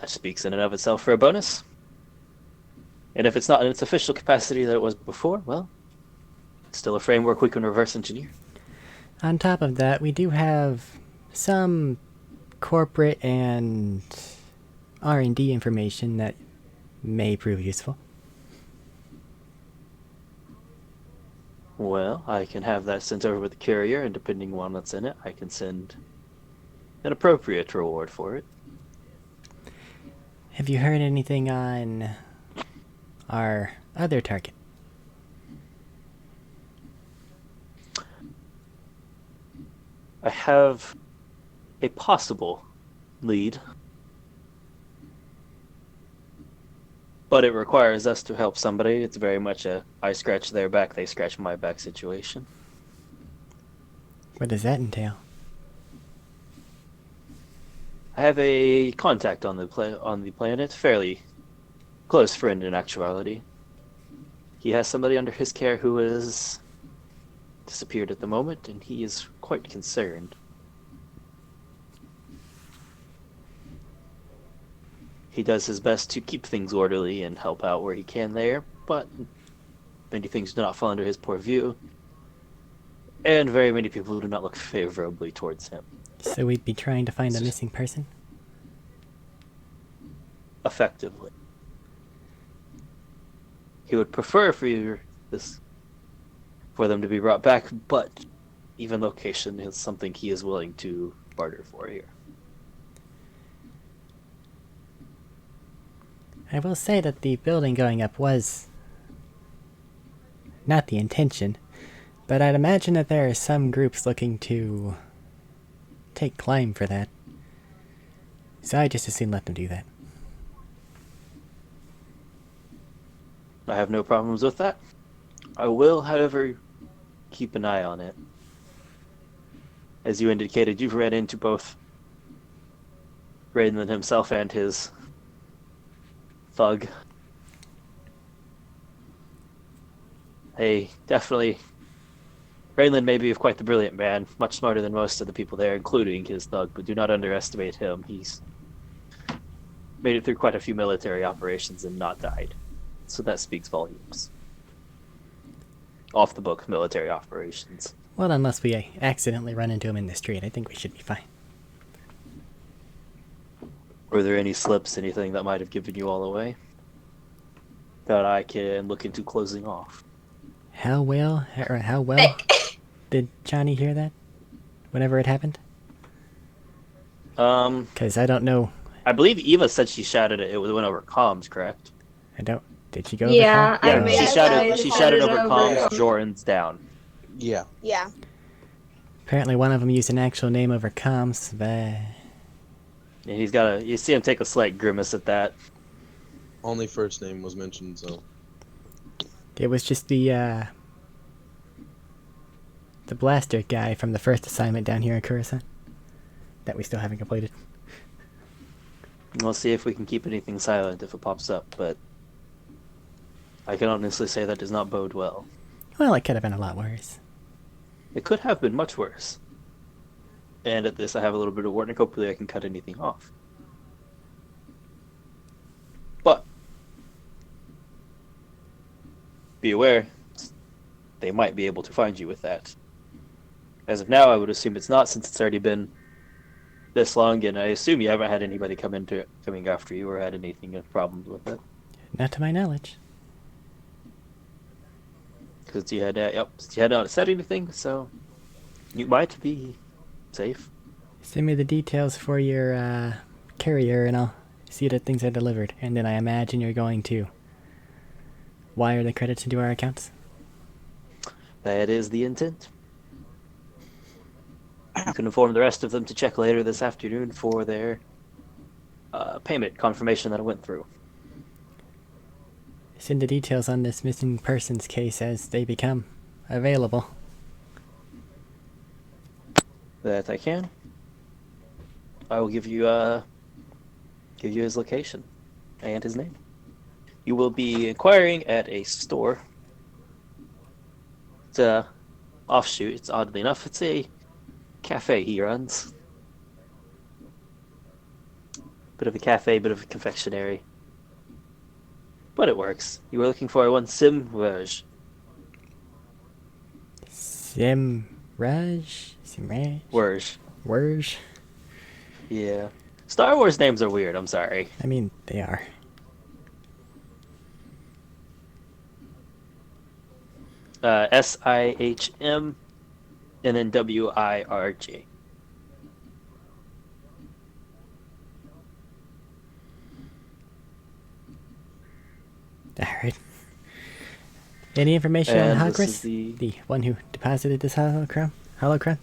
That speaks in and of itself for a bonus. And if it's not in its official capacity that it was before, well, it's still a framework we can reverse engineer. On top of that, we do have some corporate and R&D information that may prove useful. Well, I can have that sent over with the courier, and depending on what's in it, I can send an appropriate reward for it. Have you heard anything on our other target? I have a possible lead, but it requires us to help somebody. It's very much a I scratch their back, they scratch my back situation. What does that entail? I have a contact on the planet, fairly close friend in actuality. He has somebody under his care who is disappeared at the moment, and he is quite concerned. He does his best to keep things orderly and help out where he can there, but many things do not fall under his purview, and very many people do not look favorably towards him. So we'd be trying to find a missing person? Effectively. He would prefer for them to be brought back, but even location is something he is willing to barter for here. I will say that the building going up was not the intention, but I'd imagine that there are some groups looking to take claim for that. So I just as soon let them do that. I have no problems with that. I will, however, keep an eye on it. As you indicated, you've ran into both Raylan himself and his thug. Hey, definitely. Raylan may be quite the brilliant man, much smarter than most of the people there, including his thug, but do not underestimate him. He's made it through quite a few military operations and not died. So that speaks volumes. Off the book military operations. Well, unless we accidentally run into him in the street, I think we should be fine. Were there any slips, anything that might have given you all away that I can look into closing off? How well did Johnny hear that? Whenever it happened? Because I don't know. I believe Eva said she shouted it. It went over comms, correct? I don't. Did she go? Yeah, over I comms? made she it. shouted. She shouted over over. comms. Jordan's down. Yeah. Yeah. Apparently, one of them used an actual name over comms. But And he's got a. You see him take a slight grimace at that. Only first name was mentioned, so. it was just the blaster guy from the first assignment down here in Coruscant that we still haven't completed. We'll see if we can keep anything silent if it pops up, but I can honestly say that does not bode well. Well, it could have been a lot worse. It could have been much worse. And at this, I have a little bit of warning. Hopefully, I can cut anything off. But be aware, they might be able to find you with that. As of now, I would assume it's not, since it's already been this long, and I assume you haven't had anybody coming after you or had anything problems with it. Not to my knowledge. Because you had not said anything, so you might be safe. Send me the details for your carrier, and I'll see that things are delivered. And then I imagine you're going to wire the credits into our accounts. That is the intent. You can inform the rest of them to check later this afternoon for their payment confirmation that it went through. send the details on this missing persons case as they become available. That I can. I will give you his location and his name. You will be inquiring at a store. It's a offshoot. It's oddly enough, it's a cafe he runs. Bit of a cafe, bit of a confectionery. But it works. You were looking for one Simraj. Simraj? Werj. Werj? Yeah. Star Wars names are weird, I'm sorry. I mean, they are. Sihm and then Wirg. Alright. Any information And on this is Hagris? the- The one who deposited this holocron? Holocron?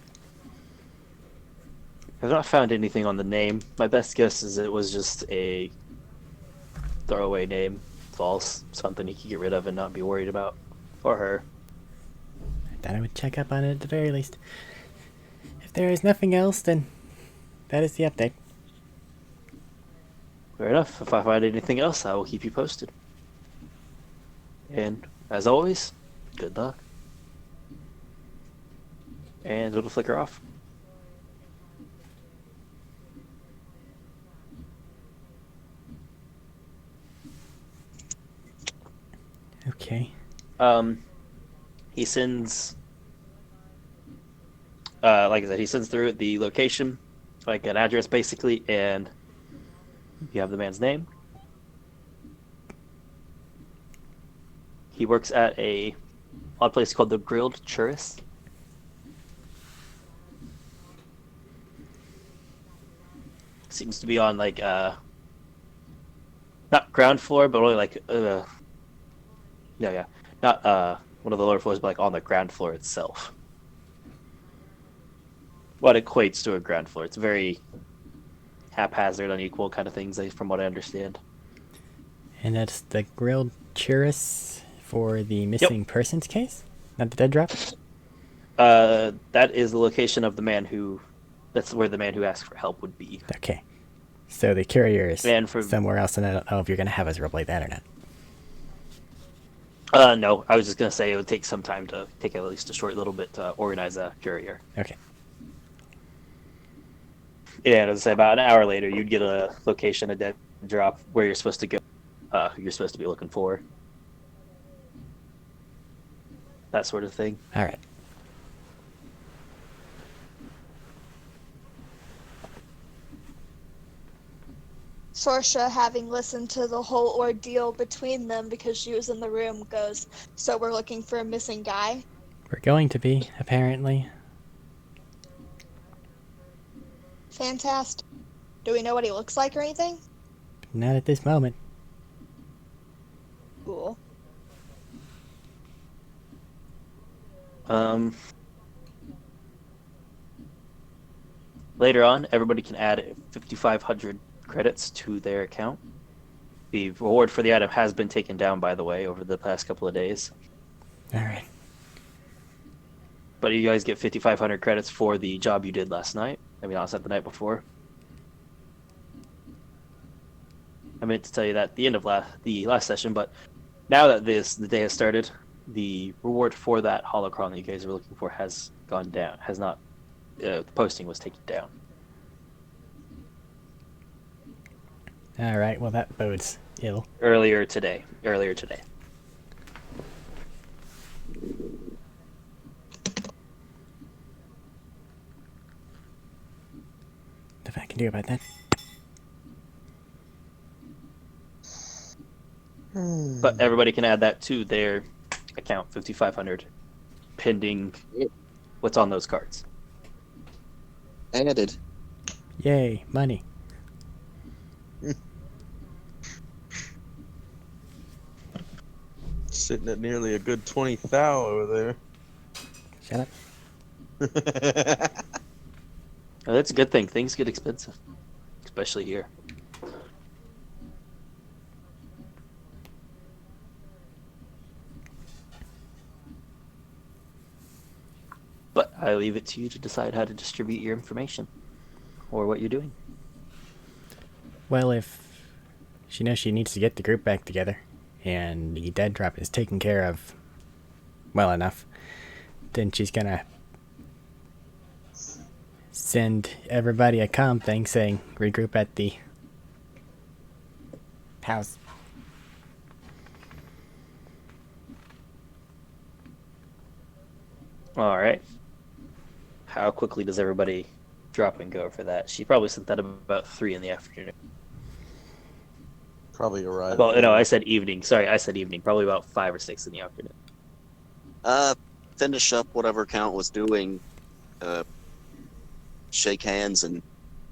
I've not found anything on the name. My best guess is it was just a throwaway name. False. Something he could get rid of and not be worried about. For her. I thought I would check up on it at the very least. If there is nothing else, then that is the update. Fair enough. If I find anything else, I will keep you posted. And, as always, good luck. And it'll flicker off. Okay. He sends, like I said, he sends through the location, like an address basically, and you have the man's name. He works at a odd place called the Grilled Churros. Seems to be on like not ground floor, but only like not one of the lower floors, but like on the ground floor itself. What equates to a ground floor? It's very haphazard, unequal kind of things, from what I understand. And that's the grilled churros for the missing persons case? Not the dead drop? That is the location of the man who. That's where the man who asked for help would be. Okay. So the courier is And for- somewhere else, and I don't know if you're going to have us roleplay that or not. No, I was just gonna say it would take some time to take at least a short little bit to organize a courier. Okay. Yeah, as I say, about an hour later, you'd get a location, a dead drop, where you're supposed to go, who you're supposed to be looking for, that sort of thing. All right. Sorsha, having listened to the whole ordeal between them because she was in the room, goes, "So we're looking for a missing guy?" We're going to be, apparently. Fantastic. Do we know what he looks like or anything? Not at this moment. Cool. Later on, everybody can add 5,500 credits to their account. The reward for the item has been taken down, by the way, over the past couple of days. All right. But you guys get 5,500 credits for the job you did last night. I mean, honestly, the night before. I meant to tell you that at the end of the last session, but now that the day has started, the reward for that holocron that you guys were looking for has gone down. Has not. The posting was taken down. All right. Well, that bodes ill. Earlier today. Nothing I can do about that. But everybody can add that to their account, 5,500, pending what's on those cards. Added. Yay, money. Sitting at nearly a good 20,000 over there. Shut up. Oh, that's a good thing. Things get expensive, especially here. I leave it to you to decide how to distribute your information or what you're doing. Well, if she knows she needs to get the group back together, and the dead drop is taken care of well enough, then she's gonna send everybody a comm thing saying regroup at the house. All right. How quickly does everybody drop and go for that? She probably sent that about 3 in the afternoon. Probably arrived. Well, no, I said evening. Sorry, I said evening. Probably about 5 or 6 in the afternoon. Finish up whatever Count was doing, shake hands and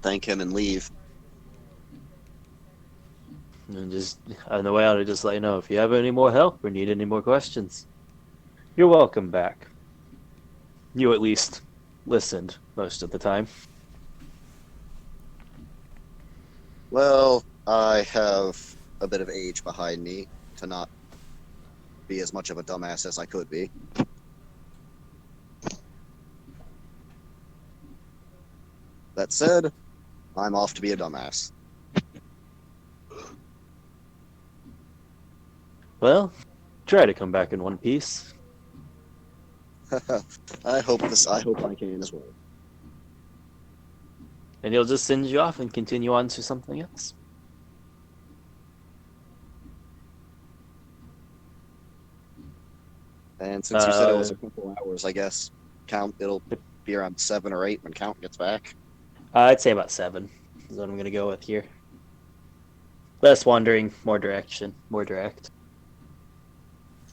thank him and leave. And just on the way out, I just let you know if you have any more help or need any more questions, you're welcome back. You at least listened most of the time. Well, I have a bit of age behind me to not be as much of a dumbass as I could be. That said, I'm off to be a dumbass. Well, try to come back in one piece. I hope I can as well. And he'll just send you off and continue on to something else. And since you said it was a couple hours, I guess it'll be around 7 or 8 when Count gets back. I'd say about 7 is what I'm going to go with here. Less wandering, more direction, more direct.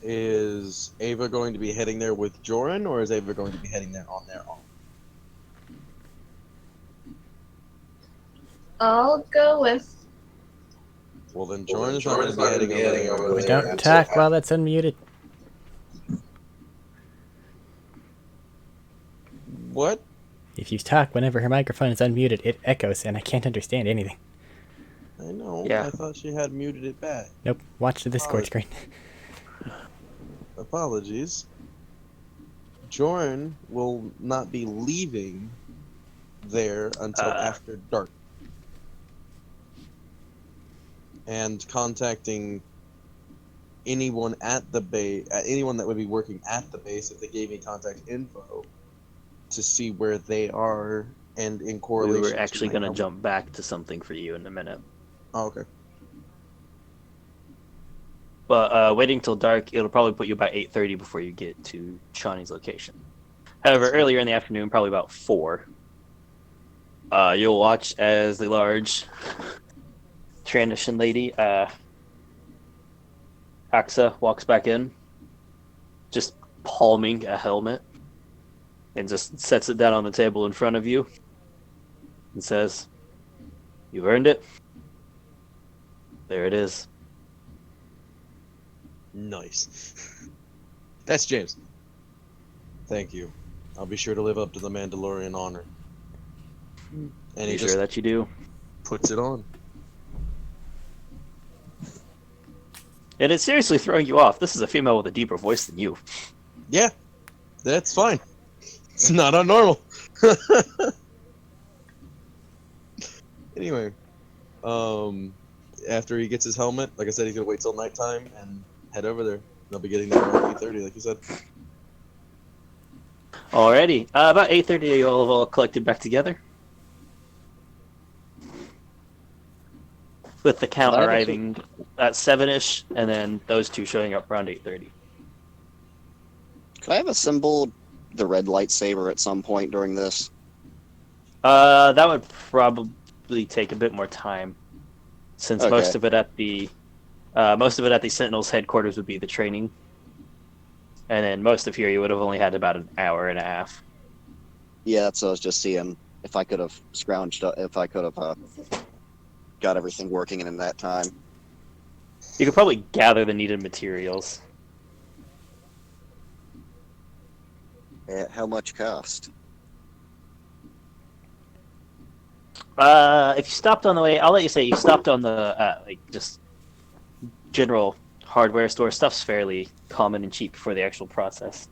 Is Ava going to be heading there with Joran, or is Ava going to be heading there on their own? I'll go with. Well, then Joran is not going to be heading over there. Don't talk while that's unmuted. What? If you talk whenever her microphone is unmuted, it echoes and I can't understand anything. I know. Yeah. I thought she had muted it back. Nope, watch the Discord screen. Apologies. Joran will not be leaving there until after dark. And contacting anyone at the base, anyone that would be working at the base, if they gave me contact info, to see where they are and in correlation. We were actually going to jump back to something for you in a minute. Oh, okay. But waiting till dark, it'll probably put you about 8:30 before you get to Shawnee's location. However, earlier in the afternoon, probably about 4, you'll watch as the large transition lady, Axa, walks back in, just palming a helmet, and just sets it down on the table in front of you, and says, "You've earned it. There it is." Nice. That's James. Thank you. I'll be sure to live up to the Mandalorian honor. And Are he you just sure that you do? puts it on. And it's seriously throwing you off. This is a female with a deeper voice than you. Yeah, that's fine. It's not unnormal. Anyway, after he gets his helmet, like I said, he's gonna wait till nighttime and head over there. They'll be getting there around 8:30, like you said. Alrighty. About 8:30, you all have all collected back together. With the count arriving at 7-ish, and then those two showing up around 8:30. Could I have assembled the red lightsaber at some point during this? That would probably take a bit more time, since Okay. most of it at the Sentinels headquarters would be the training, and then most of here you would have only had about an hour and a half. Yeah, that's what I was just seeing. If I could have got everything working in that time. You could probably gather the needed materials. How much cost? If you stopped on the way, I'll let you say you stopped on the just general hardware store. Stuff's fairly common and cheap for the actual process.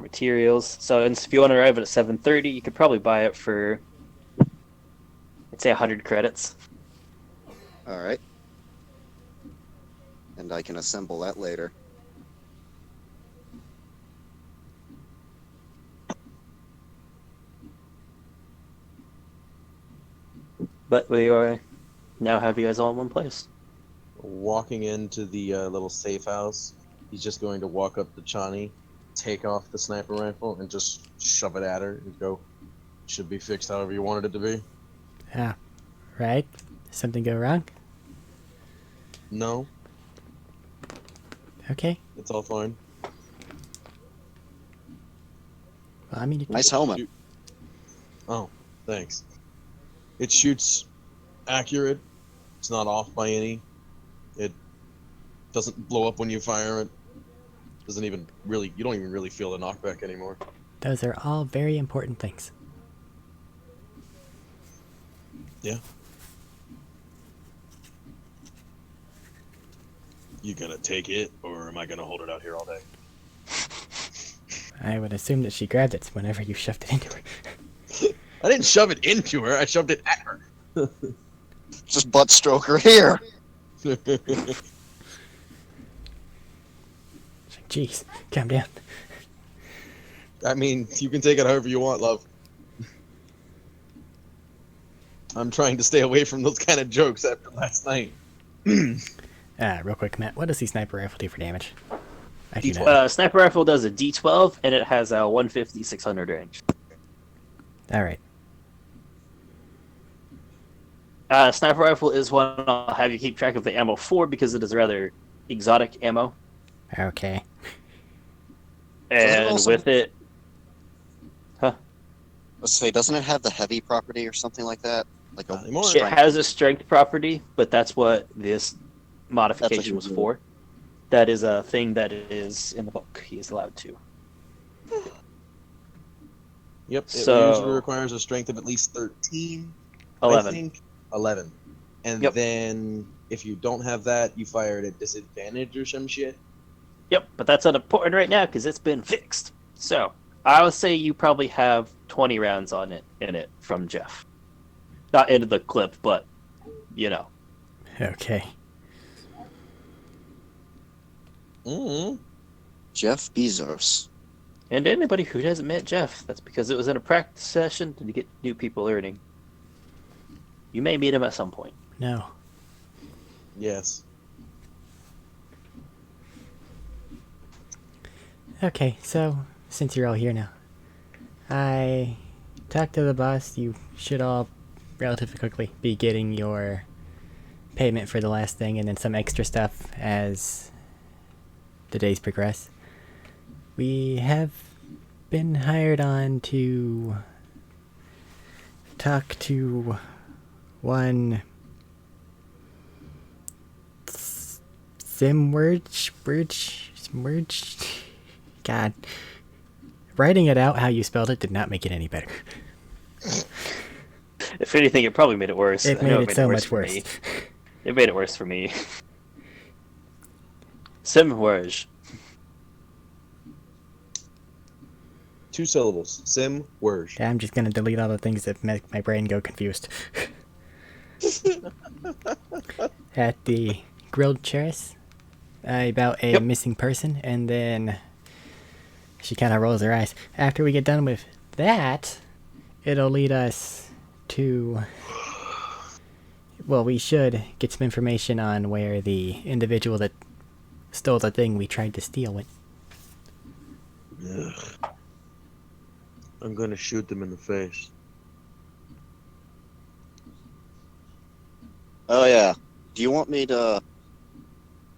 materials. So if you want to arrive at 7:30, you could probably buy it for, I'd say 100 credits. All right. And I can assemble that later. But we are now have you guys all in one place. Walking into the little safe house, he's just going to walk up to Chani, take off the sniper rifle, and just shove it at her and go, should be fixed however you wanted it to be. Ah, right. Something go wrong? No, Okay. it's all fine. Well, I mean, you Nice helmet. Oh, thanks. It shoots accurate. It's not off by any. It doesn't blow up when you fire it. Doesn't even really. You don't even really feel the knockback anymore. those are all very important things. Yeah. You gonna take it, or am I gonna hold it out here all day? I would assume that she grabbed it whenever you shoved it into her. I didn't shove it into her. I shoved it at her. Just butt stroker here. She's like, jeez, calm down. I mean, you can take it however you want, love. I'm trying to stay away from those kind of jokes after last night. Real quick, Matt, what does the sniper rifle do for damage? I do not. Sniper rifle does a D12, and it has a 150, 600 range. Alright. Sniper rifle is one I'll have you keep track of the ammo for because it is rather exotic ammo. Okay. And also- with it, Let's say, doesn't it have the heavy property or something like that? Like Not a anymore. it strength? has a strength property, but that's what this modification was for. That is a thing that is in the book. He is allowed to. Yep, it So- usually requires a strength of at least 13. 11. I think 11. And Yep. then if you don't have that, you fire it at disadvantage or some shit. Yep, but that's unimportant right now because it's been fixed. So I would say you probably have 20 rounds on it in it from Jeff. Not into the clip, but you know. Okay. Mm-hmm. Jeff Bezos. And anybody who hasn't met Jeff, that's because it was in a practice session to get new people learning. You may meet him at some point. No. Yes. Okay, so, since you're all here now, I talked to the boss. You should all relatively quickly be getting your payment for the last thing and then some extra stuff as the days progress. We have been hired on to talk to one Simwerge. God. Writing it out how you spelled it did not make it any better. If anything, it probably made it worse. It I know made it so much for worse. me. It made it worse for me. Simwerge. 2 syllables. Sim Werge. I'm just gonna delete all the things that make my brain go confused. At the grilled chairs about a Yep. missing person, and then she kind of rolls her eyes. After we get done with that, it'll lead us to. Well, we should get some information on where the individual that stole the thing we tried to steal went. Ugh. I'm gonna shoot them in the face. Oh yeah. Do you want me to?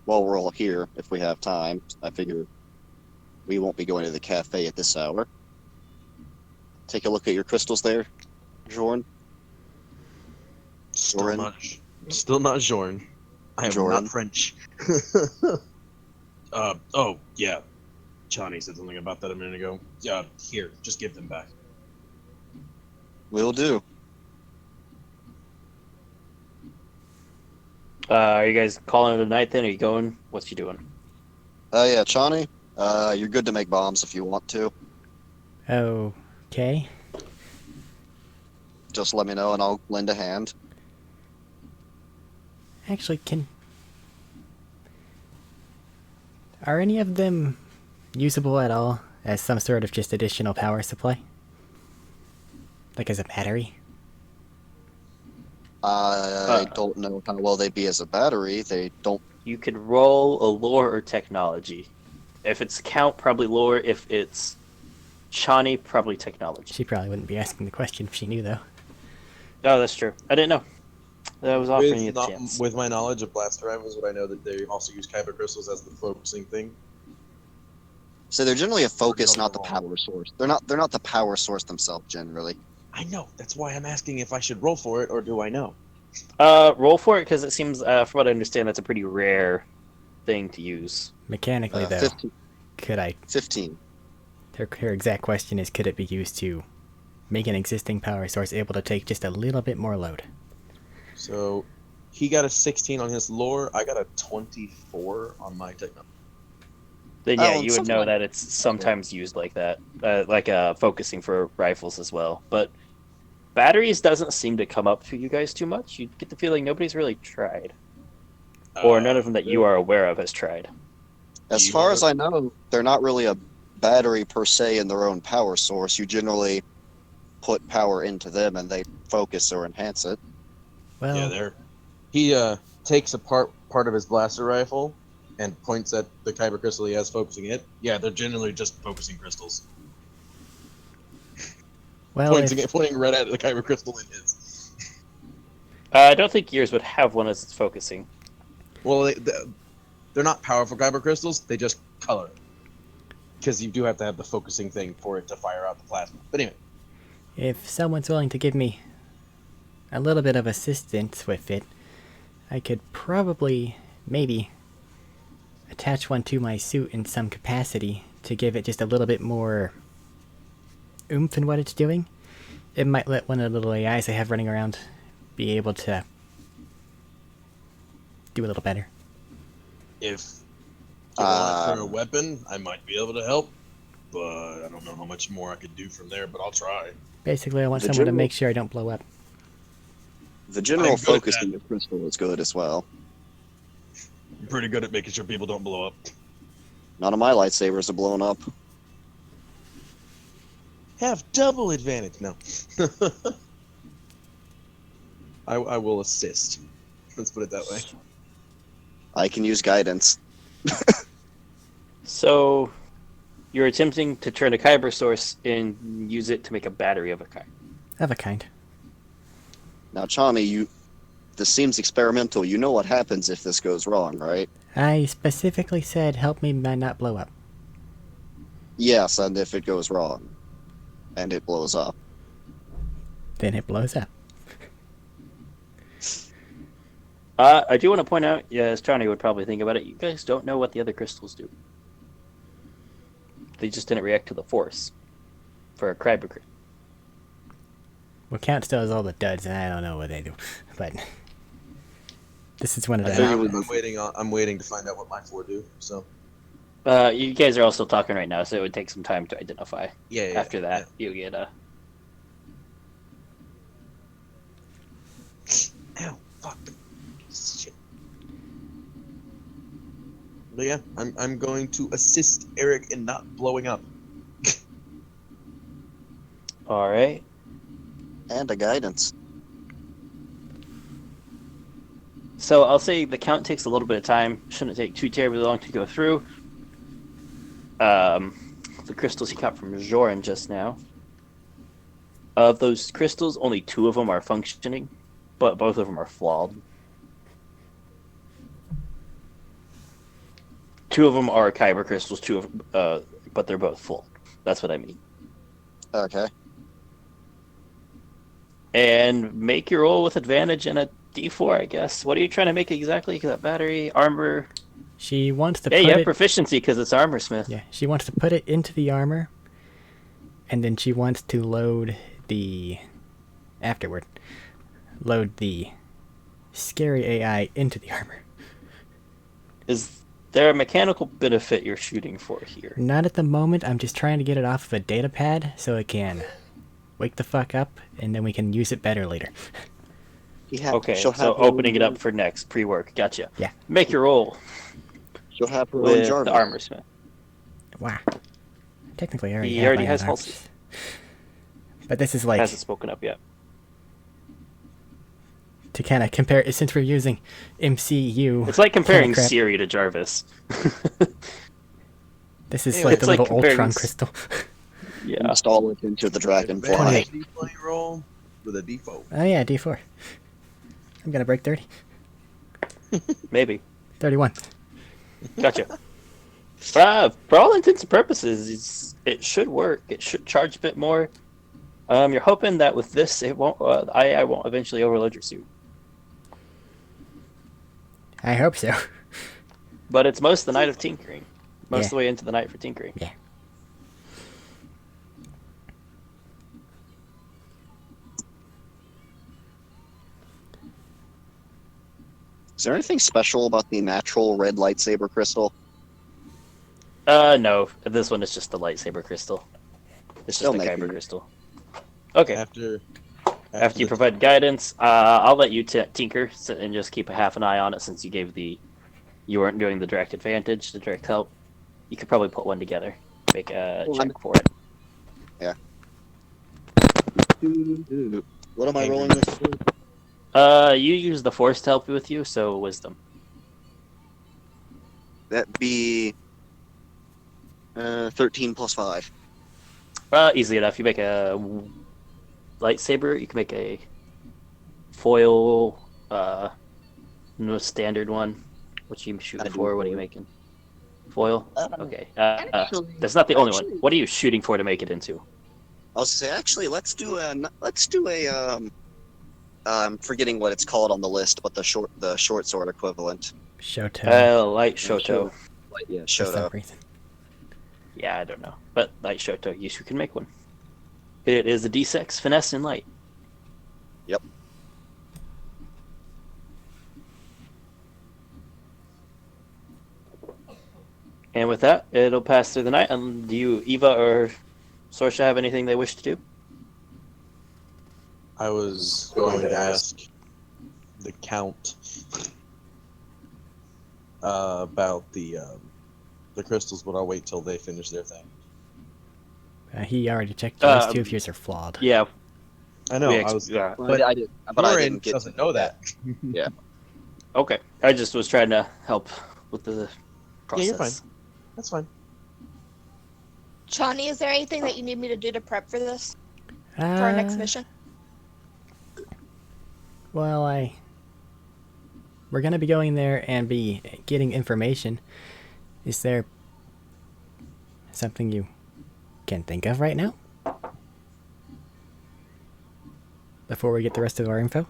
While we're all here, if we have time, I figure we won't be going to the cafe at this hour. Take a look at your crystals there, Jorn. Still not Jorn. I am Jordan. not French. Oh, yeah. Chani said something about that a minute ago. Yeah, here, just give them back. Will do. Are you guys calling it a night then? Are you going? What's you doing? Yeah, Chani. You're good to make bombs if you want to. Okay. Just let me know and I'll lend a hand. Actually, are any of them usable at all as some sort of just additional power supply? Like as a battery? I don't know how well they'd be as a battery. They don't. You could roll a lore or technology. If it's count, probably lore. If it's Chani, probably technology. She probably wouldn't be asking the question if she knew, though. Oh, that's true. I didn't know. I was offering you the With, chance. with my knowledge of blaster rifles, would I know that they also use kyber crystals as the focusing thing? So they're generally a focus, don't not the know. power source. They're not the power source themselves generally. I know. That's why I'm asking if I should roll for it, or do I know? Roll for it because it seems, from what I understand, that's a pretty rare thing to use. Mechanically, though, 15. could I... 15. Her exact question is, could it be used to make an existing power source able to take just a little bit more load? So, he got a 16 on his lore. I got a 24 on my technology. Then yeah, Oh, you would something know like that it's sometimes used like that, like focusing for rifles as well. But batteries doesn't seem to come up to you guys too much. You get the feeling nobody's really tried, or none of them that you are aware of has tried. As You far wanna- as I know, they're not really a battery per se in their own power source. You generally put power into them and they focus or enhance it. Well, Yeah, there. He takes apart part of his blaster rifle and points at the kyber crystal he has focusing it. Yeah, they're generally just focusing crystals. well, if, Pointing right at the kyber crystal in his. I don't think yours would have one as it's focusing. Well, they're not powerful kyber crystals. They just color. Because you do have to have the focusing thing for it to fire out the plasma. But anyway. if someone's willing to give me a little bit of assistance with it, I could probably, maybe, attach one to my suit in some capacity to give it just a little bit more oomph in what it's doing. It might let one of the little AIs I have running around be able to do a little better. If you want it for a weapon, I might be able to help. But I don't know how much more I could do from there, but I'll try. Basically, I want The someone to general- make sure I don't blow up. The general I'm good at focus that. in the crystal is good as well. I'm pretty good at making sure people don't blow up. None of my lightsabers are blown up. Have double advantage. No. I will assist. Let's put it that way. I can use guidance. So you're attempting to turn a kyber source and use it to make a battery of a kind. Of a kind. Now, Chani, this seems experimental. You know what happens if this goes wrong, right? I specifically said, help me not blow up. Yes, and if it goes wrong, and it blows up. Then it blows up. I do want to point out, yeah, as Johnny would probably think about it, you guys don't know what the other crystals do. They just didn't react to the force for a kyber crystal. Well, Count still has all the duds, and I don't know what they do. But this is one of I the... figured I'm waiting to find out what my 4 do. So You guys are also talking right now, so it would take some time to identify. yeah. After that, you get a... Ow! Fuck! Shit. But yeah, I'm going to assist Eric in not blowing up. All right. And a guidance. So I'll say the count takes a little bit of time. Shouldn't take too terribly long to go through. The crystals he got from Joran just now. Of those crystals, only 2 of them are functioning, but both of them are flawed. 2 of them are kyber crystals, but they're both full. That's what I mean. Okay. And make your roll with advantage and a D4, I guess. What are you trying to make exactly? That battery, armor. She wants to Yeah, put you have it... proficiency because it's armor smith. Yeah, she wants to put it into the armor, and then she wants to load the... Afterward. Load the scary AI into the armor. Is there a mechanical benefit you're shooting for here? Not at the moment. I'm just trying to get it off of a data pad so it can wake the fuck up, and then we can use it better later. Okay, She'll so have her opening own it up for next pre-work. Gotcha. Yeah. Make your roll She'll have her own with Jarvis. the armor smith. Wow. Technically, I already He have already my has own Halsey. arms. But this is like Hasn't spoken up yet. to kind of compare. Since we're using MCU, It's like comparing crap. Siri to Jarvis. this is Hey, like it's the like little comparing Ultron s- crystal. Yeah. Install it into the Dragonfly. 28. D20 roll with a D4. Oh yeah, D4. I'm gonna break 30. Maybe. 31. Gotcha. For all intents and purposes, it should work. It should charge a bit more. You're hoping that with this, it won't. I won't eventually overload your suit. I hope so. But it's most of the night of tinkering. Most Yeah. of the way into the night for tinkering. Yeah. Is there anything special about the natural red lightsaber crystal? No. This one is just the lightsaber crystal. It's Still just a making kyber it. crystal. Okay. After After you the- provide guidance, I'll let you tinker and just keep a half an eye on it since you weren't doing the direct advantage, the direct help. You could probably put one together. Make a check for it. What am I Okay. rolling this? You use the force to help you with you, so wisdom. That'd be 13 plus 5. Easily enough. You make a lightsaber. You can make a foil, no standard one. What you shooting I do for? What are you foil. making? Foil. Okay. Actually- That's not the only actually- one. What are you shooting for to make it into? I was gonna say, actually, let's do a I'm forgetting what it's called on the list, but the short sword equivalent. Shoto. Light Shoto. Yeah, for some Shoto. reason. Yeah, I don't know, but Light Shoto. Yes, you can make one. It is a D6 finesse and light. Yep. And with that, it'll pass through the night. And do you, Eva or Sorsha, have anything they wish to do? I was going to ask the Count about the crystals, but I'll wait till they finish their thing. He already checked. Yours. Um, 2 of yours are flawed. Yeah, I know. we I was. yeah. But I Lauren didn't get. doesn't know that. Okay. I just was trying to help with the process. Yeah, you're fine. That's fine. Johnny, is there anything that you need me to do to prep for this? For our next mission? Well, we're gonna be going there and be getting information. Is there something you can think of right now? Before we get the rest of our info?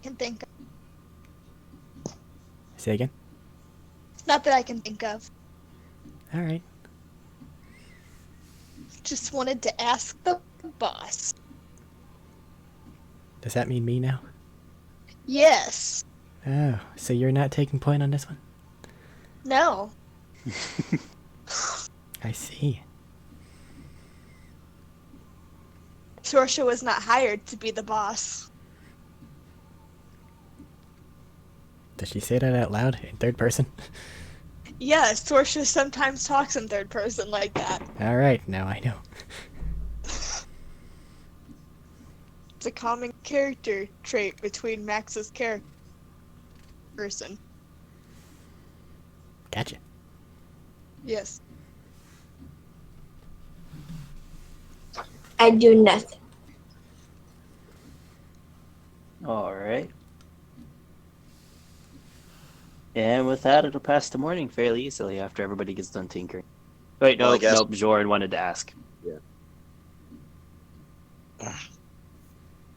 Can think of. Say again? Not that I can think of. Alright. Just wanted to ask the boss. Does that mean me now? Yes. Oh, so you're not taking point on this one? No. I see. Sorsha was not hired to be the boss. Does she say that out loud in third person? Yes, Sorsha sometimes talks in third person like that. Alright, now I know. It's a common character trait between Max's character person. Gotcha. Yes. I do nothing. All right. And with that, it'll pass the morning fairly easily after everybody gets done tinkering. Wait, Well, I no, guess- nope. Jordan wanted to ask.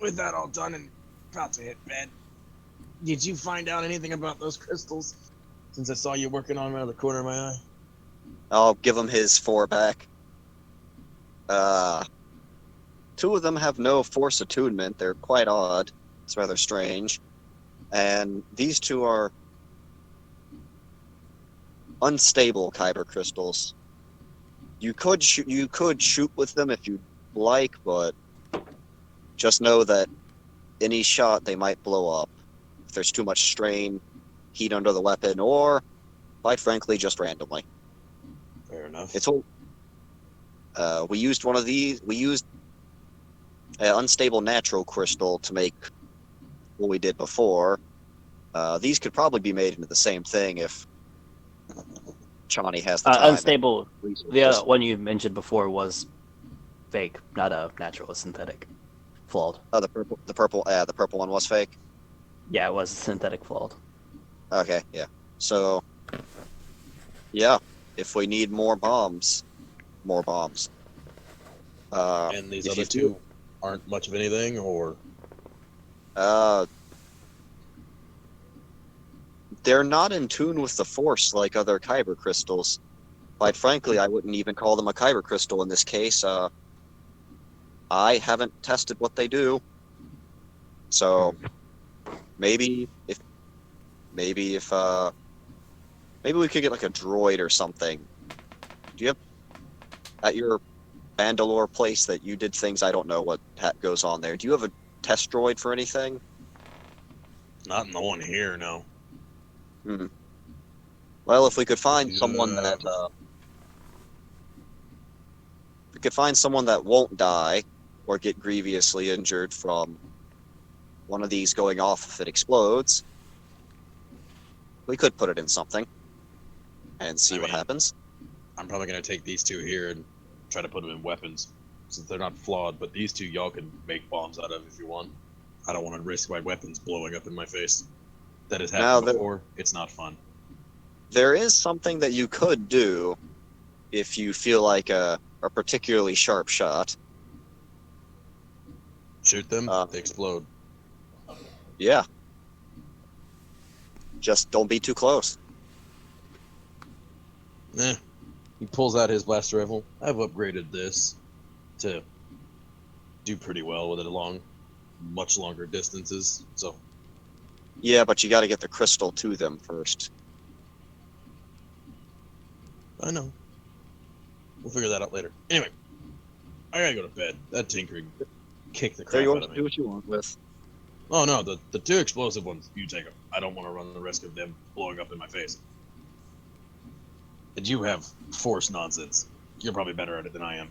With that all done and about to hit bed, did you find out anything about those crystals? Since I saw you working on them out of the corner of my eye. I'll give him his 4 back. 2 of them have no force attunement. They're quite odd. It's rather strange. And these 2 are unstable kyber crystals. You could shoot with them if you'd like, but just know that any shot they might blow up if there's too much strain, heat under the weapon, or quite frankly, just randomly. Fair enough. We used one of these. We used an unstable natural crystal to make what we did before. These could probably be made into the same thing if Chani has the time. Unstable. The one you mentioned before was fake, not a natural, a synthetic, flawed. Oh, the purple one was fake. Yeah, it was synthetic, flawed. Okay, yeah. So, yeah, if we need more bombs. And these other two aren't much of anything, or they're not in tune with the Force like other kyber crystals. Quite frankly, I wouldn't even call them a kyber crystal in this case. I haven't tested what they do, so maybe if we could get like a droid or something. Do you have at your Mandalore place that you did things? I don't know what goes on there. Do you have a test droid for anything? not in the one here, no. Well, if we could find someone that won't die or get grievously injured from one of these going off if it explodes, we could put it in something and see what happens. I'm probably going to take these two here and try to put them in weapons, since they're not flawed, but these two y'all can make bombs out of if you want. I don't want to risk my weapons blowing up in my face. That has happened before. It's not fun. There is something that you could do if you feel like a particularly sharp shot. Shoot them, they explode. Yeah. Just don't be too close. He pulls out his blaster rifle. I've upgraded this to do pretty well with it along much longer distances, so... Yeah, but you gotta get the crystal to them first. I know. We'll figure that out later. Anyway, I gotta go to bed. That tinkering kicked the crap out of me. Do what you want with. Oh no, the two explosive ones, you take them. I don't want to run the risk of them blowing up in my face. And you have Force nonsense. You're probably better at it than I am.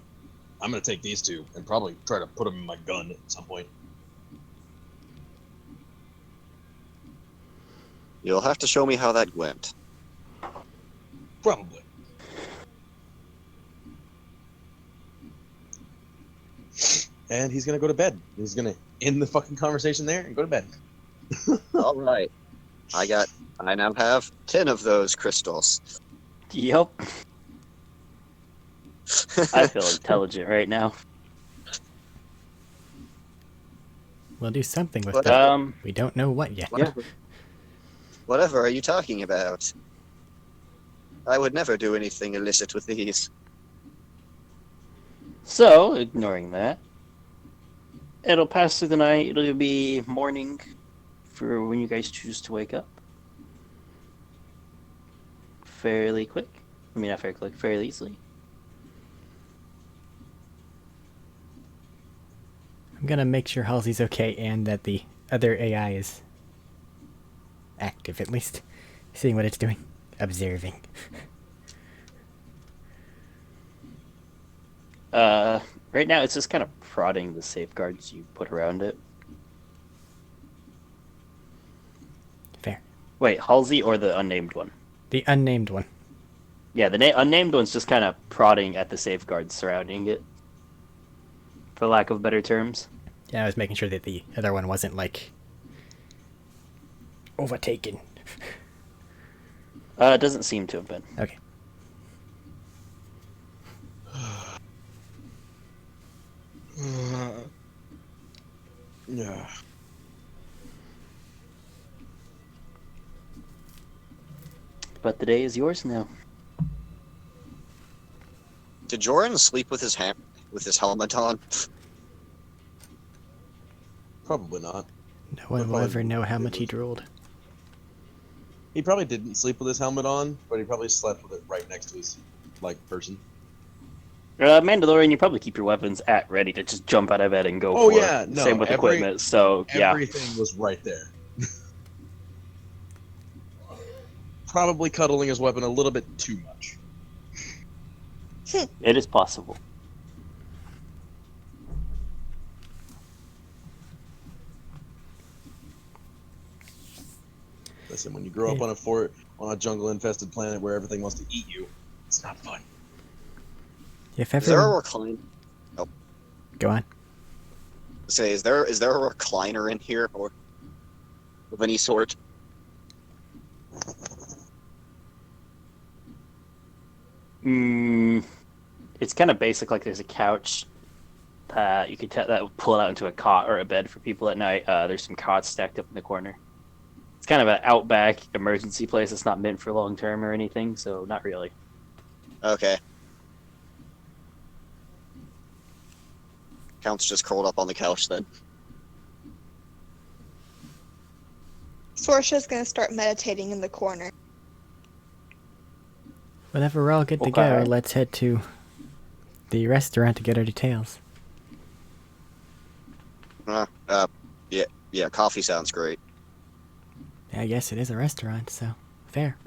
I'm gonna take these two and probably try to put them in my gun at some point. You'll have to show me how that went. Probably. And he's gonna go to bed. He's gonna end the fucking conversation there and go to bed. All right. I now have 10 of those crystals. Yep. I feel intelligent right now. We'll do something with But, them. We don't know what yet. Whatever are you talking about? I would never do anything illicit with these. So, ignoring that, it'll pass through the night. It'll be morning for when you guys choose to wake up. Fairly quick. I mean, not fairly quick, fairly easily. I'm gonna make sure Halsey's okay and that the other AI is active, at least. Seeing what it's doing. Observing. Right now it's just kind of prodding the safeguards you put around it. Fair. Wait, Halsey or the unnamed one? The unnamed one. Yeah, the unnamed one's just kind of prodding at the safeguards surrounding it. For lack of better terms. Yeah, I was making sure that the other one wasn't, like, overtaken. It doesn't seem to have been. Okay. Yeah. But the day is yours now. Did Joran sleep with his helmet on? Probably not. No one will ever know how much he drooled. He probably didn't sleep with his helmet on, but he probably slept with it right next to his person. Mandalorian, you probably keep your weapons at ready to just jump out of bed and go Oh for yeah, it. no, Same with equipment. So yeah, everything was right there. Probably cuddling his weapon a little bit too much. it is possible. Listen, when you grow up on a jungle-infested planet where everything wants to eat you, it's not fun. If Is there a everyone... recline? Go on. Say, is there a recliner in here or of any sort? It's kind of basic. Like there's a couch that you could that would pull it out into a cot or a bed for people at night. There's some cots stacked up in the corner. It's kind of an outback emergency place. It's not meant for long term or anything, so not really. Okay. Count's just curled up on the couch then. Sorsha's gonna start meditating in the corner. Whenever we're all good to go, Okay. let's head to the restaurant to get our details. Yeah, coffee sounds great. I guess it is a restaurant, so fair.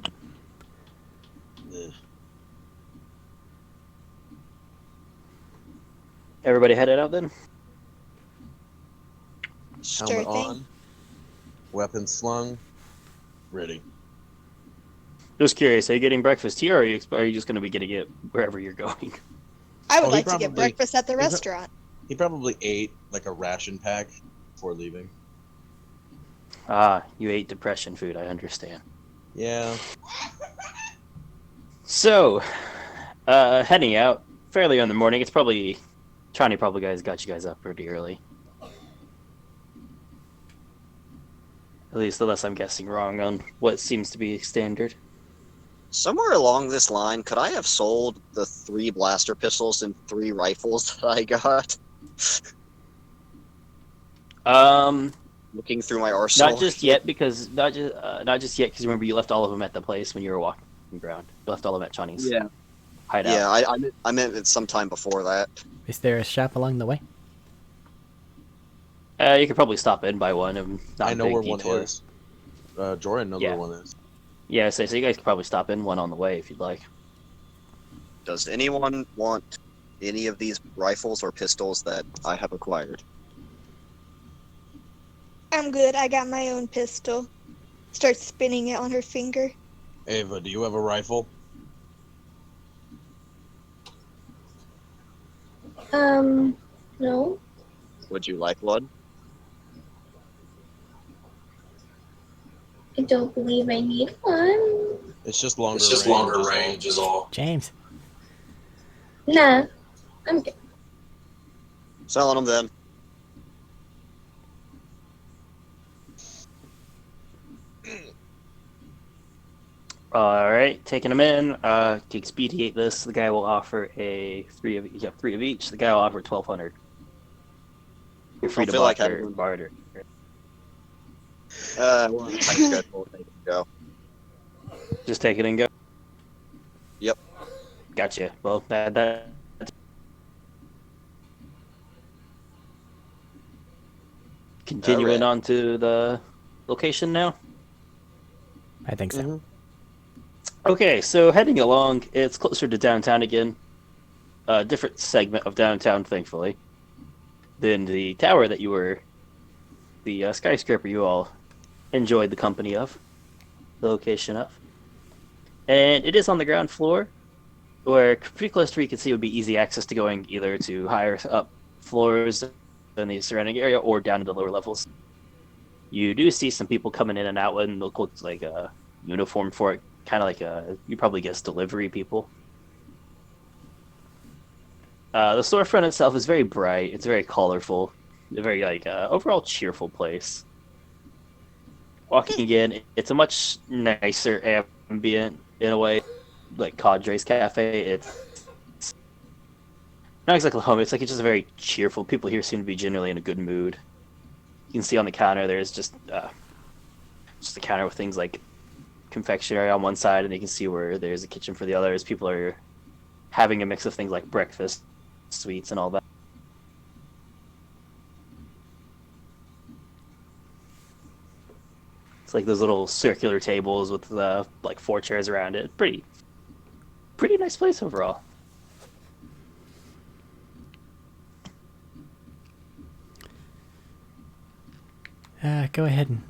Everybody headed out then. Sure Helmet thing. on, weapon slung, ready. Just curious, are you getting breakfast here, or are you just going to be getting it wherever you're going? I would Oh, he like to get probably- breakfast at the he pro- restaurant. He probably ate like a ration pack before leaving. Ah, you ate depression food. I understand. Yeah. So, heading out fairly in the morning. It's probably Chani probably got you guys up pretty early. At least, unless I'm guessing wrong on what seems to be standard. Somewhere along this line, could I have sold the 3 blaster pistols and 3 rifles that I got? Looking through my arsenal. Not just yet, because not just yet, because remember you left all of them at the place when you were walking the ground. You left all of them at Chani's Yeah. hideout. Yeah, I meant it sometime before that. Is there a shop along the way? You could probably stop in by one. And not I a know big where detour. one is. Jordan knows Yeah. where one is. Yeah, so you guys could probably stop in one on the way if you'd like. Does anyone want any of these rifles or pistols that I have acquired? I'm good. I got my own pistol. Start spinning it on her finger. Ava, do you have a rifle? No. Would you like one? I don't believe I need one. It's just longer range is all. James. Nah. I'm good. Selling them then. Alright, taking them in. To expedite this, the guy will offer three of each. The guy will offer 1,200. You're free I to feel like barter. having- barter. We're on a tight schedule. There you go. Just take it and go. Yep. Gotcha. Well, that continuing Alright. on to the location now. I think so. Mhm. Okay, so heading along, it's closer to downtown again. A different segment of downtown, thankfully, than the tower that you were, the skyscraper you all enjoyed the company of, the location of. And it is on the ground floor, where pretty close to where you can see would be easy access to going either to higher up floors in the surrounding area or down to the lower levels. You do see some people coming in and out and look like a uniform for it, kind of like you probably guess delivery people. The storefront itself is very bright. It's very colorful. A very overall cheerful place. Walking in, it's a much nicer ambient in a way, like Cadre's Cafe. It's not exactly home. It's just a very cheerful. People here seem to be generally in a good mood. You can see on the counter there's just a counter with things like confectionery on one side, and you can see where there's a kitchen for the other, as people are having a mix of things like breakfast, sweets, and all that. It's like those little circular tables with like 4 chairs around it. Pretty nice place overall. Go ahead and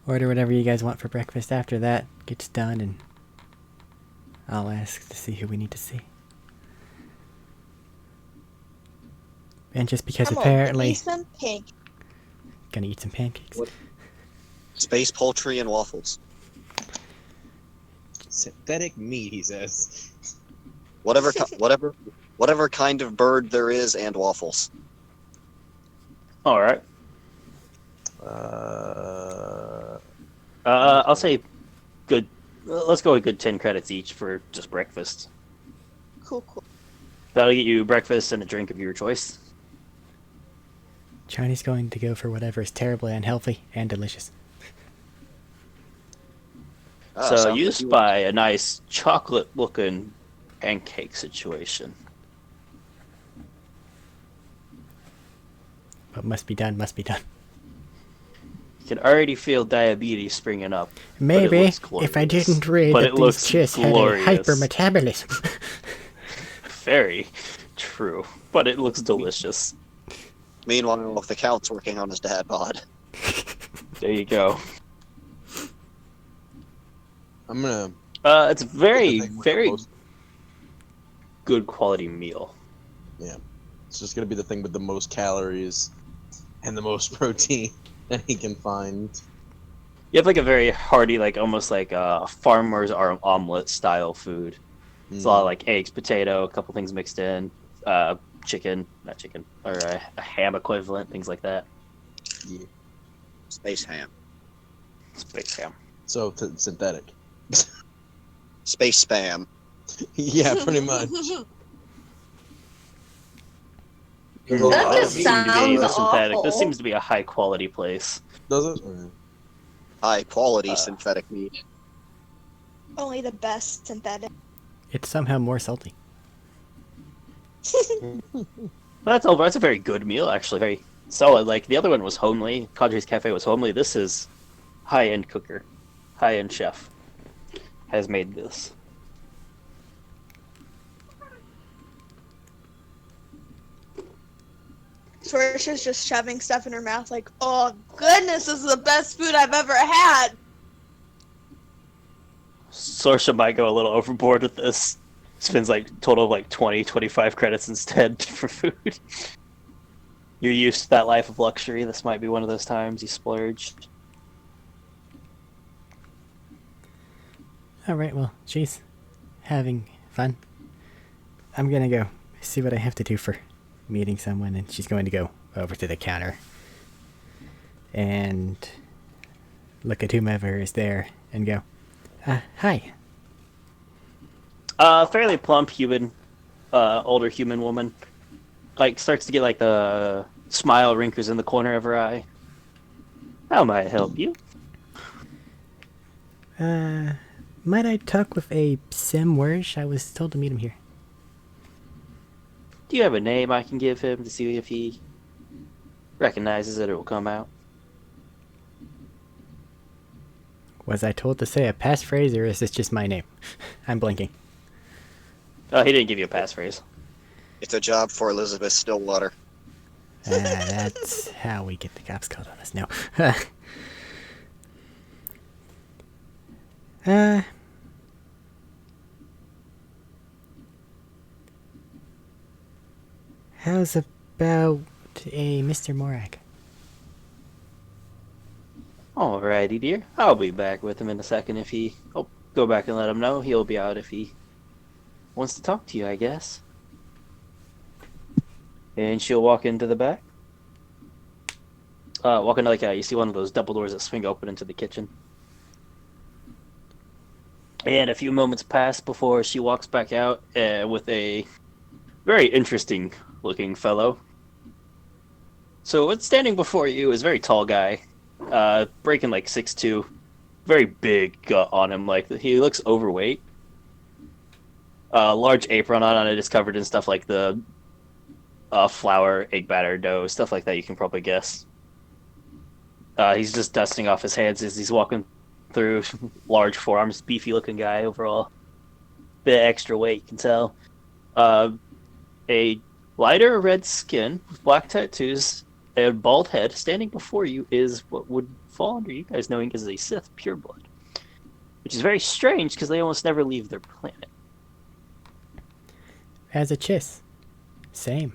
order whatever you guys want for breakfast after that gets done, and I'll ask to see who we need to see. And just because apparently... Some pink. Gonna eat some pancakes. What? Space poultry and waffles. Synthetic meat, he says. Whatever kind of bird there is, and waffles. All right. I'll say good. Let's go with good 10 credits each for just breakfast. Cool. That'll get you breakfast and a drink of your choice. Johnny's going to go for whatever is terribly unhealthy and delicious. Ah, So sounds you like spy a nice chocolate-looking pancake situation. What must be done, must be done. You can already feel diabetes springing up. Maybe looks if I glorious. didn't read But that it these looks chis had a glorious. hypermetabolism. Very true, but it looks delicious. Meanwhile, the Count's working on his dad bod. There you go. I'm gonna. It's very, the thing with the very most- good quality meal. It's just gonna be the thing with the most calories and the most protein that he can find. You have like a very hearty, like almost like a farmer's omelet style food. It's a lot of like eggs, potato, a couple things mixed in, chicken, not chicken, or a ham equivalent, things like that. Yeah. Space ham. Space ham. So synthetic. Space spam. Yeah, pretty much. That just Seems to be sounds the synthetic. This awful. seems to be a high quality place. Does it? Okay. High quality synthetic meat. Only the best synthetic. It's somehow more salty. But that's over. That's a very good meal, actually. Very solid. Like the other one was homely. Cadre's Cafe was homely. This is high-end cooker, high-end chef has made this. Sorsha's just shoving stuff in her mouth like, oh goodness, this is the best food I've ever had. Sorsha might go a little overboard with this. Spends like total of like 20, 25 credits instead for food. You're used to that life of luxury. This might be one of those times you splurged. Alright, well, she's having fun. I'm gonna go see what I have to do for meeting someone, and she's going to go over to the counter and look at whomever is there and go, hi. Fairly plump human, older human woman. Like, starts to get like the smile wrinkles in the corner of her eye. How might I help you? Might I talk with a Sim Wersh? I was told to meet him here. Do you have a name I can give him to see if he recognizes it or will come out? Was I told to say a passphrase, or is this just my name? I'm blinking. Oh, he didn't give you a passphrase. It's a job for Elizabeth Stillwater. That's how we get the cops called on us. No. How's about a Mr. Morak? Alrighty, dear. I'll be back with him in a second if he... Oh, go back and let him know. He'll be out if he wants to talk to you, I guess. And she'll walk into the back. Walk into, like, you see one of those double doors that swing open into the kitchen. And a few moments pass before she walks back out with a very interesting looking fellow. So what's standing before you is a very tall guy, breaking like 6'2", very big gut on him. Like he looks overweight. Large apron on it is covered in stuff like the flour, egg batter, dough, stuff like that. You can probably guess. He's just dusting off his hands as he's walking through. Large forearms, beefy looking guy overall. Bit extra weight, you can tell. A lighter red skin with black tattoos and bald head. Standing before you is what would fall under you guys knowing as a Sith pureblood, which is very strange because they almost never leave their planet. As a Chiss. Same.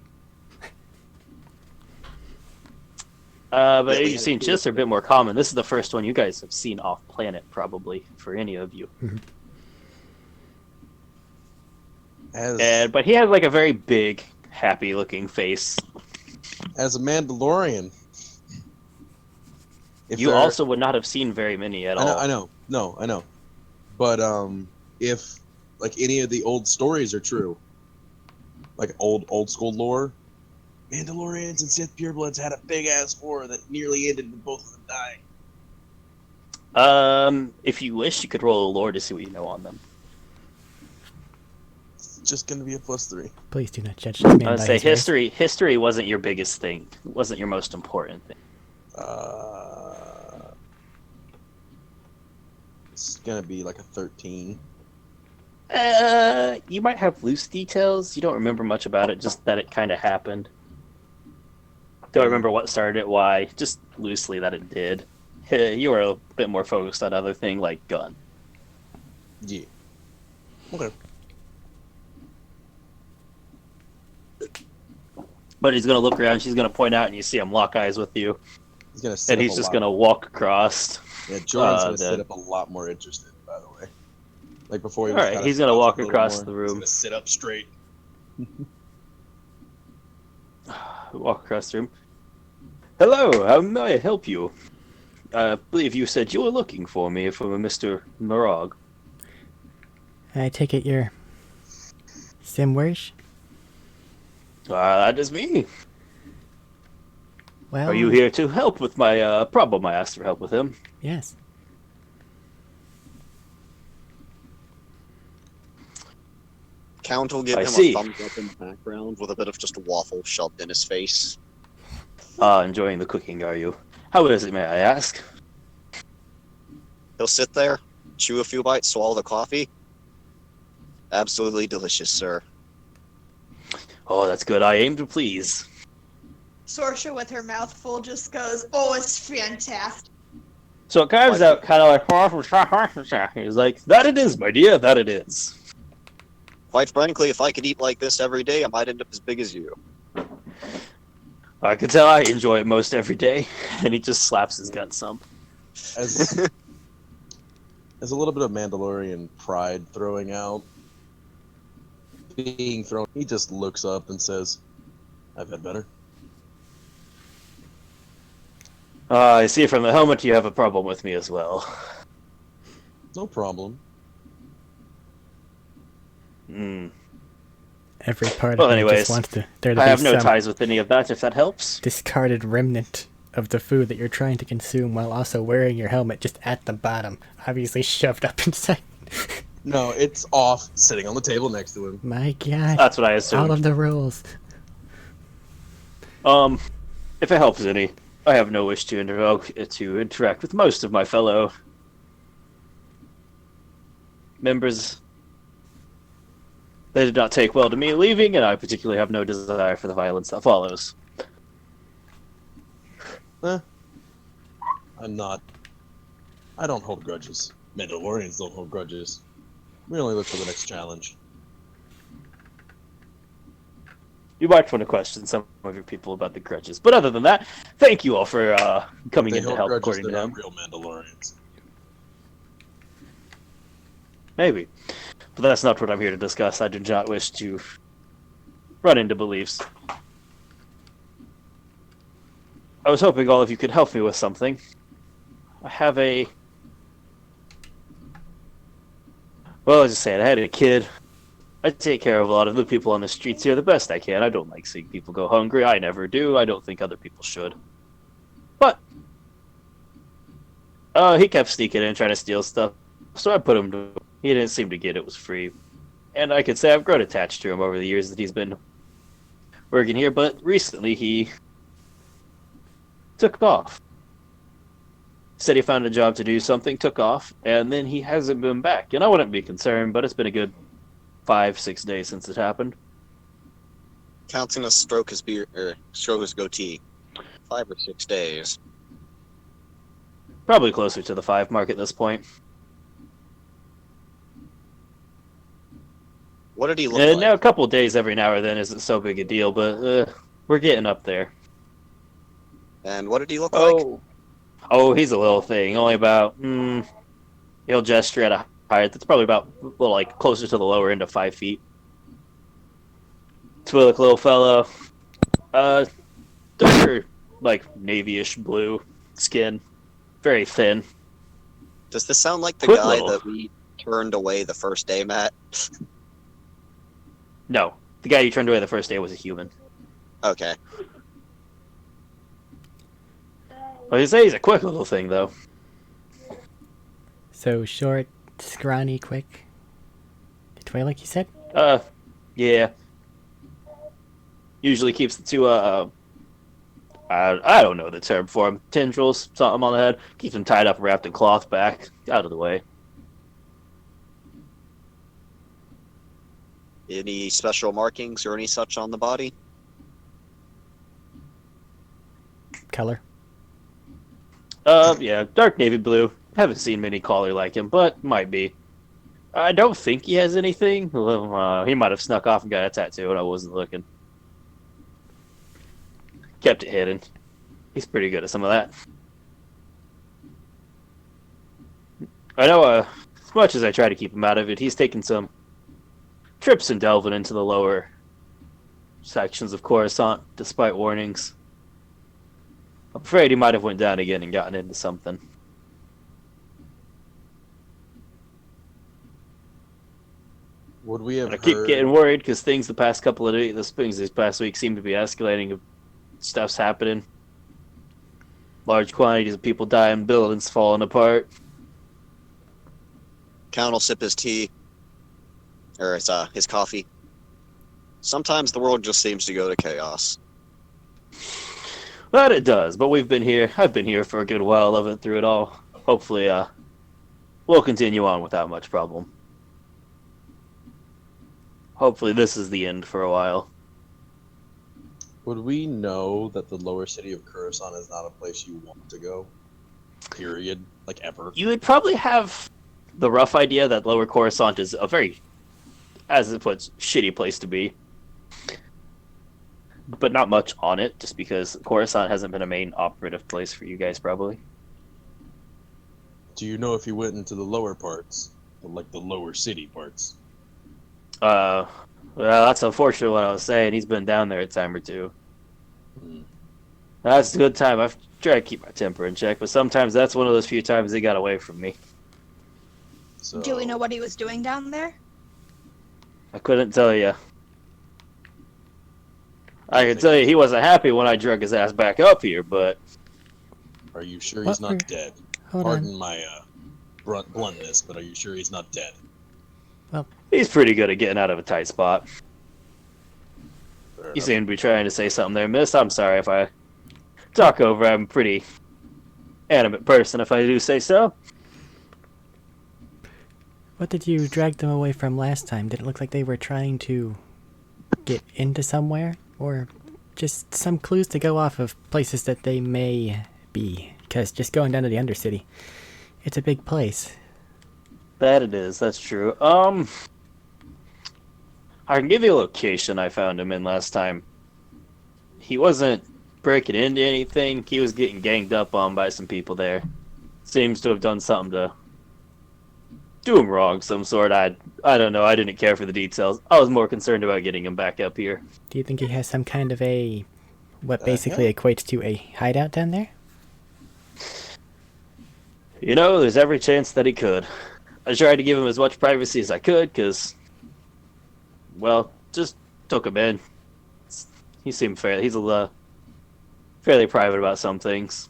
But you've seen Chiss are a bit more common. This is the first one you guys have seen off planet, probably, for any of you. But he has like a very big, happy-looking face. As a Mandalorian, you also would not have seen very many at all. I know. But if like any of the old stories are true, like old school lore, Mandalorians and Sith purebloods had a big ass war that nearly ended with both of them dying. If you wish, you could roll a lore to see what you know on them. It's just gonna be a +3. Please do not judge this man I'd by say his race. history wasn't your biggest thing. It wasn't your most important thing. It's gonna be like a 13. You might have loose details. You don't remember much about it, just that it kind of happened. Don't remember what started it, why, just loosely that it did. You were a bit more focused on other thing like gun. Yeah. Okay. But he's gonna look around. She's gonna point out, and you see him lock eyes with you, He's gonna sit and up he's a just lot. gonna walk across. Yeah, Jordan's gonna then. sit up a lot more interested, by the way. Like before he All was right, kinda he's gonna slouched walk a little across more. the He's room. gonna sit up straight. Walk across the room. Hello, how may I help you? I believe you said you were looking for me from a Mr. Marag. I take it you're Simwersh? That is me. Well, Are you here to help with my problem? I asked for help with him. Yes. Count will give I him see. a thumbs up in the background with a bit of just a waffle shoved in his face. Enjoying the cooking, are you? How is it, may I ask? He'll sit there, chew a few bites, swallow the coffee. Absolutely delicious, sir. Oh, that's good. I aim to please. Sorsha, with her mouth full, just goes, "Oh, it's fantastic." So it carves out kind of like... He's like, that it is, my dear, that it is. Quite frankly, if I could eat like this every day, I might end up as big as you. I can tell I enjoy it most every day. And he just slaps his gut some. As a little bit of Mandalorian pride throwing out, being thrown, he just looks up and says, "I've had better." I see from the helmet you have a problem with me as well. No problem. Every part Well, of me anyways, just wants there to I be have no some ties with any of that, if that helps. discarded remnant of the food that you're trying to consume while also wearing your helmet just at the bottom, obviously shoved up inside. No, it's off, sitting on the table next to him. My God. That's what I All assumed. of the rules. If it helps any, I have no wish to interact with most of my fellow members. They did not take well to me leaving, and I particularly have no desire for the violence that follows. I don't hold grudges. Mandalorians don't hold grudges. We only look for the next challenge. You might want to question some of your people about the grudges, but other than that, thank you all for coming They in to hold help, grudges, according to they're them. not real Mandalorians. Maybe. But that's not what I'm here to discuss. I do not wish to run into beliefs. I was hoping all of you could help me with something. I have a... Well, I'll just say it. I had a kid. I take care of a lot of the people on the streets here the best I can. I don't like seeing people go hungry. I never do. I don't think other people should. But He kept sneaking in, trying to steal stuff. So I put him to. He didn't seem to get it was free, and I could say I've grown attached to him over the years that he's been working here. But recently he took off. Said he found a job to do something, took off, and then he hasn't been back. And I wouldn't be concerned, but it's been a good 5-6 days since it happened. Counting a stroke his beard or stroke his goatee. 5 or 6 days. Probably closer to the 5 mark at this point. What did he look And like? now a couple days every now or then isn't so big a deal, but we're getting up there. And what did he look like? He's a little thing. Only about he'll gesture at a height that's probably about like closer to the lower end of 5 feet. Twillick little fellow. Darker, like navy-ish blue skin, very thin. Does this sound like the Quick guy little. that we turned away the first day, Matt? No, the guy you turned away the first day was a human. Okay. Well, you say he's a quick little thing, though. So short, scrawny, quick. Twilight, you said? Yeah. Usually keeps the two, I don't know the term for him. Tendrils, something on the head. Keeps them tied up, wrapped in cloth back, out of the way. Any special markings or any such on the body? Color. Yeah, dark navy blue. Haven't seen many collar like him, but might be. I don't think he has anything. He might have snuck off and got a tattoo, and I wasn't looking. Kept it hidden. He's pretty good at some of that. I know, as much as I try to keep him out of it, he's taken some trips and delving into the lower sections of Coruscant, despite warnings. I'm afraid he might have went down again and gotten into something. Would we have And I keep heard? getting worried because things the past couple of days, this past week, seem to be escalating. Stuff's happening. Large quantities of people dying, buildings falling apart. Count will sip his tea. Or his coffee. Sometimes the world just seems to go to chaos. But it does. But we've been here. I've been here for a good while, living through it all. Hopefully, we'll continue on without much problem. Hopefully, this is the end for a while. Would we know that the lower city of Coruscant is not a place you want to go? Period. Like ever. You would probably have the rough idea that Lower Coruscant is a very, as it puts, shitty place to be. But not much on it, just because Coruscant hasn't been a main operative place for you guys, probably. Do you know if he went into the lower parts? Like the lower city parts? Well, that's unfortunate what I was saying. He's been down there a time or two. That's a good time. I've tried to keep my temper in check, but sometimes that's one of those few times they got away from me. So, Do we know what he was doing down there? I couldn't tell you. I can tell you he wasn't happy when I drug his ass back up here, but Are you sure What he's not were- dead? Hold Pardon on. my bluntness, but are you sure he's not dead? he's pretty good at getting out of a tight spot. Fair You enough. seem to be trying to say something there, miss. I'm sorry if I talk over. I'm a pretty animate person, if I do say so. What did you drag them away from last time? Did it look like they were trying to get into somewhere? Or just some clues to go off of places that they may be? Because just going down to the Undercity, it's a big place. That it is. That's true. I can give you a location I found him in last time. He wasn't breaking into anything. He was getting ganged up on by some people there. Seems to have done something to do him wrong, some sort. I don't know. I didn't care for the details. I was more concerned about getting him back up here. Do you think he has some kind of a... what The basically equates to a hideout down there? You know, there's every chance that he could. I tried to give him as much privacy as I could, because, well, just took him in. He seemed fair. He's fairly private about some things.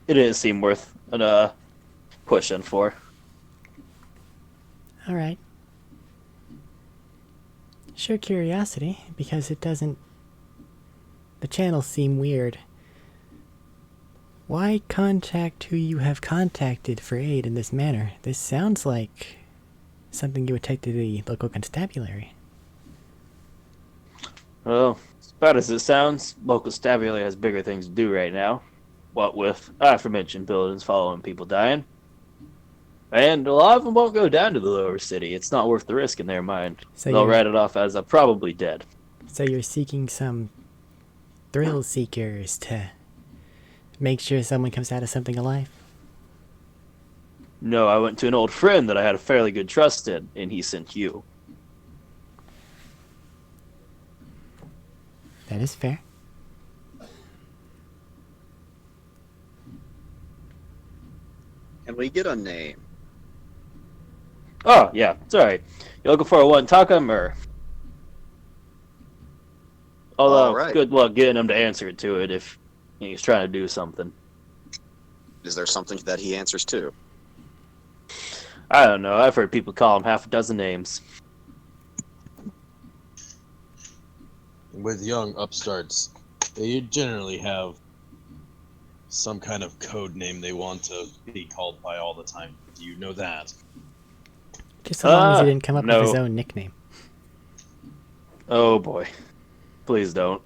it didn't seem worth pushing for. Alright. Sheer curiosity, because it doesn't... The channels seem weird. Why contact who you have contacted for aid in this manner? This sounds like something you would take to the local constabulary. Well, as bad as it sounds, local constabulary has bigger things to do right now. What with aforementioned buildings following people dying. And a lot of them won't go down to the lower city. It's not worth the risk in their mind. So They'll you're- write it off as probably dead. So you're seeking some thrill seekers to make sure someone comes out of something alive? No, I went to an old friend that I had a fairly good trust in, and he sent you. That is fair. Can we get a name? Oh, yeah, it's alright. You looking for a one Takum, or? Although, Alright. good luck getting him to answer to it if he's trying to do something. Is there something that he answers to? I don't know. I've heard people call him half a dozen names. With young upstarts, they generally have some kind of code name they want to be called by all the time. Do you know that? Just so long as he didn't come up no. with his own nickname. Oh boy. Please don't.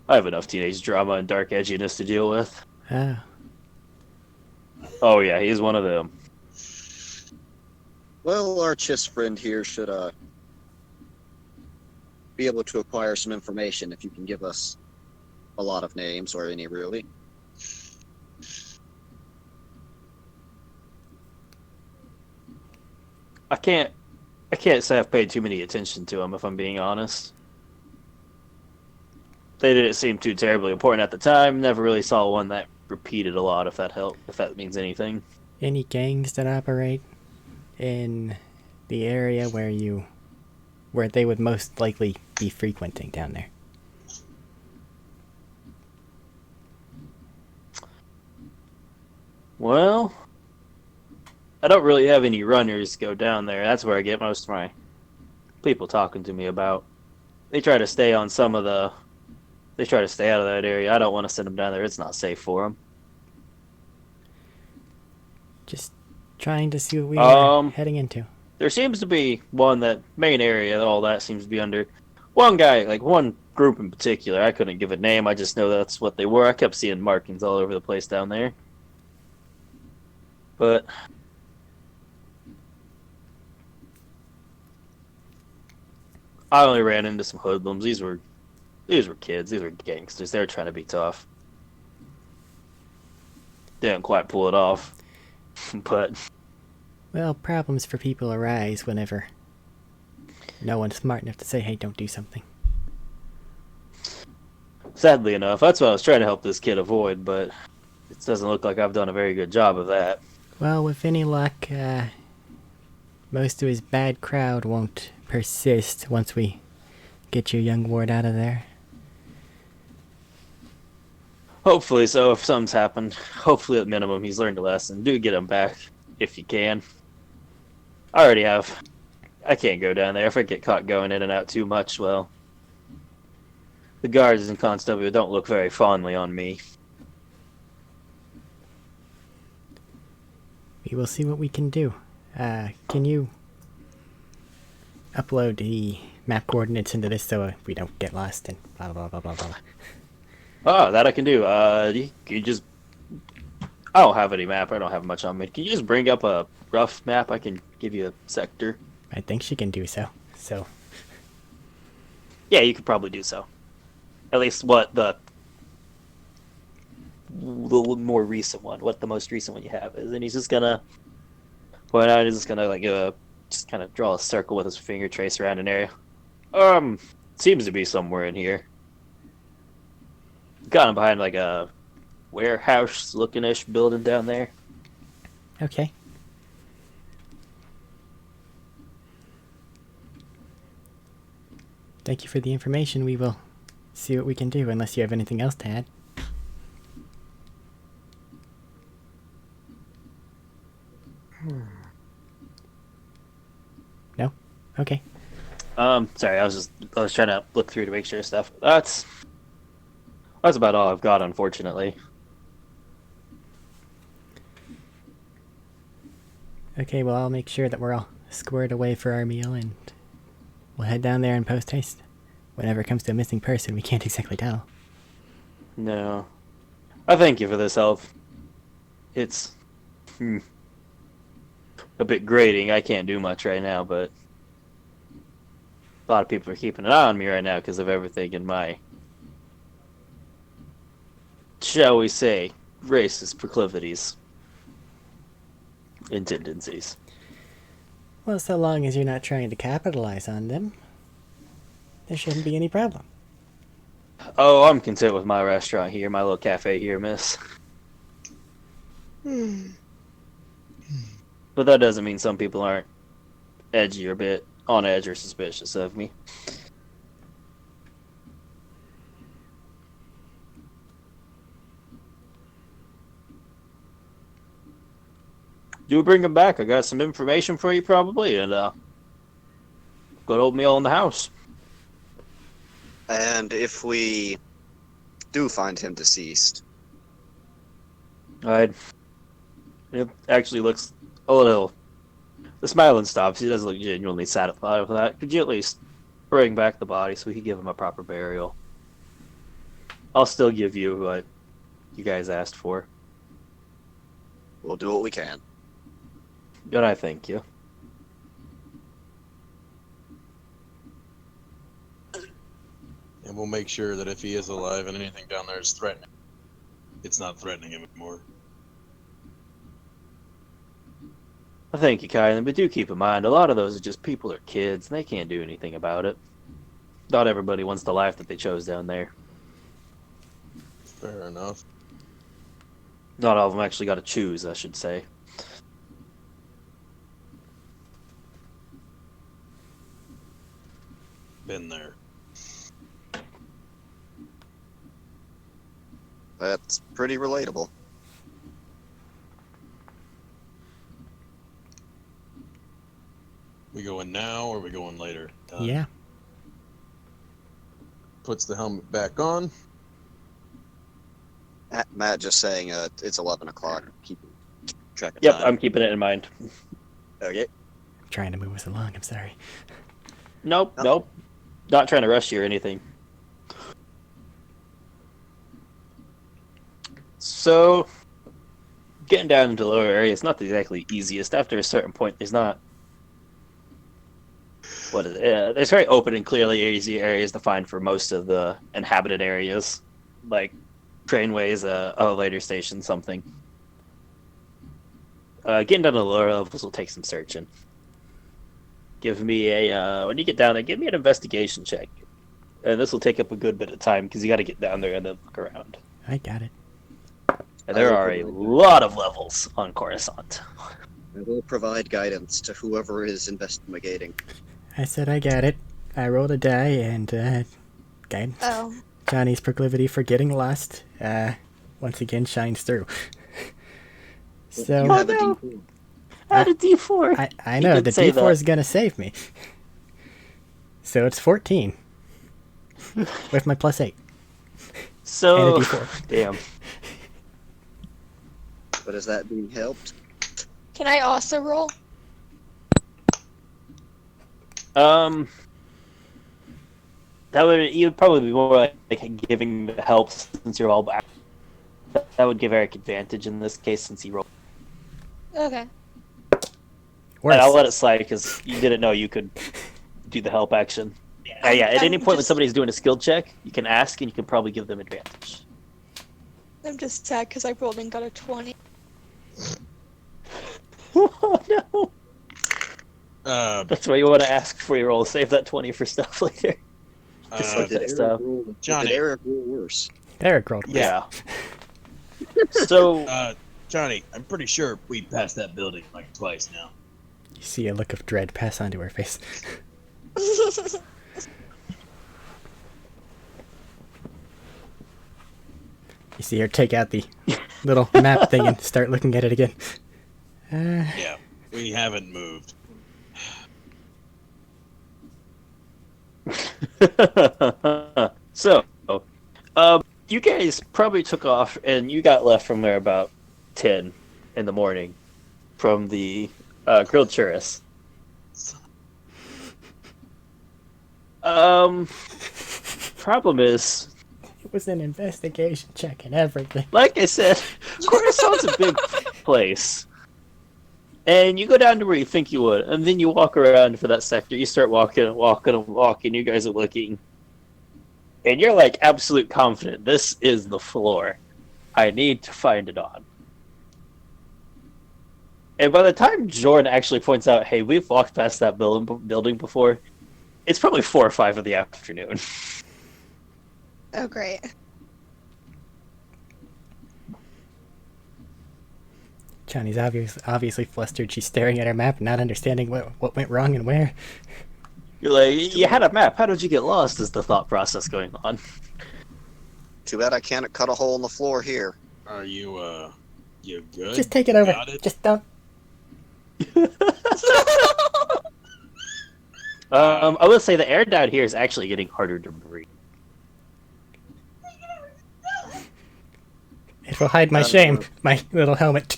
I have enough teenage drama and dark edginess to deal with. Oh. Oh yeah, he's one of them. Well, our Chiss friend here should be able to acquire some information if you can give us a lot of names, or any really. I can't say I've paid too many attention to him, if I'm being honest. They didn't seem too terribly important at the time. Never really saw one that repeated a lot, if that means anything. Any gangs that operate in the area where they would most likely be frequenting down there? Well, I don't really have any runners go down there. That's where I get most of my people talking to me about. They try to stay on they try to stay out of that area. I don't want to send them down there. It's not safe for them. Just trying to see what we are heading into. There seems to be one, that main area that all that seems to be under. One guy, like one group in particular. I couldn't give a name. I just know that's what they were. I kept seeing markings all over the place down there. But I only ran into some hoodlums. These were kids. These were gangsters. They were trying to be tough. Didn't quite pull it off. But Well, problems for people arise whenever no one's smart enough to say, hey, don't do something. sadly enough, that's what I was trying to help this kid avoid, but it doesn't look like I've done a very good job of that. Well, with any luck, most of his bad crowd won't persist once we get your young ward out of there. Hopefully so, if something's happened. Hopefully at minimum he's learned a lesson. Do get him back, if you can. I already have. I can't go down there. If I get caught going in and out too much, well, the guards and constable don't look very fondly on me. We will see what we can do. Can you upload the map coordinates into this so we don't get lost and blah blah blah blah blah. Oh, that I can do. You just... I don't have any map. I don't have much on me. Can you just bring up a rough map? I can give you a sector. I think she can do so. So, Yeah, you could probably do so. At least what the more recent one, what the most recent one you have is. And he's just gonna point out, he's just gonna like just kind of draw a circle with his finger, trace around an area. Seems to be somewhere in here. Got him behind like a warehouse looking ish building down there. okay. Thank you for the information. We will see what we can do, unless you have anything else to add. Okay. Sorry, I was trying to look through to make sure stuff. That's about all I've got, unfortunately. Okay, well, I'll make sure that we're all squared away for our meal, and we'll head down there in post haste. Whenever it comes to a missing person, we can't exactly tell. No. I thank you for this help. It's a bit grating. I can't do much right now, but a lot of people are keeping an eye on me right now because of everything in my, shall we say, racist proclivities and tendencies. Well, so long as you're not trying to capitalize on them, there shouldn't be any problem. Oh, I'm content with my restaurant here, my little cafe here, miss. But that doesn't mean some people aren't edgy or a bit on edge or suspicious of me. Do bring him back. I got some information for you probably, and good old meal in the house. And if we do find him deceased, It actually looks a little. The smiling stops. He doesn't look genuinely satisfied with that. Could you at least bring back the body so we can give him a proper burial? I'll still give you what you guys asked for. we'll do what we can. And I thank you. And we'll make sure that if he is alive and anything down there is threatening, it's not threatening him anymore. I thank you, Kylan, but do keep in mind, a lot of those are just people or kids, and they can't do anything about it. Not everybody wants the life that they chose down there. Fair enough. Not all of them actually got to choose, I should say. Been there. That's pretty relatable. We going now or we going later? Yeah. Puts the helmet back on. Matt just saying it's 11 o'clock. Keep track of Yep, time. I'm keeping it in mind. Okay. I'm trying to move us along, I'm sorry. Nope, Oh. nope. Not trying to rush you or anything. So, getting down into the lower area is not exactly easiest. After a certain point, there's not. There's very open and clearly easy areas to find for most of the inhabited areas, like trainways, elevator station, something. Getting down to the lower levels will take some searching. Give me when you get down there, give me an investigation check. And this will take up a good bit of time because you got to get down there and then look around. I got it. And there are a lot of levels on Coruscant. I will provide guidance to whoever is investigating. I said I got it. I rolled a die, and guidance. Oh. Johnny's proclivity for getting lost once again shines through. So You have a D4. Add a D4. I You know did the say D4 that. is gonna save me. So it's 14 with my +8 So, and a D4. damn. But is that being helped? Can I also roll? That you'd probably be more like giving the help since you're all back. That would give Eric advantage in this case since he rolled. Okay. Worse. And I'll let it slide because you didn't know you could do the help action. Yeah, at any I'm point when just- somebody's doing a skill check, you can ask and you can probably give them advantage. I'm just sad because I rolled and got a 20. Oh no! That's why you want to ask before you roll. Save that 20 for stuff later. Just like Did that Eric stuff. roll, Johnny. Did Eric roll worse? Eric rolled. Yeah. So, Johnny, I'm pretty sure we passed that building like twice now. You see a look of dread pass onto her face. You see her take out the little map thing and start looking at it again. Yeah, we haven't moved. So, you guys probably took off, and you got left from there about 10 in the morning from the grilled churros. Problem is, It was an investigation check and everything. like I said, Coruscant's a big place. And you go down to where you think you would, and then you walk around for that sector. You start walking and walking and walking. You guys are looking. And you're like absolute confident. This is the floor I need to find it on. And by the time Jordan actually points out, hey, we've walked past that building before, it's probably 4 or 5 in the afternoon. Oh, great. Johnny's obviously flustered. She's staring at her map, not understanding what went wrong and where. You're like, you had a map. How did you get lost? Is the thought process going on? Too bad I can't cut a hole in the floor here. Are you good? Just take it over. Got it? Just don't. I will say the air down here is actually getting harder to breathe. It will hide my shame. My little helmet.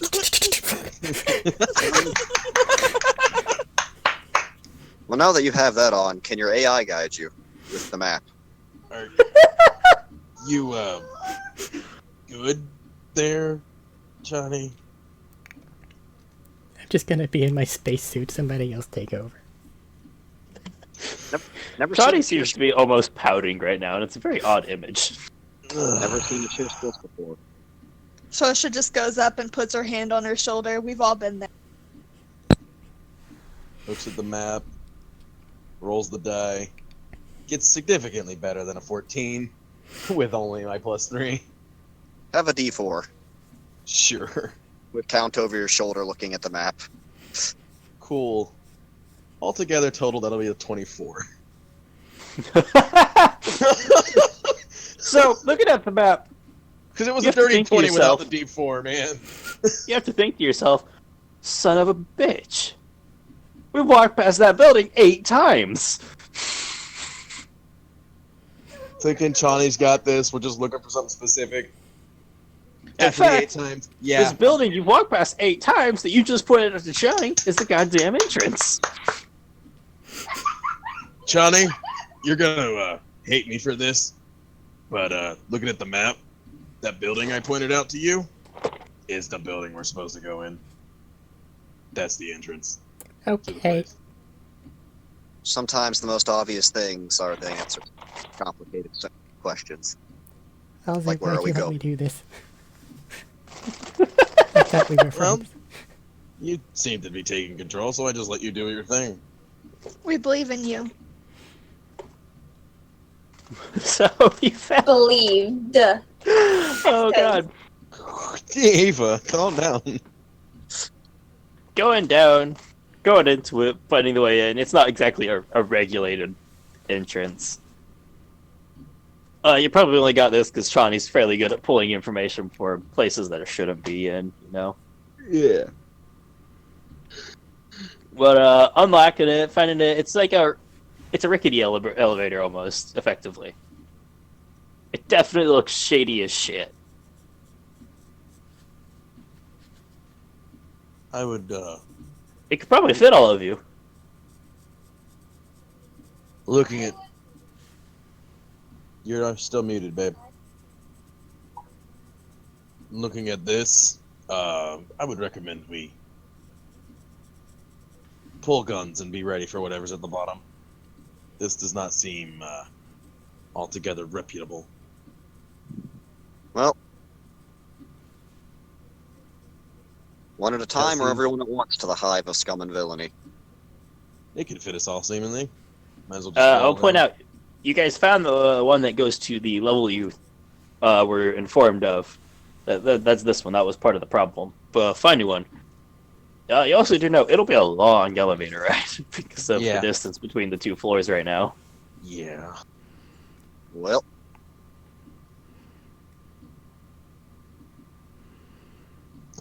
Well, now that you have that on, can your AI guide you with the map? Are you good there, Johnny? I'm just gonna be in my spacesuit. Somebody else take over. Never Johnny seen seems to be almost pouting right now, and it's a very odd image. Never seen a cheer skills before. Shosha just goes up and puts her hand on her shoulder. We've all been there. Looks at the map, rolls the die, gets significantly better than a 14 with only my +3. Have a D4. Sure. With count over your shoulder looking at the map. Cool. Altogether total, that'll be a 24. So, looking at the map, Because it was You a have to dirty think to 20 without the yourself. D4, man. you have to think to yourself, son of a bitch. We walked past that building 8 times. Thinking Chani's got this, we're just looking for something specific. In Definitely 8 fact, times. this Yeah. building you walked past 8 times that you just pointed out to Johnny is the goddamn entrance. Chani, you're gonna hate me for this, but looking at the map, that building I pointed out to you is the building we're supposed to go in. That's the entrance to the Okay. place. Sometimes the most obvious things are the answers to complicated questions. Halsey, Like, where why'd are we you let going? me do this? I thought we were Well, friends. you seem to be taking control, so I just let you do your thing. We believe in you. So you found. Believed. Oh god. Ava, calm down. Going into it, finding the way in. It's not exactly a regulated entrance. You probably only got this because Chani's fairly good at pulling information for places that it shouldn't be in, you know? Yeah. But unlocking it, finding it, it's a rickety elevator almost, effectively. It definitely looks shady as shit. I would, It could probably fit all of you. looking at... You're still muted, babe. Looking at this, I would recommend we pull guns and be ready for whatever's at the bottom. This does not seem altogether reputable. Well, one at a time or seems- everyone at once to the hive of scum and villainy. It could fit us all, seemingly. Might as well just I'll roll point down. out, you guys found the one that goes to the level you were informed of. That's this one. That was part of the problem. But finding one. You also do know it'll be a long elevator ride because of Yeah. the distance between the 2 floors right now. Yeah. Well,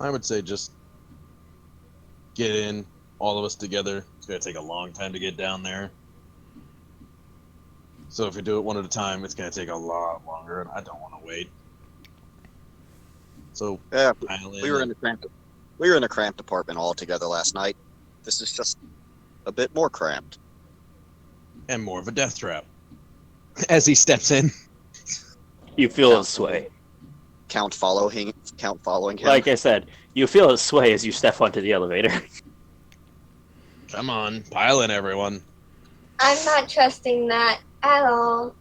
I would say just get in, all of us together. It's going to take a long time to get down there. So if we do it one at a time, it's gonna take a lot longer, and I don't want to wait. So Yeah, pile in we were it. in a cramped apartment all together last night. This is just a bit more cramped. And more of a death trap. As he steps in. You feel a sway. Count following him. Like I said, you feel a sway as you step onto the elevator. Come on, pile in, everyone. I'm not trusting that at all.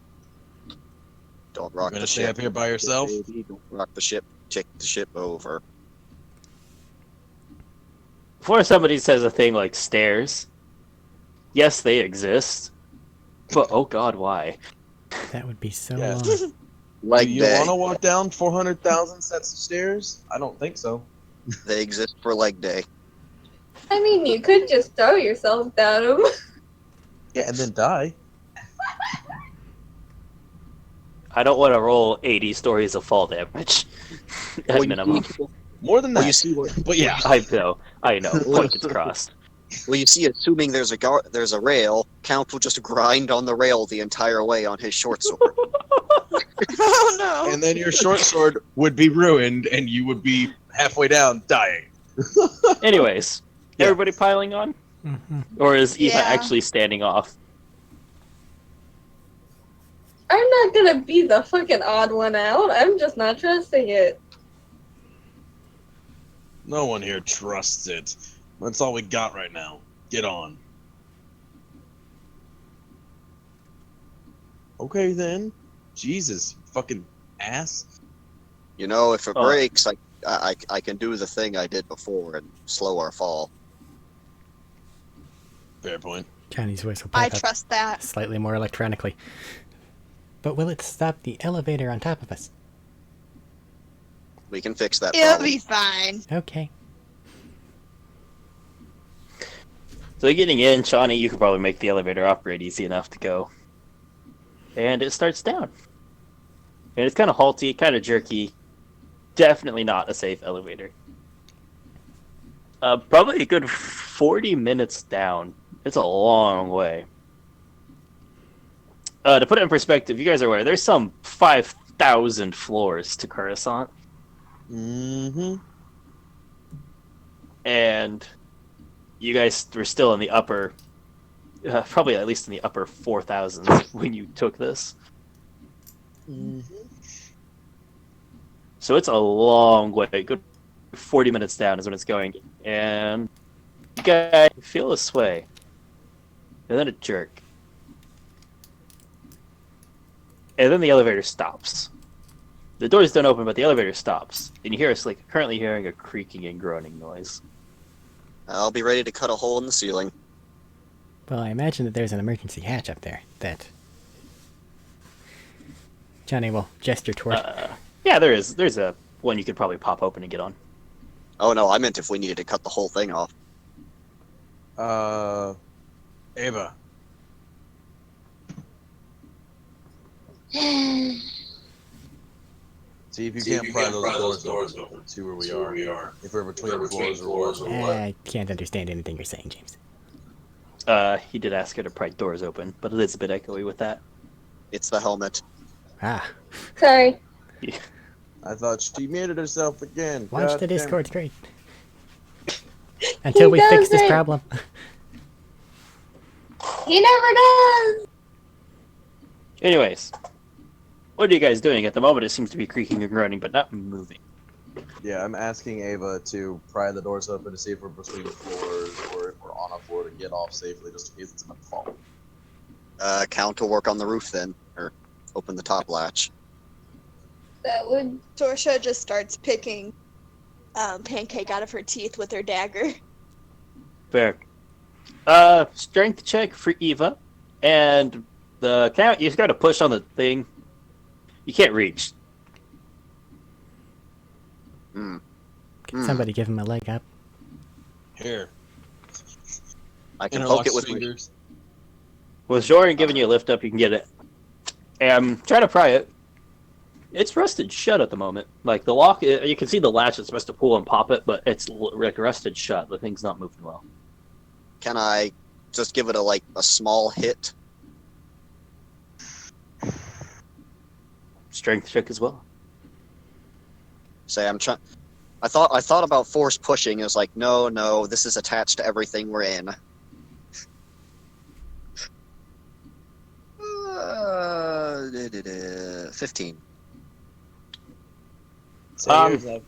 Don't You're rock gonna the stay ship. up here by yourself? Baby, don't rock the ship. Tick the ship over. Before somebody says a thing like stairs, yes, they exist. But oh god, why? That would be so Yes. long. Like Do you want to walk down 400,000 sets of stairs? I don't think so. they exist for leg day. I mean, you could just throw yourself down them. Yeah, and then die. I don't want to roll 80 stories of fall damage at Well, you minimum. see- More than that. Well, you see what? But yeah. I know. Point gets crossed. Well, you see, assuming there's a rail, Count will just grind on the rail the entire way on his short sword. Oh no. And then your short sword would be ruined, and you would be halfway down, dying. Anyways, Yeah. everybody piling on? Mhm. Or is Eva Yeah. actually standing off? I'm not gonna be the fucking odd one out. I'm just not trusting it. No one here trusts it. That's all we got right now. Get on. Okay then. Jesus, you fucking ass. You know, if it Oh. breaks, I can do the thing I did before and slow our fall. Fair point. Johnny's voice will I pipe up trust that. slightly more electronically. But will it stop the elevator on top of us? We can fix that It'll problem. be fine. Okay. So getting in, Shawnee, you could probably make the elevator operate easy enough to go. And it starts down. And it's kind of halty, kind of jerky. Definitely not a safe elevator. Probably a good 40 minutes down. It's a long way. To put it in perspective, you guys are aware, there's some 5,000 floors to Coruscant. Mm-hmm. And you guys were still in the upper, probably at least in the upper 4,000s when you took this. Mm-hmm. So it's a long way. Good 40 minutes down is when it's going. And you guys feel a sway. And then a jerk. And then the elevator stops. The doors don't open, but the elevator stops. And you hear us currently hearing a creaking and groaning noise. I'll be ready to cut a hole in the ceiling. Well, I imagine that there's an emergency hatch up there that Johnny will gesture toward. Yeah, there is. There's a one you could probably pop open and get on. Oh no, I meant if we needed to cut the whole thing off. Ava. See if you can't pry those doors open. See where we are. If we're between floors or what. I can't understand anything you're saying, James. He did ask her to pry doors open, but it is a bit echoey with that. It's the helmet. Ah, Sorry. I thought she muted herself again. watch God the damn it. Discord screen. Until we fix this doesn't. problem. He never does. Anyways, what are you guys doing? At the moment, it seems to be creaking and groaning, but not moving. Yeah, I'm asking Ava to pry the doors open to see if we're between floors or if we're on a floor to get off safely, just in case it's about to fall. Count to work on the roof then, or open the top latch. That would. Torsha just starts picking Pancake out of her teeth with her dagger. Fair. Strength check for Eva, and the count. You've got to push on the thing. You can't reach. Hmm. Can somebody give him a leg up? Here. I can Interlock poke it with my fingers. With Joran giving you a lift up, you can get it. And try to pry it. It's rusted shut at the moment. Like the lock, you can see the latch that's supposed to pull and pop it, but it's rusted shut. The thing's not moving well. Can I just give it a small hit? strength check as well. Say I'm trying. I thought about force pushing. It was like, no, this is attached to everything we're in. 15. Say yours, Ev.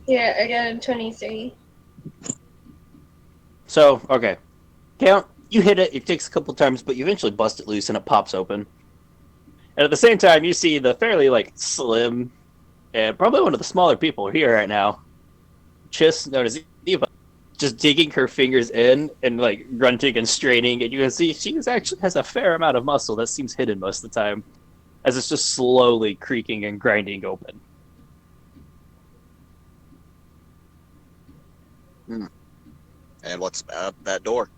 Yeah, I got a 23. So, okay. Count, you hit it, it takes a couple times, but you eventually bust it loose and it pops open. And at the same time, you see the fairly, slim, and probably one of the smaller people here right now, Chiss, known as Eva, just digging her fingers in and, grunting and straining, and you can see she actually has a fair amount of muscle that seems hidden most of the time, as it's just slowly creaking and grinding open. And what's that door?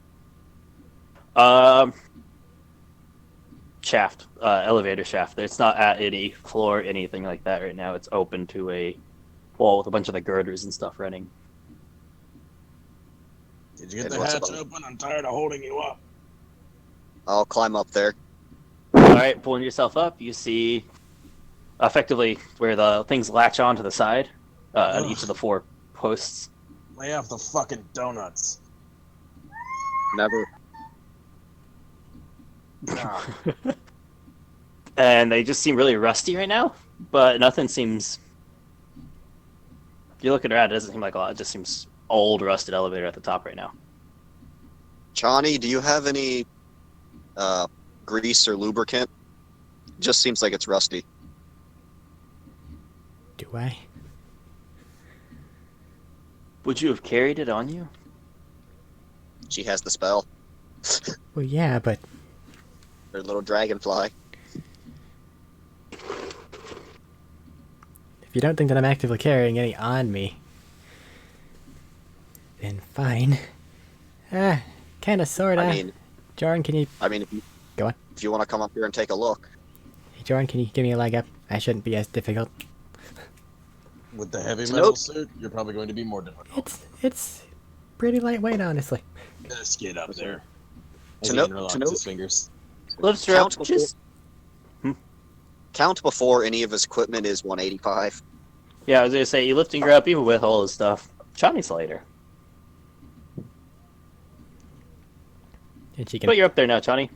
Shaft, elevator shaft. It's not at any floor, anything like that right now. It's open to a wall with a bunch of the girders and stuff running. Did you get And the what's hatch above? open? I'm tired of holding you up. I'll climb up there. Alright, pulling yourself up, you see effectively where the things latch on to the side, on each of the 4 posts. Lay off the fucking donuts. Never. Ah, And they just seem really rusty right now, but nothing seems... If you're looking around, it doesn't seem like a lot. It just seems old, rusted elevator at the top right now. Chani, do you have any grease or lubricant? Just seems like it's rusty. Do I? Would you have carried it on you? She has the spell. Well, yeah, but Her little dragonfly. if you don't think that I'm actively carrying any on me, then fine. Kinda, sorta. I mean, Jordan, can you... if you, Go on. If you want to come up here and take a look. Hey, Jordan, can you give me a leg up? I shouldn't be as difficult. with the heavy So metal nope. suit, you're probably going to be more difficult. It's pretty lightweight, honestly. Just get up there. To As he note- interlocks to note- his fingers. Lifts her up, Count just... Count before any of his equipment is 185. Yeah, I was gonna say, you lifting her up even with all his stuff. Johnny's later. And she can But you're up there now, Johnny.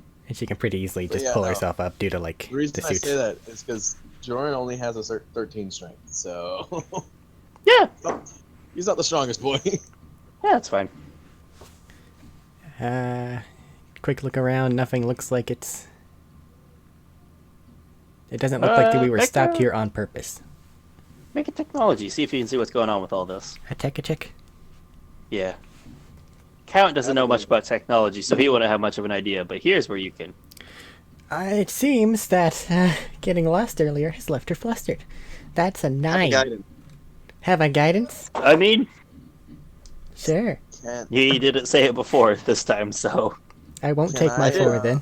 pretty easily But just yeah, pull no. herself up due to the The reason I suits. say that is because Joran only has a 13 strength, so Yeah, he's not the strongest boy. yeah, that's fine. Quick look around. Nothing looks like it's. It doesn't look like that we were back stopped up. here on purpose. Make a technology, see if you can see what's going on with all this. A check. Yeah. Count doesn't know much about technology, so he wouldn't have much of an idea, but here's where you can. It seems that getting lost earlier has left her flustered. That's a 9. Guidance. Have a guidance? I mean, Sure. Can't. he didn't say it before this time, so. I won't Can take my I, 4 then.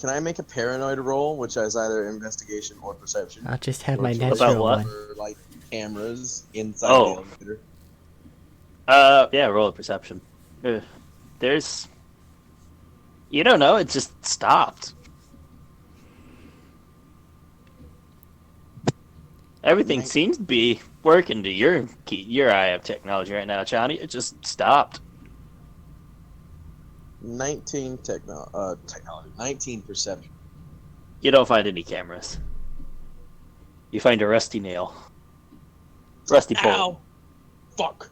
Can I make a paranoid roll, which has either investigation or perception? I'll just have Or my to look About natural what? one. for, like cameras inside Oh. the elevator. Yeah, roll a perception. There's. You don't know, it just stopped. Everything Nice. seems to be working to your eye of technology right now, Johnny. It just stopped. 19 technology. 19 perception. You don't find any cameras. You find a rusty nail. Rusty pole. Ow! Fuck.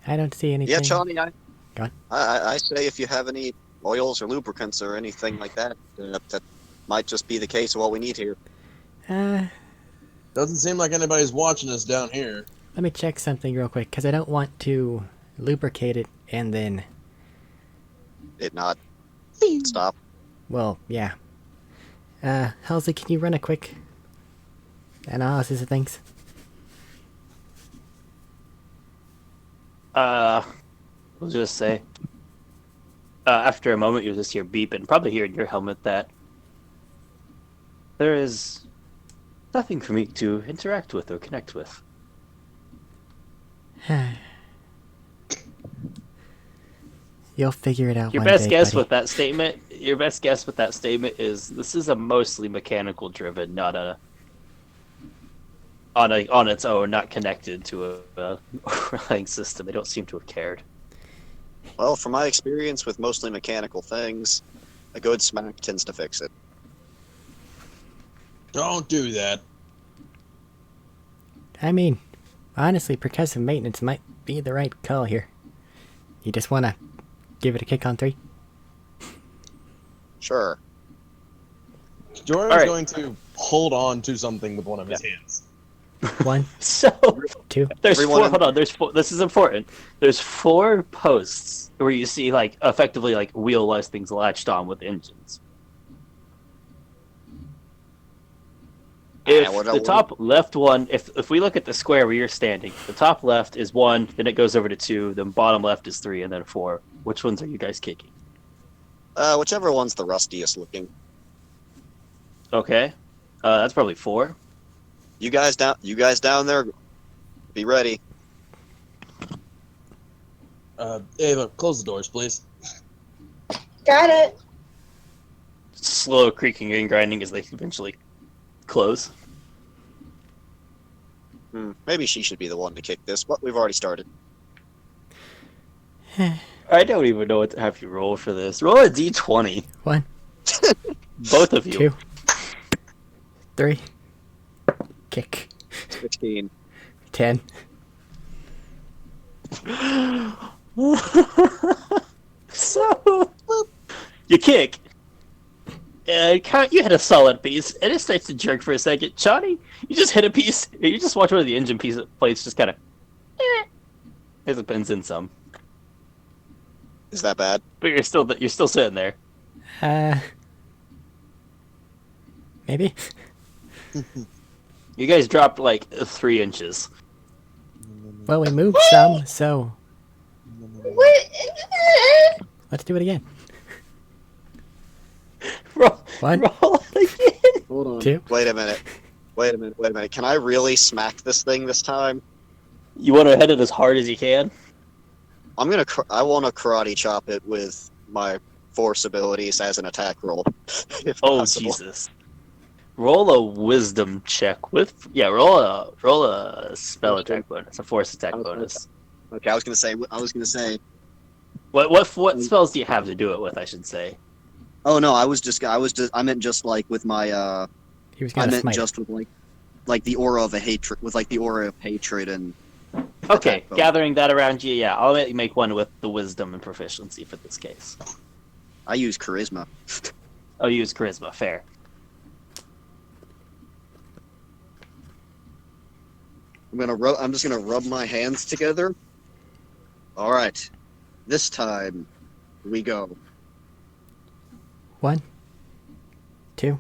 I don't see anything. Yeah, Johnny, Go on. I say if you have any oils or lubricants or anything like that, that might just be the case of what we need here. Doesn't seem like anybody's watching us down here. Let me check something real quick, because I don't want to lubricate it and then... It not stop. Well, yeah. Halsey, can you run a quick analysis of things? We'll just say. After a moment, you'll just hear beep and probably hear in your helmet that there is nothing for me to interact with or connect with. You'll figure it out Your one best day, guess buddy. with that statement, your best guess with that statement is this is a mostly mechanical driven, not on its own, not connected to a relying system. They don't seem to have cared. Well, from my experience with mostly mechanical things, a good smack tends to fix it. Don't do that. I mean, honestly, percussive maintenance might be the right call here. You just want to give it a kick on 3? Sure. Jordan All is right. going to hold on to something with one of his hands. 1, So 2. there's Everyone four. in- Hold on. There's 4. This is important. There's 4 posts where you see like effectively like wheel-less things latched on with engines. If the top left one, if we look at the square where you're standing, the top left is 1, then it goes over to 2, then bottom left is 3, and then 4. Which ones are you guys kicking? Whichever one's the rustiest looking. Okay, that's probably 4. You guys down there, be ready. Ava, close the doors, please. Got it. Slow creaking and grinding as they eventually close. Maybe she should be the one to kick this, but we've already started. I don't even know what to have you roll for this. Roll a d20. 1, Both of you. 2, 3. Kick. 16. 10. So you kick. You hit a solid piece, and it starts to jerk for a second. Johnny, you just hit a piece. You just watch one of the engine plates just kind of as it bends in some. Is that bad? But you're still sitting there. Maybe? You guys dropped like 3 inches. Well, we moved some, so What? let's do it again. Roll 1, it again. Hold on. 2. Wait a minute. Can I really smack this thing this time? You want to hit it as hard as you can. I want to karate chop it with my force abilities as an attack roll. If Oh possible. Jesus! Roll a wisdom check with roll a spell attack bonus, a force attack Okay. bonus. Okay, I was gonna say. What spells do you have to do it with? I should say. Oh no, I meant just like with my He was I gonna meant smite. just with like the aura of a hatred, with like the aura of hatred and. Okay, attack bonus. gathering that around you. Yeah, I'll let you make one with the wisdom and proficiency for this case. I use charisma. Oh, you use charisma. Fair. I'm just gonna rub my hands together. All right, this time we go. 1, 2,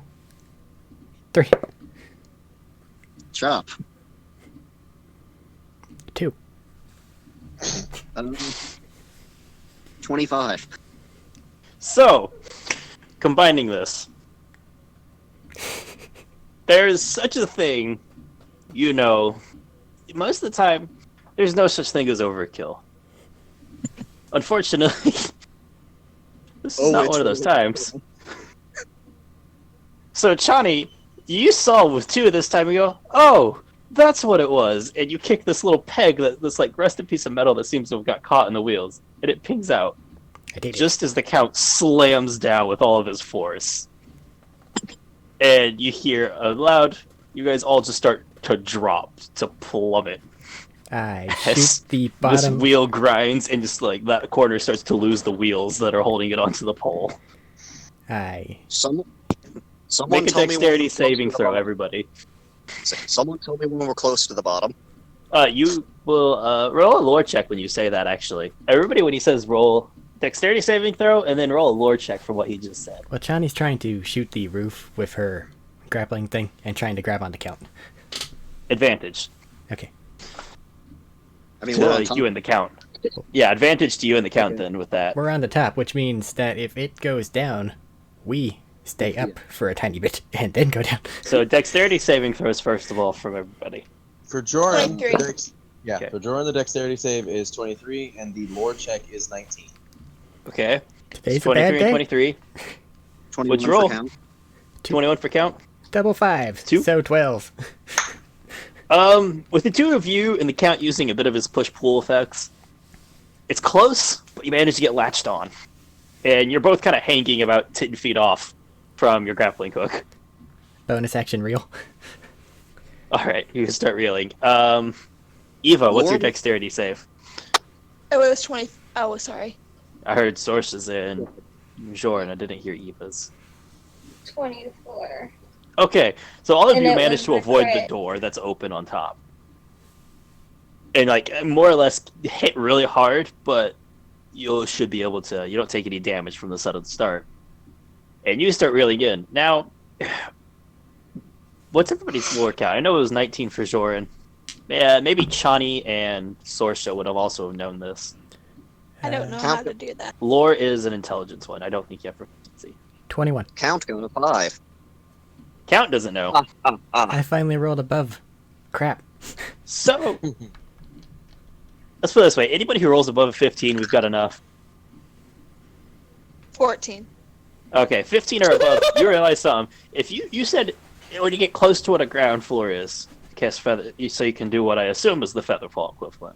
3. Chop. 2. 25. So, combining this, there's such a thing, most of the time, there's no such thing as overkill. Unfortunately, this is not it's one of those really- times. So, Chani, you saw with 2 this time, you go, oh, that's what it was. And you kick this little peg, this like rusted piece of metal that seems to have got caught in the wheels, and it pings out. I did it. Just as the Count slams down with all of his force. And you hear a loud, you guys all just start to drop, to plummet. I Yes. shoot the This bottom. wheel grinds, and just like that corner starts to lose the wheels that are holding it onto the pole. Someone Make a tell me when dexterity we're close saving to the throw, bottom. everybody. Someone tell me when we're close to the bottom. You will roll a lore check when you say that, actually. Everybody, when he says roll dexterity saving throw, and then roll a lore check for what he just said. Well, Chani's trying to shoot the roof with her grappling thing and trying to grab onto Count. Advantage. Okay. I mean, To we're on top. you and the Count. Yeah, advantage to you and the Count Okay. then with that. We're on the top, which means that if it goes down, we stay up for a tiny bit and then go down. So dexterity saving throws first of all from everybody. For Jordan, 23. Okay. For Jordan, the dexterity save is 23, and the lore check is 19. Okay. Today's a 23 bad and day. 23. What'd 21 you for roll? count. 21 for count. Double fives. 2? So 12. With the two of you and the count using a bit of his push-pull effects, it's close, but you manage to get latched on. And you're both kind of hanging about 10 feet off from your grappling hook. Bonus action reel. Alright, you can start reeling. Eva, what's your Lord? dexterity save? Oh, it was 20. Oh, sorry. I heard sources in Jorn, I didn't hear Eva's. 24. Okay, so all of And you it managed was to the avoid the crit. door that's open on top. And, like, more or less hit really hard, but you should be able to. You don't take any damage from the sudden start. And you start reeling in. Now, what's everybody's lore count? I know it was 19 for Joran. Yeah, maybe Chani and Sorsha would have also known this. I don't know Count- how to do that. Lore is an intelligence one. I don't think you have proficiency. 21. Count going to 5. Count doesn't know. I finally rolled above. Crap. So, let's put it this way. Anybody who rolls above a 15, we've got enough. 14. Okay, 15 or above, you realize something. If you said when you get close to what a ground floor is, cast feather, so you can do what I assume is the feather fall equivalent.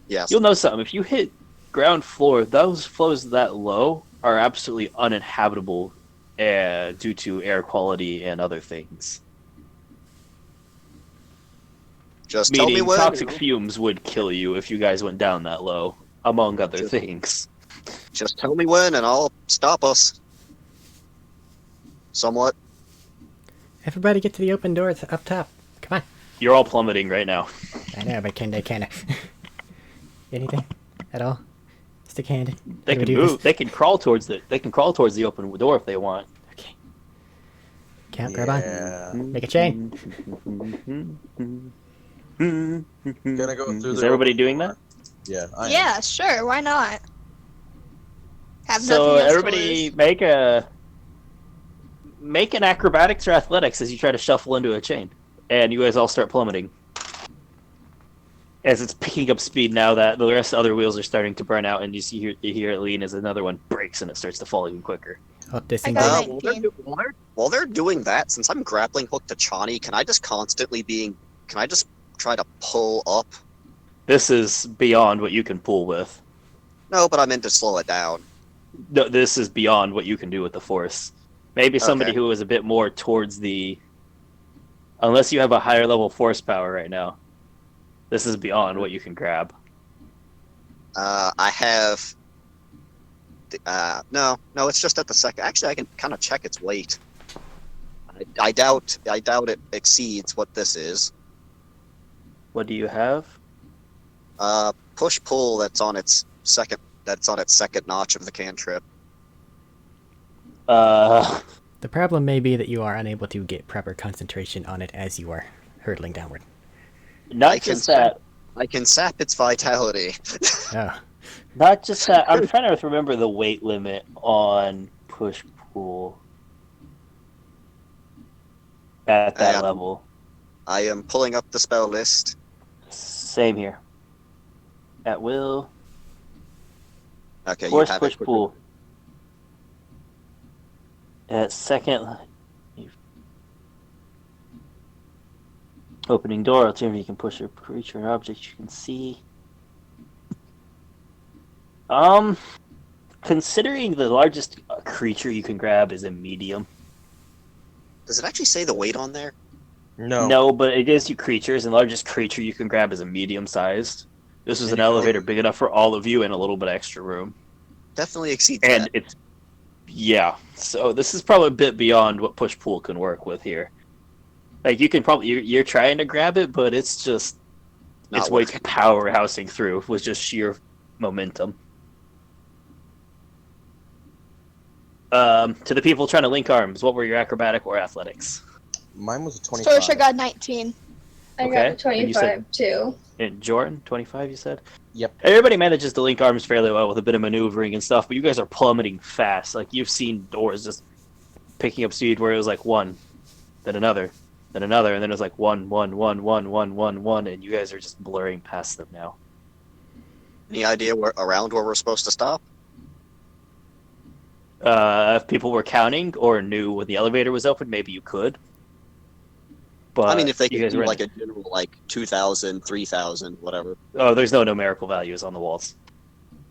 Yes. You'll know something. If you hit ground floor, those floors that low are absolutely uninhabitable due to air quality and other things. Just tell me Meaning when. toxic fumes would kill you if you guys went down that low, among other Just- things. Just tell me when, and I'll stop us. Somewhat. Everybody get to the open door up top. Come on. You're all plummeting right now. I know, but can they kinda... Anything? At all? Stick hand. They How do we can do this? move. They can crawl towards the open door if they want. Okay. Count, grab on. Yeah. Make a chain. Gonna go through Is the everybody open doing door. that? Yeah. I am. Yeah, sure. Why not? Have So nothing else to everybody lose. make an acrobatics or athletics as you try to shuffle into a chain, and you guys all start plummeting. As it's picking up speed now that the rest of the other wheels are starting to burn out, and you hear it lean as another one breaks and it starts to fall even quicker. Oh, this I thing. got While 19. while they're doing that, since I'm grappling hooked to Chani, can I just try to pull up? This is beyond what you can pull with. No, but I meant to slow it down. No, this is beyond what you can do with the force. Maybe somebody Okay. who is a bit more towards the... Unless you have a higher level force power right now. This is beyond what you can grab. I have. No, it's just at the second. Actually, I can kind of check its weight. I doubt it exceeds what this is. What do you have? Push pull. That's on its second notch of the cantrip. The problem may be that you are unable to get proper concentration on it as you are hurtling downward. Not just that. I can sap its vitality. Oh. Not just that. I'm trying to remember the weight limit on push pull at that level. I am pulling up the spell list. Same here. At will. Okay, Force you have push it. pull. At second. Opening door, alternatively you can push a creature or object you can see. Considering the largest creature you can grab is a medium. Does it actually say the weight on there? No. No, but it gives you creatures, and the largest creature you can grab is a medium-sized. This is an elevator big enough for all of you and a little bit extra room. Definitely exceeds And that. it's... Yeah, so this is probably a bit beyond what push-pull can work with here. Like, you can probably... You're trying to grab it, but it's just... Not It's weight working. powerhousing through with just sheer momentum. To the people trying to link arms, what were your acrobatic or athletics? Mine was a 25. Sorsha got 19. I Okay, got a and you said- 25 too. And Jordan, 25, you said? Yep. Everybody manages to link arms fairly well with a bit of maneuvering and stuff, but you guys are plummeting fast. Like, you've seen doors just picking up speed where it was like one, then another, and then it was like one, and you guys are just blurring past them now. Any idea around where we're supposed to stop? If people were counting or knew when the elevator was open, maybe you could. But I mean, if they you could guys do were like a general, like 2,000, 3,000, whatever. oh, there's no numerical values on the walls.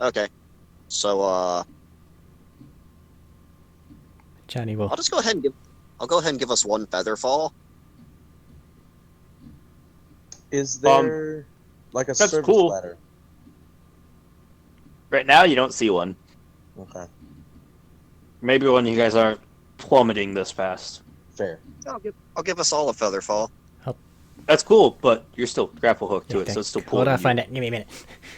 Okay. So, Johnny will. I'll just go ahead and give us one feather fall. Is there like a that's service cool. ladder? Right now, you don't see one. Okay, Maybe when you guys aren't plummeting this fast. fair. I'll give us all a feather fall. That's cool, but you're still grapple hooked to it, so it's still pulling Hold on, you. find it. Give me a minute.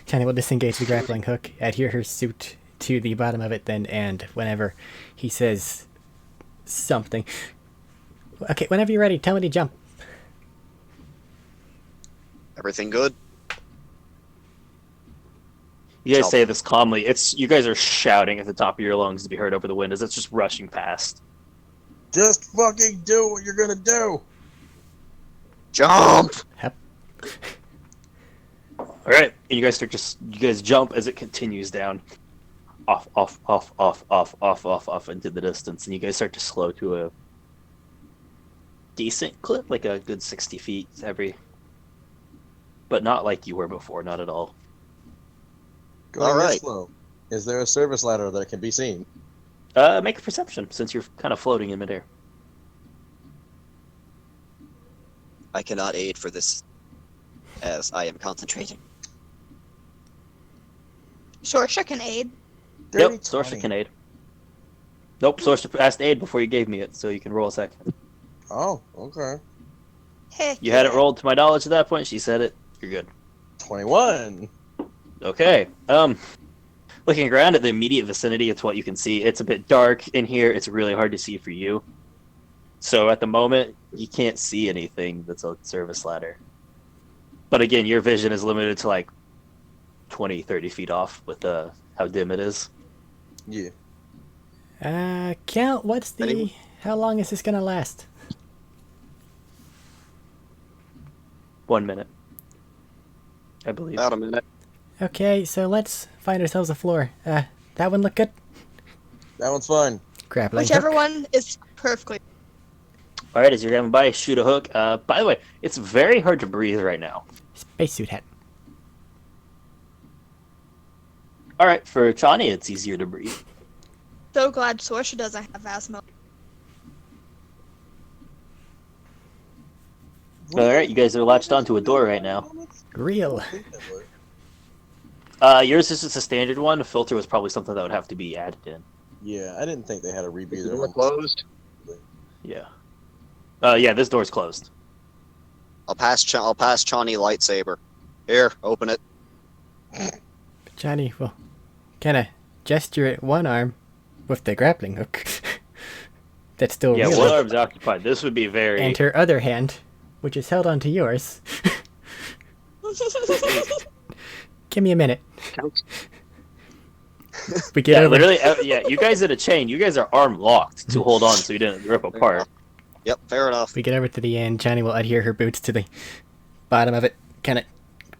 Johnny will disengage the grappling hook, adhere her suit to the bottom of it, then, and whenever he says something. Okay, whenever you're ready, tell me to jump. Everything good? You guys Jump. say this calmly. You guys are shouting at the top of your lungs to be heard over the wind as it's just rushing past. Just fucking do what you're gonna do. Jump! All right, and you guys jump as it continues down, off into the distance, and you guys start to slow to a decent clip, like a good 60 feet every, but not like you were before, not at all. Going All this right. slow. Is there a service ladder that can be seen? Make a perception since you're kind of floating in midair. I cannot aid for this, as I am concentrating. Sorsha can aid. Dirty Yep, Source 20. can aid. Nope, Source asked aid before you gave me it, so you can roll a second. Oh, okay. Heck You hadn't yeah. rolled to my knowledge at that point. She said it. You're good. 21. Okay. Looking around at the immediate vicinity, it's what you can see. It's a bit dark in here. It's really hard to see for you. So at the moment, you can't see anything that's a service ladder. But again, your vision is limited to like 20, 30 feet off with how dim it is. Yeah. Count, what's the... Anyone? How long is this gonna last? 1 minute. I believe. About a minute. Okay, so let's find ourselves a floor. That one look good? That one's fine. Grappling Whichever hook. one is perfectly. All right, as you're going by, shoot a hook. By the way, it's very hard to breathe right now. Spacesuit hat. All right, for Chani, it's easier to breathe. So glad Sorsha doesn't have asthma. All right, you guys are latched onto a door right now. Real. Yours is just a standard one. A filter was probably something that would have to be added in. Yeah, I didn't think they had a Is the rebreather. door closed? Yeah. Yeah, this door's closed. I'll pass Chani lightsaber. Here, open it. Johnny will kind of gesture at one arm with the grappling hook. That's still Yeah, real. one arm's occupied. This would be very. And her other hand, which is held onto yours. Give me a minute. Count. We get Yeah, over. literally. Yeah, you guys in a chain. You guys are arm locked to hold on so you didn't rip apart. Yep, fair enough. We get over to the end. Johnny will adhere her boots to the bottom of it. Kind of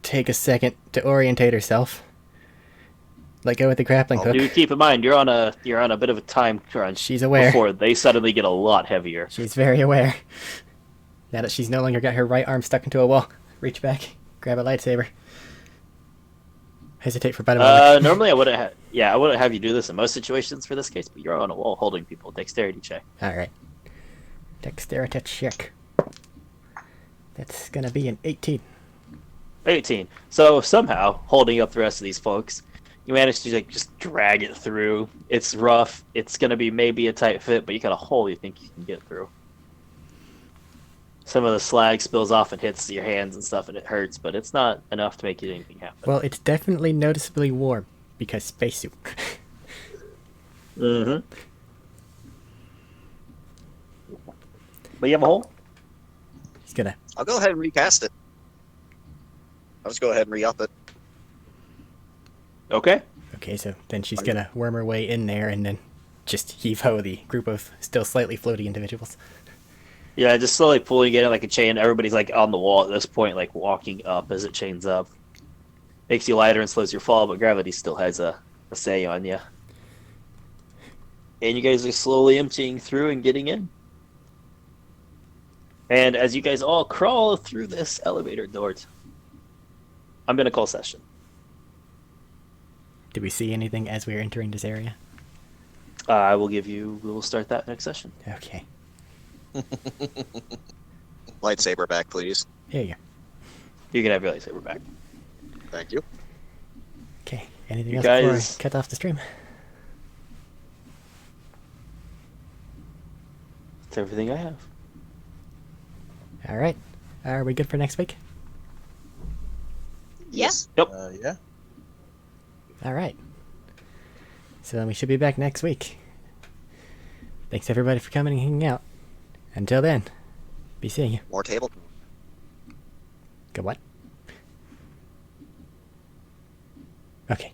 take a second to orientate herself. Let go with the grappling hook. Do keep in mind you're on a bit of a time crunch. She's aware. Before they suddenly get a lot heavier. She's very aware. Now that she's no longer got her right arm stuck into a wall, reach back, grab a lightsaber. Hesitate for about a moment. Normally I wouldn't. I wouldn't have you do this in most situations for this case, but you're on a wall holding people. Dexterity check. Alright. Dexterity check. That's gonna be an 18. 18. So somehow, holding up the rest of these folks, you manage to just drag it through. It's rough. It's gonna be maybe a tight fit, but you got a hole you think you can get through. Some of the slag spills off and hits your hands and stuff, and it hurts, but it's not enough to make anything happen. Well, it's definitely noticeably warm because spacesuit. Mm-hmm. But you have a hole? He's gonna. I'll go ahead and recast it. I'll just go ahead and re-up it. Okay. Okay, so then she's gonna worm her way in there and then just heave-ho the group of still slightly floaty individuals. Yeah, just slowly pulling it in like a chain. Everybody's like on the wall at this point, like walking up as it chains up. Makes you lighter and slows your fall, but gravity still has a say on you. And you guys are slowly emptying through and getting in. And as you guys all crawl through this elevator door, I'm going to call session. Do we see anything as we're entering this area? We'll start that next session. Okay. Lightsaber back, please. Here you go. You can have your lightsaber back. Thank you. Okay. Anything You else before guys- I cut off the stream? That's everything I have. All right. Are we good for next week? Yes. Yep. Yeah. All right. So then we should be back next week. Thanks everybody for coming and hanging out. Until then, be seeing you. More table. Go what? Okay.